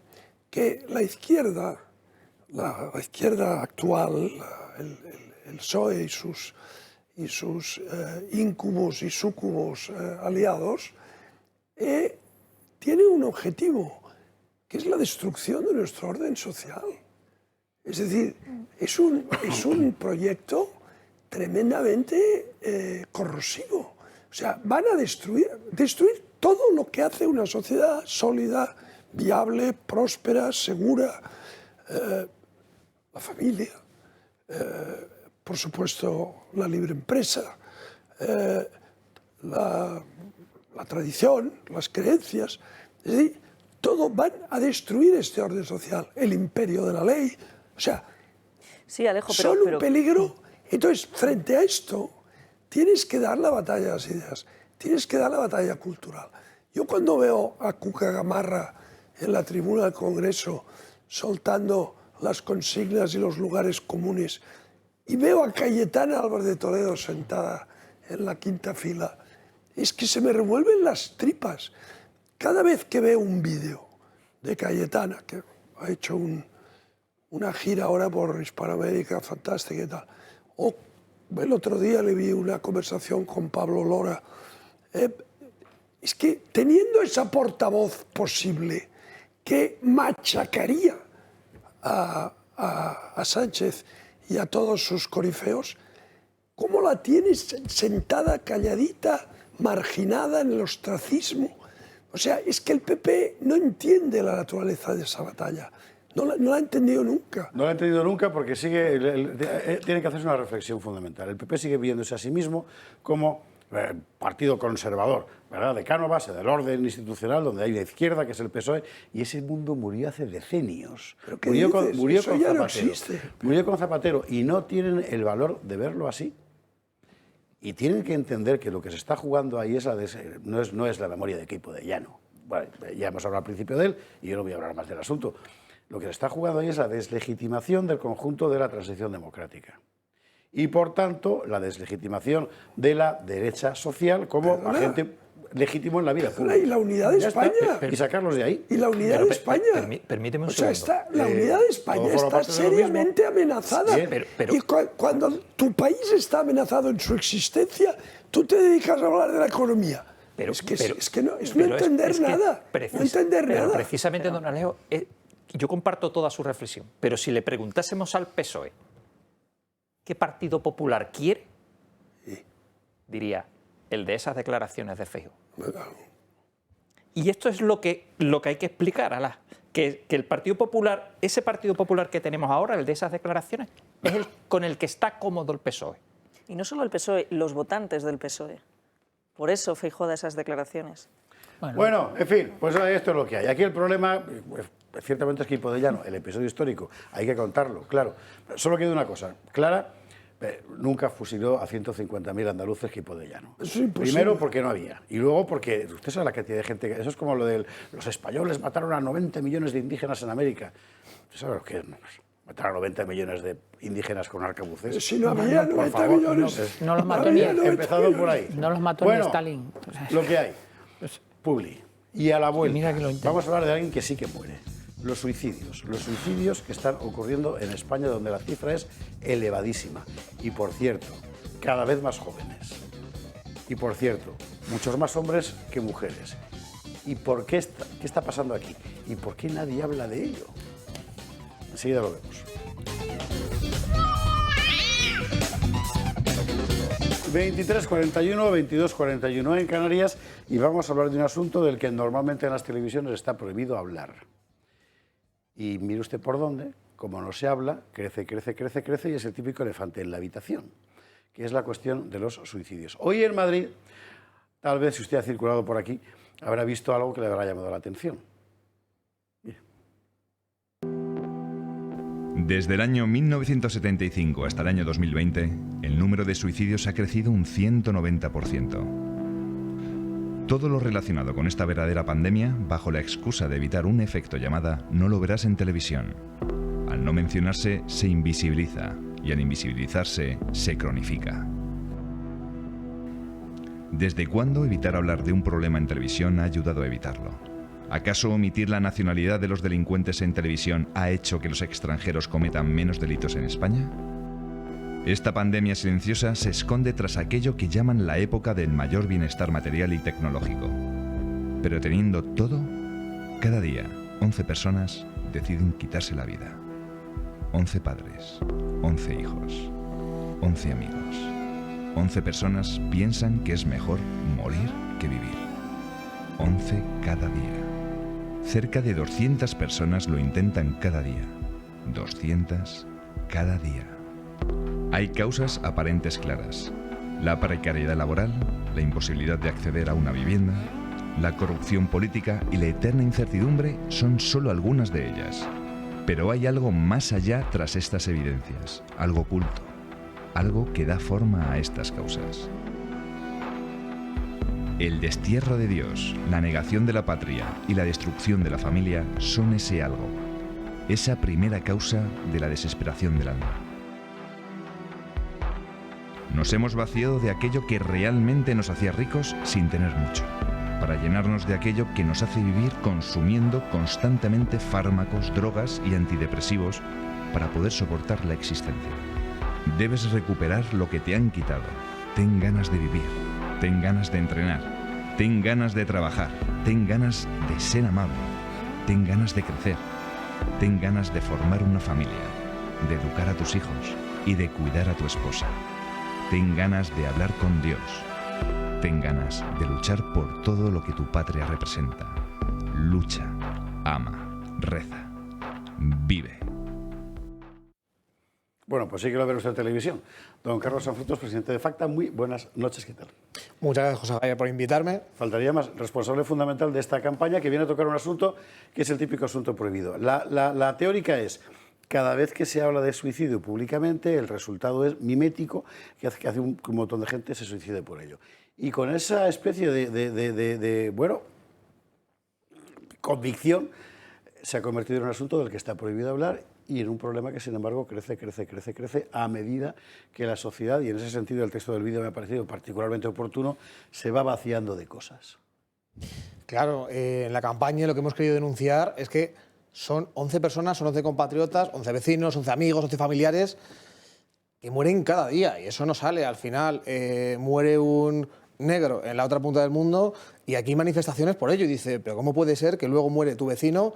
que la izquierda actual, el PSOE y sus íncubos y súcubos aliados, tiene un objetivo, que es la destrucción de nuestro orden social. Es decir, es un proyecto tremendamente corrosivo. O sea, van a destruir todo lo que hace una sociedad sólida, viable, próspera, segura, la familia, por supuesto la libre empresa, la tradición, las creencias. Es decir, todo van a destruir este orden social, el imperio de la ley. O sea, sí, Alejo, son un peligro. Entonces, frente a esto, tienes que dar la batalla a las ideas, tienes que dar la batalla cultural. Yo cuando veo a Cuca Gamarra en la tribuna del Congreso soltando las consignas y los lugares comunes y veo a Cayetana Álvarez de Toledo sentada en la quinta fila, es que se me revuelven las tripas. Cada vez que veo un vídeo de Cayetana, que ha hecho una gira ahora por Hispanoamérica fantástica y tal, o el otro día le vi una conversación con Pablo Lora. Es que teniendo esa portavoz posible que machacaría a Sánchez y a todos sus corifeos, ¿cómo la tienes sentada, calladita, marginada en el ostracismo? O sea, es que el PP no entiende la naturaleza de esa batalla. No la ha entendido nunca. No la ha entendido nunca porque tiene que hacerse una reflexión fundamental. El PP sigue viéndose a sí mismo como partido conservador, ¿verdad? De Cánovas, del orden institucional, donde hay la izquierda, que es el PSOE, y ese mundo murió hace decenios. Murió con Zapatero. No existe. Murió con Zapatero y no tienen el valor de verlo así. Y tienen que entender que lo que se está jugando ahí no es la memoria de Queipo de Llano. Bueno, ya hemos hablado al principio de él y yo no voy a hablar más del asunto. Lo que se está jugando ahí es la deslegitimación del conjunto de la transición democrática. Y, por tanto, la deslegitimación de la derecha social como agente legítimo en la vida pública. Y la unidad de España. Y sacarlos de ahí. Y la unidad de España. Permíteme un segundo. La unidad de España está seriamente amenazada. Sí, pero y cuando tu país está amenazado en su existencia, tú te dedicas a hablar de la economía. Es que no entender nada. No entender nada. Precisamente, don Alejo, yo comparto toda su reflexión, pero si le preguntásemos al PSOE ¿qué Partido Popular quiere? Diría, el de esas declaraciones de Feijóo. Y esto es lo que hay que explicar, que el Partido Popular, ese Partido Popular que tenemos ahora, el de esas declaraciones, es el con el que está cómodo el PSOE. Y no solo el PSOE, los votantes del PSOE. Por eso Feijóo da esas declaraciones. Bueno, en fin, pues esto es lo que hay. Aquí el problema, ciertamente, es Queipo de Llano, el episodio histórico, hay que contarlo, claro. Solo queda una cosa clara, nunca fusiló a 150.000 andaluces Queipo de Llano. Primero porque no había, y luego porque usted sabe la cantidad de gente, eso es como lo de los españoles mataron a 90 millones de indígenas en América. ¿Usted sabe lo que es? Matar a 90 millones de indígenas con arcabuces. Si no había 90 millones. No los mató ni empezado por ahí. No los mató ni Stalin. Lo que hay. Publi. Y a la vuelta, vamos a hablar de alguien que sí que muere. Los suicidios que están ocurriendo en España, donde la cifra es elevadísima. Y, por cierto, cada vez más jóvenes. Y, por cierto, muchos más hombres que mujeres. ¿Y por qué está pasando aquí? ¿Y por qué nadie habla de ello? Enseguida lo vemos. 23:41, 22:41 en Canarias, y vamos a hablar de un asunto del que normalmente en las televisiones está prohibido hablar. Y mire usted por dónde, como no se habla, crece, y es el típico elefante en la habitación, que es la cuestión de los suicidios. Hoy en Madrid, tal vez si usted ha circulado por aquí, habrá visto algo que le habrá llamado la atención. Desde el año 1975 hasta el año 2020, el número de suicidios ha crecido un 190%. Todo lo relacionado con esta verdadera pandemia, bajo la excusa de evitar un efecto llamada, no lo verás en televisión. Al no mencionarse, se invisibiliza, y al invisibilizarse, se cronifica. ¿Desde cuándo evitar hablar de un problema en televisión ha ayudado a evitarlo? ¿Acaso omitir la nacionalidad de los delincuentes en televisión ha hecho que los extranjeros cometan menos delitos en España? Esta pandemia silenciosa se esconde tras aquello que llaman la época del mayor bienestar material y tecnológico. Pero teniendo todo, cada día 11 personas deciden quitarse la vida. 11 padres, 11 hijos, 11 amigos. 11 personas piensan que es mejor morir que vivir. 11 cada día. Cerca de 200 personas lo intentan cada día. 200 cada día. Hay causas aparentes claras. La precariedad laboral, la imposibilidad de acceder a una vivienda, la corrupción política y la eterna incertidumbre son solo algunas de ellas. Pero hay algo más allá tras estas evidencias, algo oculto, algo que da forma a estas causas. El destierro de Dios, la negación de la patria y la destrucción de la familia son ese algo, esa primera causa de la desesperación del alma. Nos hemos vaciado de aquello que realmente nos hacía ricos sin tener mucho, para llenarnos de aquello que nos hace vivir consumiendo constantemente fármacos, drogas y antidepresivos para poder soportar la existencia. Debes recuperar lo que te han quitado. Ten ganas de vivir, ten ganas de entrenar, ten ganas de trabajar, ten ganas de ser amable, ten ganas de crecer, ten ganas de formar una familia, de educar a tus hijos y de cuidar a tu esposa. Ten ganas de hablar con Dios. Ten ganas de luchar por todo lo que tu patria representa. Lucha, ama, reza, vive. Bueno, pues sí que lo ve usted en televisión. Don Carlos Sanfrutos, presidente de FACTA, muy buenas noches, ¿qué tal? Muchas gracias, José Javier, por invitarme. Faltaría más, responsable fundamental de esta campaña, que viene a tocar un asunto que es el típico asunto prohibido. La teórica es, cada vez que se habla de suicidio públicamente, el resultado es mimético, que hace un montón de gente se suicide por ello. Y con esa especie de convicción, se ha convertido en un asunto del que está prohibido hablar y en un problema que, sin embargo, crece a medida que la sociedad, y en ese sentido el texto del vídeo me ha parecido particularmente oportuno, se va vaciando de cosas. Claro, en la campaña lo que hemos querido denunciar es que son 11 personas, son 11 compatriotas, 11 vecinos, 11 amigos, 11 familiares que mueren cada día y eso no sale. Al final muere un negro en la otra punta del mundo y aquí hay manifestaciones por ello. Y dice, pero ¿cómo puede ser que luego muere tu vecino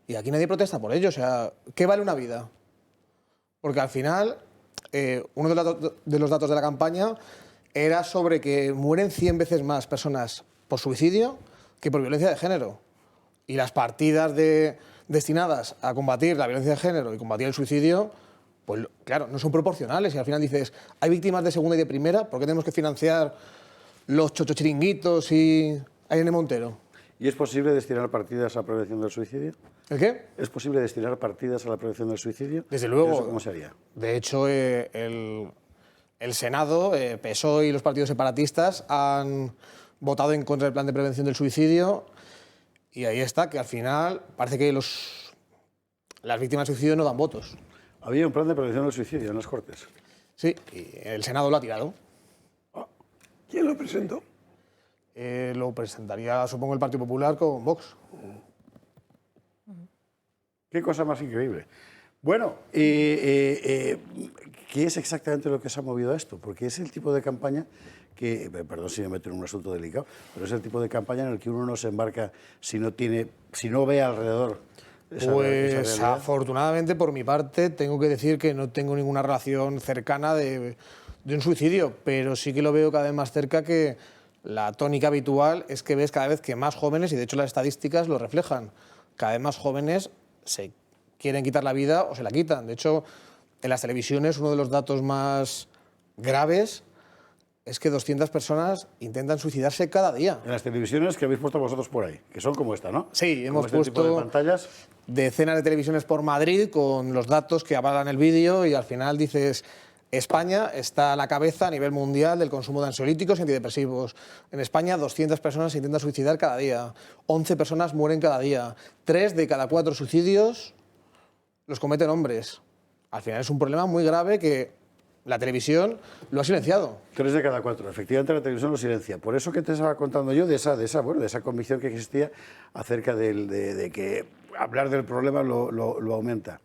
y aquí nadie protesta por ello? O sea, ¿qué vale una vida? Porque al final, uno de los datos de la campaña era sobre que mueren 100 veces más personas por suicidio que por violencia de género. Y las partidas destinadas a combatir la violencia de género y combatir el suicidio, pues claro, no son proporcionales. Y al final dices, hay víctimas de segunda y de primera, ¿por qué tenemos que financiar los chochochiringuitos y a Irene Montero? ¿Y es posible destinar partidas a la prevención del suicidio? ¿El qué? ¿Es posible destinar partidas a la prevención del suicidio? Desde luego. ¿Eso cómo se haría? De hecho, el Senado, PSOE y los partidos separatistas han votado en contra del plan de prevención del suicidio y ahí está, que al final parece que las víctimas de suicidio no dan votos. Había un plan de prevención del suicidio en las Cortes. Sí, y el Senado lo ha tirado. ¿Quién lo presentó? Lo presentaría, supongo, el Partido Popular con Vox. Qué cosa más increíble. Bueno, ¿qué es exactamente lo que se ha movido a esto? Porque es el tipo de campaña que, perdón si me meto en un asunto delicado, pero es el tipo de campaña en el que uno no se embarca si no ve alrededor esa pues afortunadamente, por mi parte, tengo que decir que no tengo ninguna relación cercana de un suicidio, pero sí que lo veo cada vez más cerca, que la tónica habitual es que ves cada vez que más jóvenes, y de hecho las estadísticas lo reflejan, cada vez más jóvenes se quieren quitar la vida o se la quitan. De hecho, en las televisiones uno de los datos más graves es que 200 personas intentan suicidarse cada día. En las televisiones que habéis puesto vosotros por ahí, que son como esta, ¿no? Sí, hemos tipo de puesto pantallas. decenas de televisiones por Madrid con los datos que avalan el vídeo y al final dices, España está a la cabeza a nivel mundial del consumo de ansiolíticos y antidepresivos. En España 200 personas se intentan suicidar cada día, 11 personas mueren cada día, 3 de cada 4 suicidios los cometen hombres. Al final es un problema muy grave que la televisión lo ha silenciado. 3 de cada 4, efectivamente la televisión lo silencia. Por eso que te estaba contando yo de esa convicción que existía acerca de que hablar del problema lo aumenta.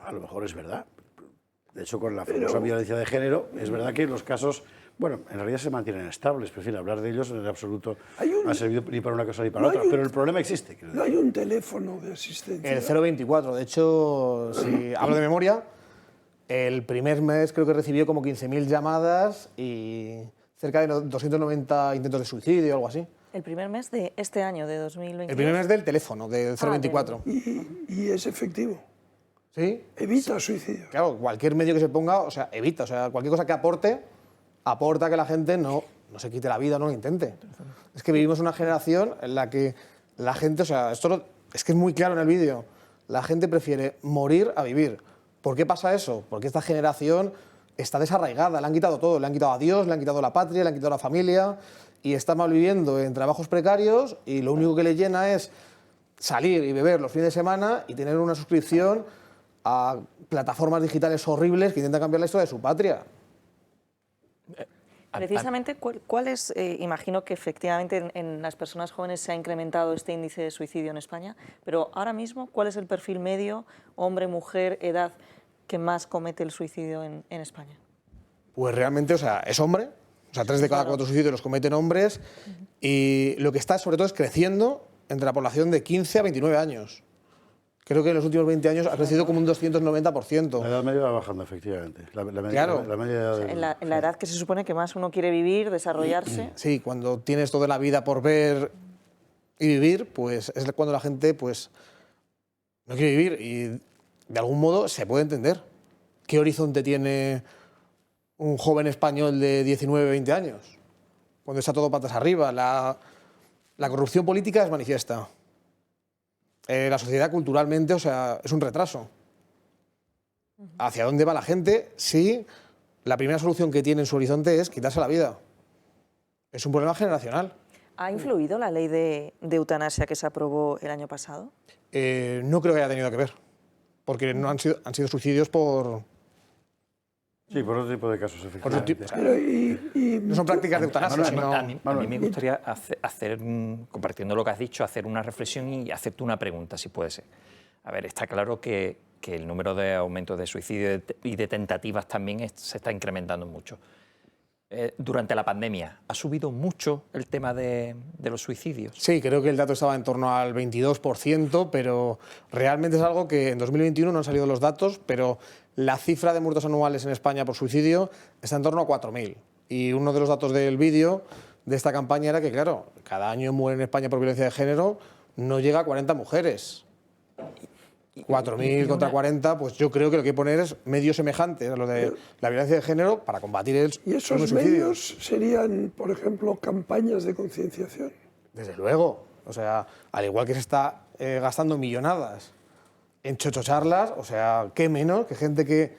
A lo mejor es verdad. De hecho, con la famosa violencia de género, es verdad que los casos, bueno, en realidad se mantienen estables, prefiero hablar de ellos en absoluto no ha servido ni para una cosa ni para otra, pero el problema existe. No hay un teléfono de asistencia. El 024, de hecho, si hablo de memoria, el primer mes creo que recibió como 15.000 llamadas y cerca de 290 intentos de suicidio o algo así. El primer mes de este año, de 2022. El primer mes del teléfono, del 024. ¿Y es efectivo? ¿Sí? Evita suicidio. Claro, cualquier medio que se ponga, o sea, evita. O sea, cualquier cosa que aporta a que la gente no se quite la vida, no lo intente. Es que vivimos una generación en la que la gente, o sea, es que es muy claro en el vídeo, la gente prefiere morir a vivir. ¿Por qué pasa eso? Porque esta generación está desarraigada, le han quitado todo, le han quitado a Dios, le han quitado la patria, le han quitado la familia y está mal viviendo en trabajos precarios y lo único que le llena es salir y beber los fines de semana y tener una suscripción a plataformas digitales horribles que intentan cambiar la historia de su patria. Precisamente, ¿cuál es? Imagino que efectivamente en las personas jóvenes se ha incrementado este índice de suicidio en España, pero ahora mismo, ¿cuál es el perfil medio, hombre, mujer, edad? que más comete el suicidio en España? Pues realmente, o sea, es hombre. O sea, 3 de cada 4 suicidios los cometen hombres. Y lo que está, sobre todo, es creciendo entre la población de 15 a 29 años. Creo que en los últimos 20 años ha crecido como un 290%. La edad media va bajando, efectivamente. Claro. La media O sea, en la edad que se supone que más uno quiere vivir, desarrollarse. Sí, cuando tienes toda la vida por ver y vivir, pues es cuando la gente pues no quiere vivir. Y de algún modo se puede entender. ¿Qué horizonte tiene un joven español de 19, 20 años? Cuando está todo patas arriba. La corrupción política es manifiesta. La sociedad culturalmente, o sea, es un retraso. ¿Hacia dónde va la gente si la primera solución que tiene en su horizonte es quitarse la vida? Es un problema generacional. ¿Ha influido la ley de eutanasia que se aprobó el año pasado? No creo que haya tenido que ver, porque no han sido suicidios por... Sí, por otro tipo de casos, efectivamente. No son prácticas de eutanasia, sino... A mí me gustaría hacer, compartiendo lo que has dicho, hacer una reflexión y hacerte una pregunta, si puede ser. A ver, está claro que el número de aumentos de suicidio y de tentativas también se está incrementando mucho. Durante la pandemia, ¿ha subido mucho el tema de los suicidios? Sí, creo que el dato estaba en torno al 22%, pero realmente es algo que en 2021 no han salido los datos, pero la cifra de muertos anuales en España por suicidio está en torno a 4.000. Y uno de los datos del vídeo de esta campaña era que, claro, cada año mueren en España por violencia de género, no llega a 40 mujeres. 4.000 contra 40, pues yo creo que lo que hay que poner es medios semejantes a lo de la violencia de género para combatir el ¿Y esos medios serían, por ejemplo, campañas de concienciación? Desde luego. O sea, al igual que se está gastando millonadas en chochocharlas, o sea, qué menos que gente que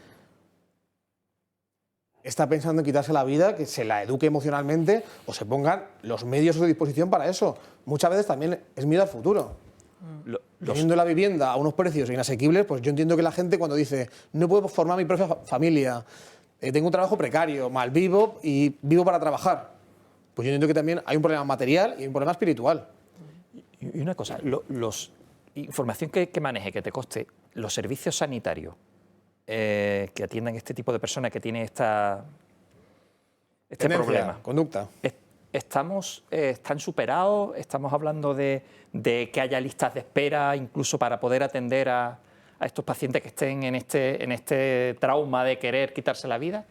está pensando en quitarse la vida, que se la eduque emocionalmente o se pongan los medios a su disposición para eso. Muchas veces también es miedo al futuro. Teniendo la vivienda a unos precios inasequibles, pues yo entiendo que la gente cuando dice no puedo formar mi propia familia, tengo un trabajo precario, mal vivo y vivo para trabajar, pues yo entiendo que también hay un problema material y un problema espiritual. Y una cosa, información que maneje, que te coste, los servicios sanitarios que atiendan este tipo de personas que tienen este problema. Conducta. ¿Están superados? ¿Estamos hablando de que haya listas de espera incluso para poder atender a estos pacientes que estén en este trauma de querer quitarse la vida?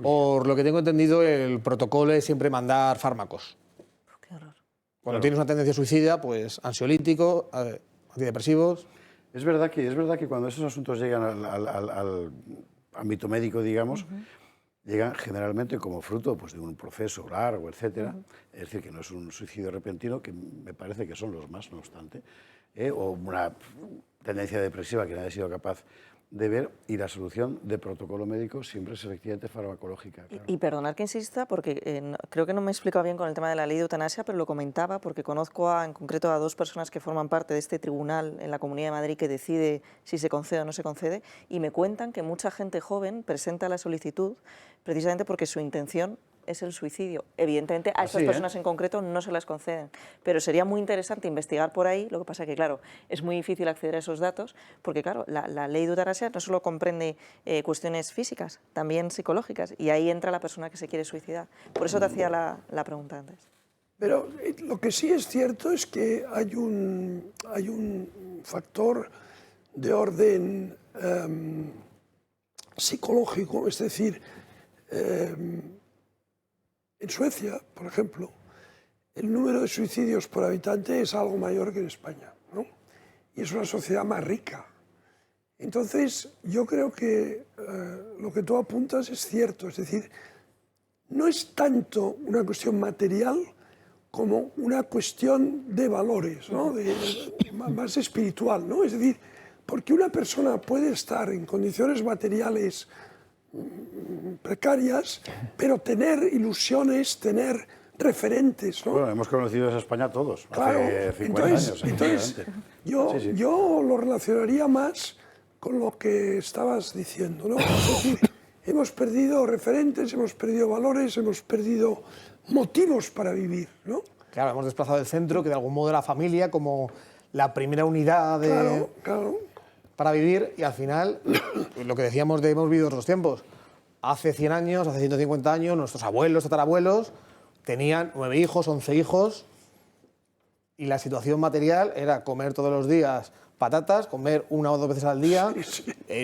Por lo que tengo entendido, el protocolo es siempre mandar fármacos. Qué horror. Cuando tienes una tendencia suicida, pues ansiolíticos, antidepresivos. Es verdad que cuando esos asuntos llegan al ámbito médico, digamos, llegan generalmente como fruto pues, de un proceso largo, etcétera. Es decir, que no es un suicidio repentino, que me parece que son los más, no obstante, o una tendencia depresiva que nadie ha sido capaz de ver, y la solución de protocolo médico siempre es efectivamente farmacológica. Claro. Y perdonad que insista, porque creo que no me he explicado bien con el tema de la ley de eutanasia, pero lo comentaba porque conozco en concreto a 2 personas que forman parte de este tribunal en la Comunidad de Madrid que decide si se concede o no se concede, y me cuentan que mucha gente joven presenta la solicitud precisamente porque su intención es el suicidio. Evidentemente a estas personas en concreto no se las conceden, pero sería muy interesante investigar por ahí. Lo que pasa que, claro, es muy difícil acceder a esos datos porque, claro, la ley de eutanasia no solo comprende cuestiones físicas, también psicológicas, y ahí entra la persona que se quiere suicidar. Por eso te hacía la pregunta antes. Pero lo que sí es cierto es que hay un factor de orden psicológico, es decir, en Suecia, por ejemplo, el número de suicidios por habitante es algo mayor que en España, ¿no? Y es una sociedad más rica. Entonces, yo creo que lo que tú apuntas es cierto, es decir, no es tanto una cuestión material como una cuestión de valores, ¿no? Más espiritual, ¿no? Es decir, porque una persona puede estar en condiciones materiales precarias, pero tener ilusiones, tener referentes, ¿no? Bueno, hemos conocido esa España todos, claro, hace 50 años. Entonces yo lo relacionaría más con lo que estabas diciendo, ¿no? Es decir, hemos perdido referentes, hemos perdido valores, hemos perdido motivos para vivir, ¿no? Claro, hemos desplazado el centro, que de algún modo era la familia como la primera unidad de... Claro. para vivir y al final, lo que decíamos de hemos vivido otros tiempos, hace 100 años, hace 150 años, nuestros abuelos, tatarabuelos, tenían 9 hijos, 11 hijos y la situación material era comer todos los días patatas, comer 1 o 2 veces al día,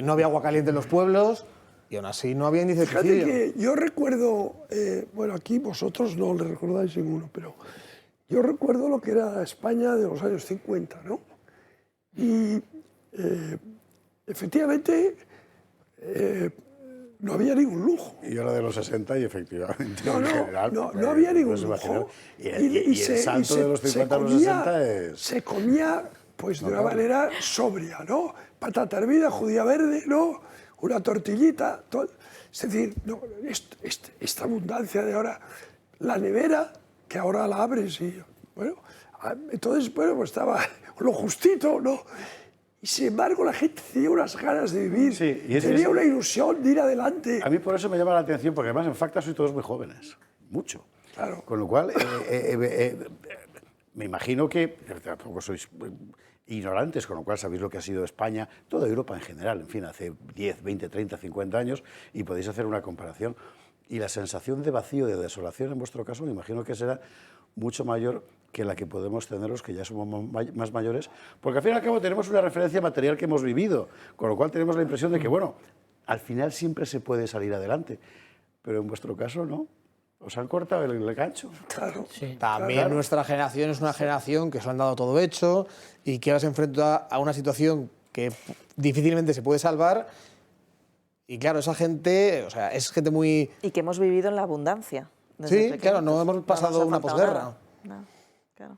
no había agua caliente en los pueblos y aún así no había índice de suicidio. Fíjate que yo recuerdo, bueno, aquí vosotros no le recordáis ninguno, pero yo recuerdo lo que era España de los años 50, ¿no? Y efectivamente no había ningún lujo. Y yo era de los 60 y efectivamente, No, en no, general, no había ningún lujo. Y el salto de los 50 a los 60 es... Se comía pues de una manera sobria, ¿no? Patata hervida, judía verde, ¿no? Una tortillita, todo. Es decir, no, esta abundancia de ahora, la nevera, que ahora la abres y, bueno, entonces, bueno, pues estaba lo justito, ¿no? Y sin embargo la gente tenía unas ganas de vivir, Sí, tenía una ilusión de ir adelante. A mí por eso me llama la atención, porque además en Facta sois todos muy jóvenes, mucho. Claro. Con lo cual, me imagino que tampoco sois ignorantes, con lo cual sabéis lo que ha sido España, toda Europa en general, en fin, hace 10, 20, 30, 50 años, y podéis hacer una comparación. Y la sensación de vacío, de desolación, en vuestro caso, me imagino que será mucho mayor que la que podemos tener los que ya somos más mayores, porque al fin y al cabo tenemos una referencia material que hemos vivido, con lo cual tenemos la impresión de que, bueno, al final siempre se puede salir adelante, pero en vuestro caso no. ¿Os han cortado el gancho? Claro. Sí. También nuestra generación es una generación que se lo han dado todo hecho y que ahora se enfrenta a una situación que difícilmente se puede salvar. Y claro, esa gente, o sea, es gente muy... Y que hemos vivido en la abundancia. Sí, claro, no hemos pasado una posguerra. No, claro.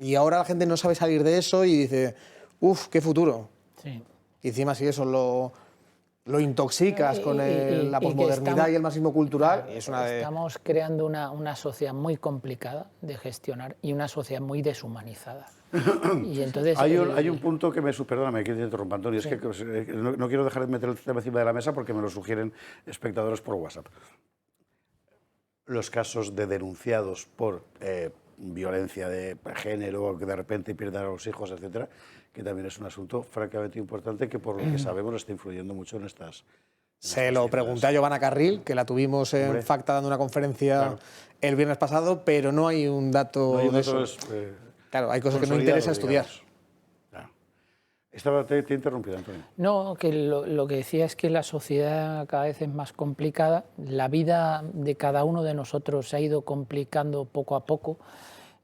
Y ahora la gente no sabe salir de eso y dice, uff, qué futuro. Sí. Y encima si eso lo intoxicas con la posmodernidad y el marxismo cultural, es una de... Estamos creando una sociedad muy complicada de gestionar y una sociedad muy deshumanizada. Y entonces hay un punto que perdóname que te interrumpa, Antonio, sí. Es que no quiero dejar de meter el tema encima de la mesa porque me lo sugieren espectadores por WhatsApp. Los casos de denunciados por violencia de género, que de repente pierdan a los hijos, etcétera, que también es un asunto francamente importante que por lo que sabemos está influyendo mucho en estas... Se lo pregunté a Giovanna Carril, que la tuvimos en Facta dando una conferencia el viernes pasado, pero no hay un dato de eso. Claro, hay cosas que no interesa estudiar. Te he interrumpido, Antonio. No, que lo que decía es que la sociedad cada vez es más complicada, la vida de cada uno de nosotros se ha ido complicando poco a poco,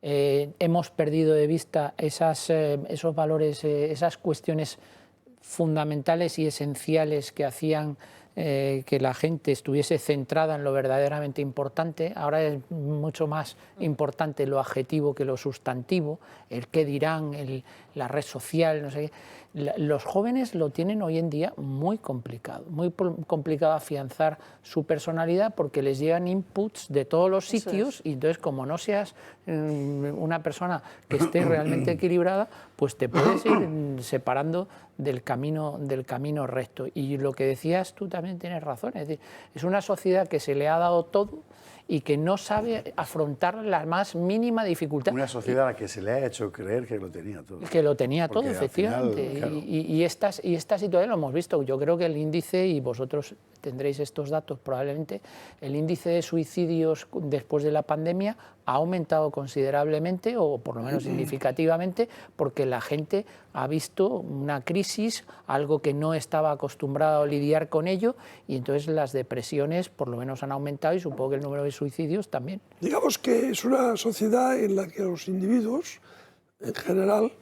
hemos perdido de vista esos valores, esas cuestiones fundamentales y esenciales que hacían que la gente estuviese centrada en lo verdaderamente importante. Ahora es mucho más importante lo adjetivo que lo sustantivo, el qué dirán, la red social, no sé qué. Los jóvenes lo tienen hoy en día muy complicado afianzar su personalidad porque les llegan inputs de todos los sitios y entonces como no seas una persona que esté realmente equilibrada, pues te puedes ir separando del camino recto. Y lo que decías tú también tienes razón, es decir, es una sociedad que se le ha dado todo y que no sabe afrontar la más mínima dificultad. Una sociedad a la que se le ha hecho creer que lo tenía todo. Que lo tenía todo, efectivamente. Final, claro. Y esta situación lo hemos visto. Yo creo que el índice, y vosotros tendréis estos datos probablemente, el índice de suicidios después de la pandemia ha aumentado considerablemente, o por lo menos significativamente, porque la gente ha visto una crisis, algo que no estaba acostumbrado a lidiar con ello, y entonces las depresiones por lo menos han aumentado y supongo que el número de suicidios también. Digamos que es una sociedad en la que los individuos, en general,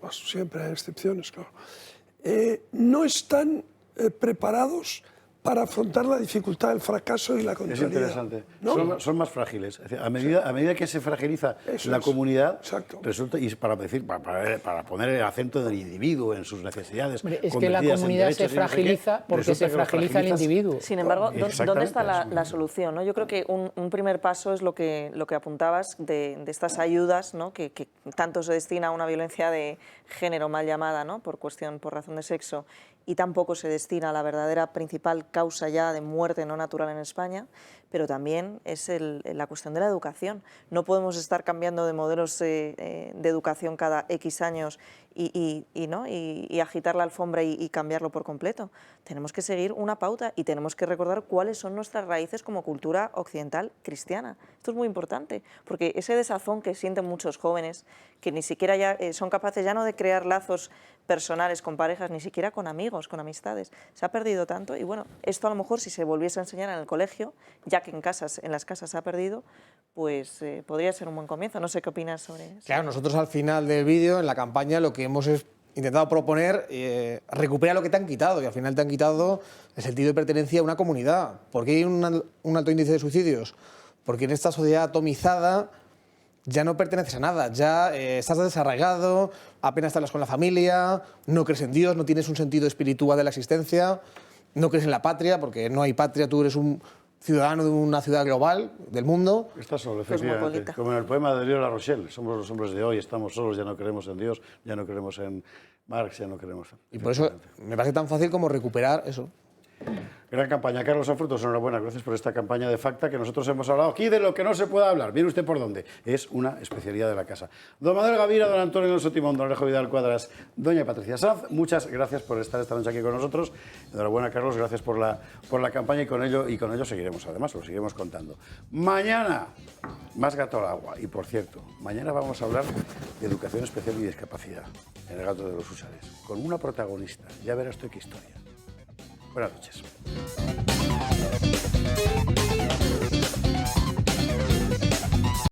siempre hay excepciones, claro, no están preparados para afrontar la dificultad, el fracaso y la contrariedad. Es interesante. ¿No? Son más frágiles. Es decir, a medida que se fragiliza la comunidad, resulta, y para poner el acento del individuo en sus necesidades. Hombre, es que la comunidad se fragiliza porque se fragiliza el individuo. Sin embargo, ¿dónde está la solución? ¿No? Yo creo que un primer paso es lo que apuntabas de estas ayudas, ¿no? que tanto se destina a una violencia de género mal llamada, ¿no? por razón de sexo, y tampoco se destina a la verdadera principal causa ya de muerte no natural en España, pero también es la cuestión de la educación. No podemos estar cambiando de modelos de educación cada X años y agitar la alfombra y cambiarlo por completo. Tenemos que seguir una pauta y tenemos que recordar cuáles son nuestras raíces como cultura occidental cristiana. Esto es muy importante, porque ese desazón que sienten muchos jóvenes, que ni siquiera ya son capaces ya no de crear lazos personales con parejas, ni siquiera con amigos, con amistades, se ha perdido tanto. Y bueno, esto a lo mejor si se volviese a enseñar en el colegio, ya que en las casas se ha perdido, pues podría ser un buen comienzo. No sé qué opinas sobre eso. Claro, nosotros al final del vídeo, en la campaña, lo que hemos intentado proponer, recupera lo que te han quitado, y al final te han quitado el sentido de pertenencia a una comunidad. ¿Por qué hay un alto índice de suicidios? Porque en esta sociedad atomizada ya no perteneces a nada, ya estás desarraigado, apenas te hablas con la familia, no crees en Dios, no tienes un sentido espiritual de la existencia, no crees en la patria, porque no hay patria, tú eres un ciudadano de una ciudad global, del mundo. Estás solo, efectivamente. Como en el poema de Río La Rochelle, somos los hombres de hoy, estamos solos, ya no creemos en Dios, ya no creemos en Marx, ya no creemos en... Y por eso me parece tan fácil como recuperar eso. Gran campaña. Carlos Frutos, enhorabuena, gracias por esta campaña de Facta, que nosotros hemos hablado aquí de lo que no se puede hablar. Mire usted por dónde. Es una especialidad de la casa. Don Manuel Gavira, don Antonio Alonso Timón, don Alejo Vidal Cuadras, doña Patricia Sanz, muchas gracias por estar esta noche aquí con nosotros. Enhorabuena, Carlos, gracias por la campaña y con ello seguiremos, además, lo seguiremos contando. Mañana, más gato al agua. Y por cierto, mañana vamos a hablar de educación especial y discapacidad en el Gato de los Usares, con una protagonista. Ya verás tú qué historia. Buenas noches.